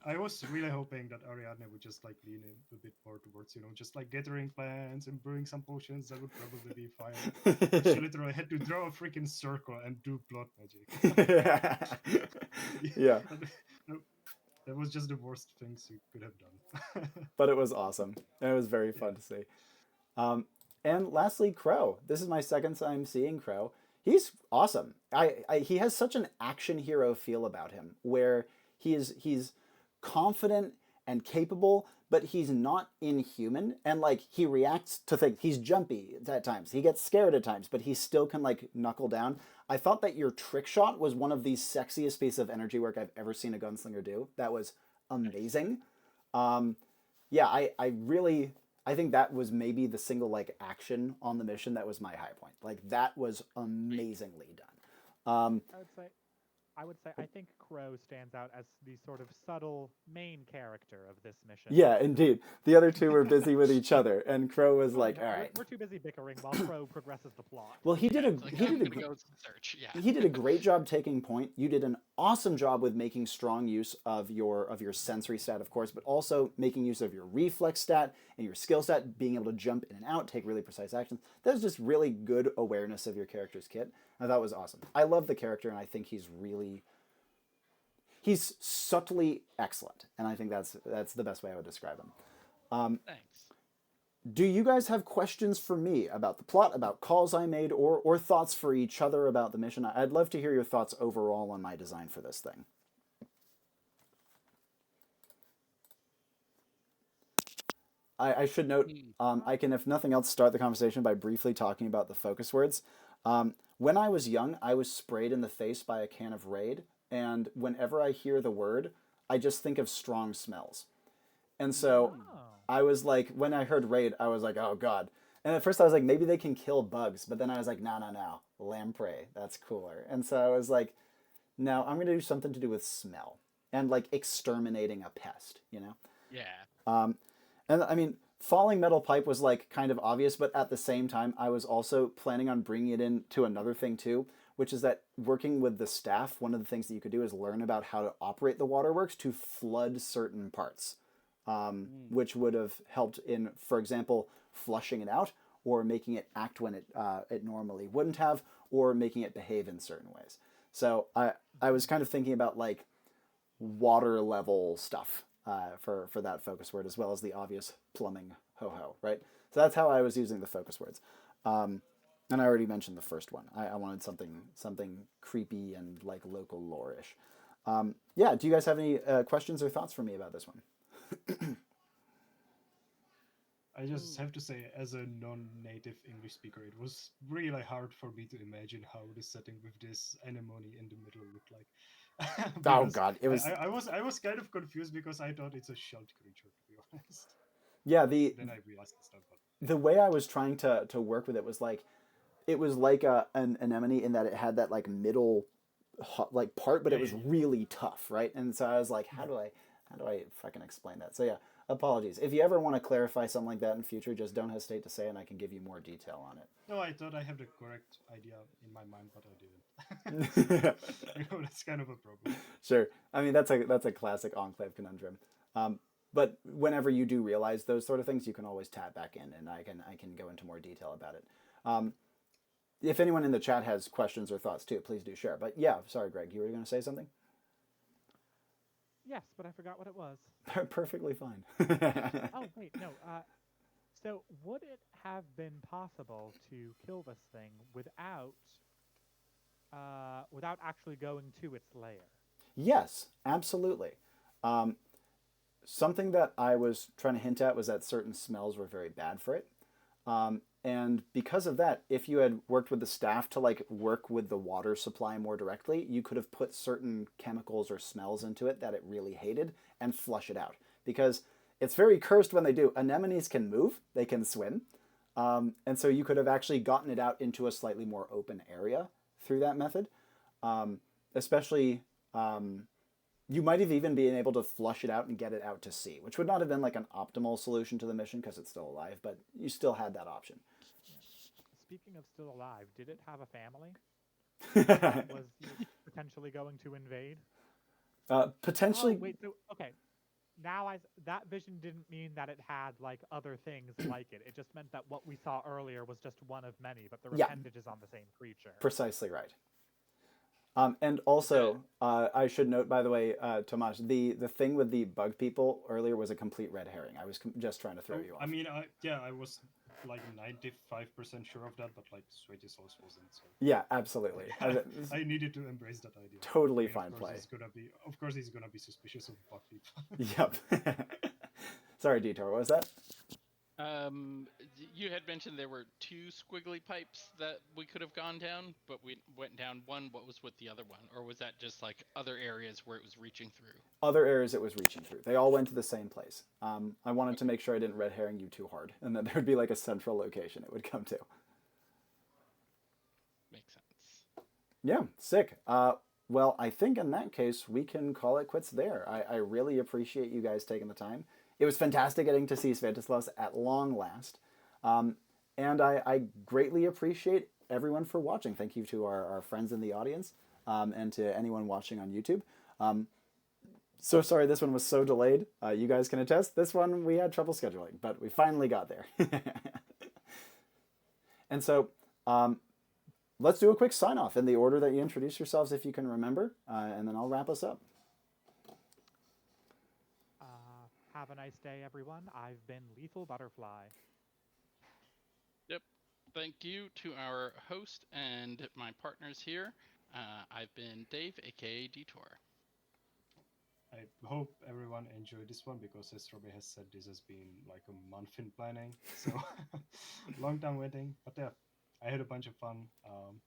I was really hoping that Ariadne would just like lean in a bit more towards, just like gathering plants and brewing some potions. That would probably be fine. But she literally had to draw a freaking circle and do blood magic. Yeah. That was just the worst things you could have done. But it was awesome. And it was very fun to see. And lastly, Crow. This is my second time seeing Crow. He's awesome. He has such an action hero feel about him, where he's confident and capable, but he's not inhuman. And like he reacts to things. He's jumpy at times. He gets scared at times, but he still can like knuckle down. I thought that your trick shot was one of the sexiest pieces of energy work I've ever seen a gunslinger do. That was amazing. Yeah, I think that was maybe the single like action on the mission that was my high point. Like that was amazingly done. I would say I think Crow stands out as the sort of subtle main character of this mission. Yeah, indeed. The other two were busy with each other, and Crow was like, "All right." We're too busy bickering while Crow progresses the plot. Well, he did a great job taking point. You did an awesome job with making strong use of your sensory stat, of course, but also making use of your reflex stat and your skill stat, being able to jump in and out, take really precise actions. That was just really good awareness of your character's kit. I thought it was awesome. I love the character, and I think he's subtly excellent, and I think that's the best way I would describe him. Thanks. Do you guys have questions for me about the plot, about calls I made, or thoughts for each other about the mission? I'd love to hear your thoughts overall on my design for this thing. I should note, I can, if nothing else, start the conversation by briefly talking about the focus words. When I was young, I was sprayed in the face by a can of Raid, and whenever I hear the word, I just think of strong smells. And so I was like, when I heard Raid, I was like, oh god. And at first I was like, maybe they can kill bugs, but then I was like, no, lamprey, that's cooler. And so I was like, no, I'm going to do something to do with smell and like exterminating a pest, you know? Yeah. And I mean, falling metal pipe was like kind of obvious, but at the same time, I was also planning on bringing it into another thing too, which is that working with the staff, one of the things that you could do is learn about how to operate the waterworks to flood certain parts, which would have helped in, for example, flushing it out or making it act when it normally wouldn't have, or making it behave in certain ways. So I was kind of thinking about like water level stuff for that focus word, as well as the obvious plumbing ho-ho, right? So that's how I was using the focus words. And I already mentioned the first one. I wanted something creepy and like local lore-ish. Yeah, do you guys have any questions or thoughts for me about this one? I just have to say, as a non-native English speaker, it was really hard for me to imagine how the setting with this anemone in the middle looked like. Oh god, it was. I was kind of confused because I thought it's a shelled creature, to be honest. Yeah, Then I realized it's not. The way I was trying to work with it was like, it was like an anemone in that it had that like middle like part, but it was really tough, right? And so I was like, how do I fucking explain that? So yeah, apologies. If you ever want to clarify something like that in future, just don't hesitate to say it and I can give you more detail on it. No, I thought I have the correct idea in my mind, but I didn't. That's kind of a problem. Sure. I mean, that's a classic Enclave conundrum. But whenever you do realize those sort of things, you can always tap back in and I can go into more detail about it. If anyone in the chat has questions or thoughts too, please do share. But yeah, sorry, Greg, you were going to say something? Yes, but I forgot what it was. Perfectly fine. Oh, wait, no. So would it have been possible to kill this thing without actually going to its lair? Yes, absolutely. Something that I was trying to hint at was that certain smells were very bad for it. And because of that, if you had worked with the staff to like work with the water supply more directly, you could have put certain chemicals or smells into it that it really hated and flush it out. Because it's very cursed when they do. Anemones can move, they can swim. And so you could have actually gotten it out into a slightly more open area through that method. Especially, you might have even been able to flush it out and get it out to sea, which would not have been like an optimal solution to the mission because it's still alive, but you still had that option. Speaking of still alive, did it have a family? Was it potentially going to invade? Potentially. Oh, wait, so, okay. Now that vision didn't mean that it had like other things like it. It just meant that what we saw earlier was just one of many, but the appendage is on the same creature. Precisely right. And also, I should note, by the way, Tomáš, the thing with the bug people earlier was a complete red herring. I was just trying to throw you off. I mean, I was like 95% sure of that, but like Svietislaus wasn't. So Yeah, absolutely. I needed to embrace that idea. Totally I mean, fine play. Of course, he's gonna be suspicious of bug people. Yep. Sorry, Detour. What was that? You had mentioned there were 2 squiggly pipes that we could have gone down, but we went down one. What was with the other one? Or was that just like other areas where it was reaching through? Other areas it was reaching through. They all went to the same place. I wanted to make sure I didn't red herring you too hard, and that there would be like a central location it would come to. Makes sense. Yeah, sick. Well, I think in that case, we can call it quits there. I really appreciate you guys taking the time. It was fantastic getting to see Svietislaus at long last. And I greatly appreciate everyone for watching. Thank you to our friends in the audience and to anyone watching on YouTube. So sorry this one was so delayed. You guys can attest. This one we had trouble scheduling, but we finally got there. And so let's do a quick sign-off in the order that you introduce yourselves if you can remember, and then I'll wrap us up. Have a nice day, everyone. I've been Lethal Butterfly. Yep. Thank you to our host and my partners here. I've been Dave, aka Detour. I hope everyone enjoyed this one because, as Robbie has said, this has been like a month in planning. So long time waiting. But yeah, I had a bunch of fun.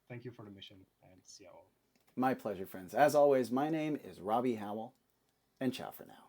Thank you for the mission and see you all. My pleasure, friends. As always, my name is Robbie Howell, and ciao for now.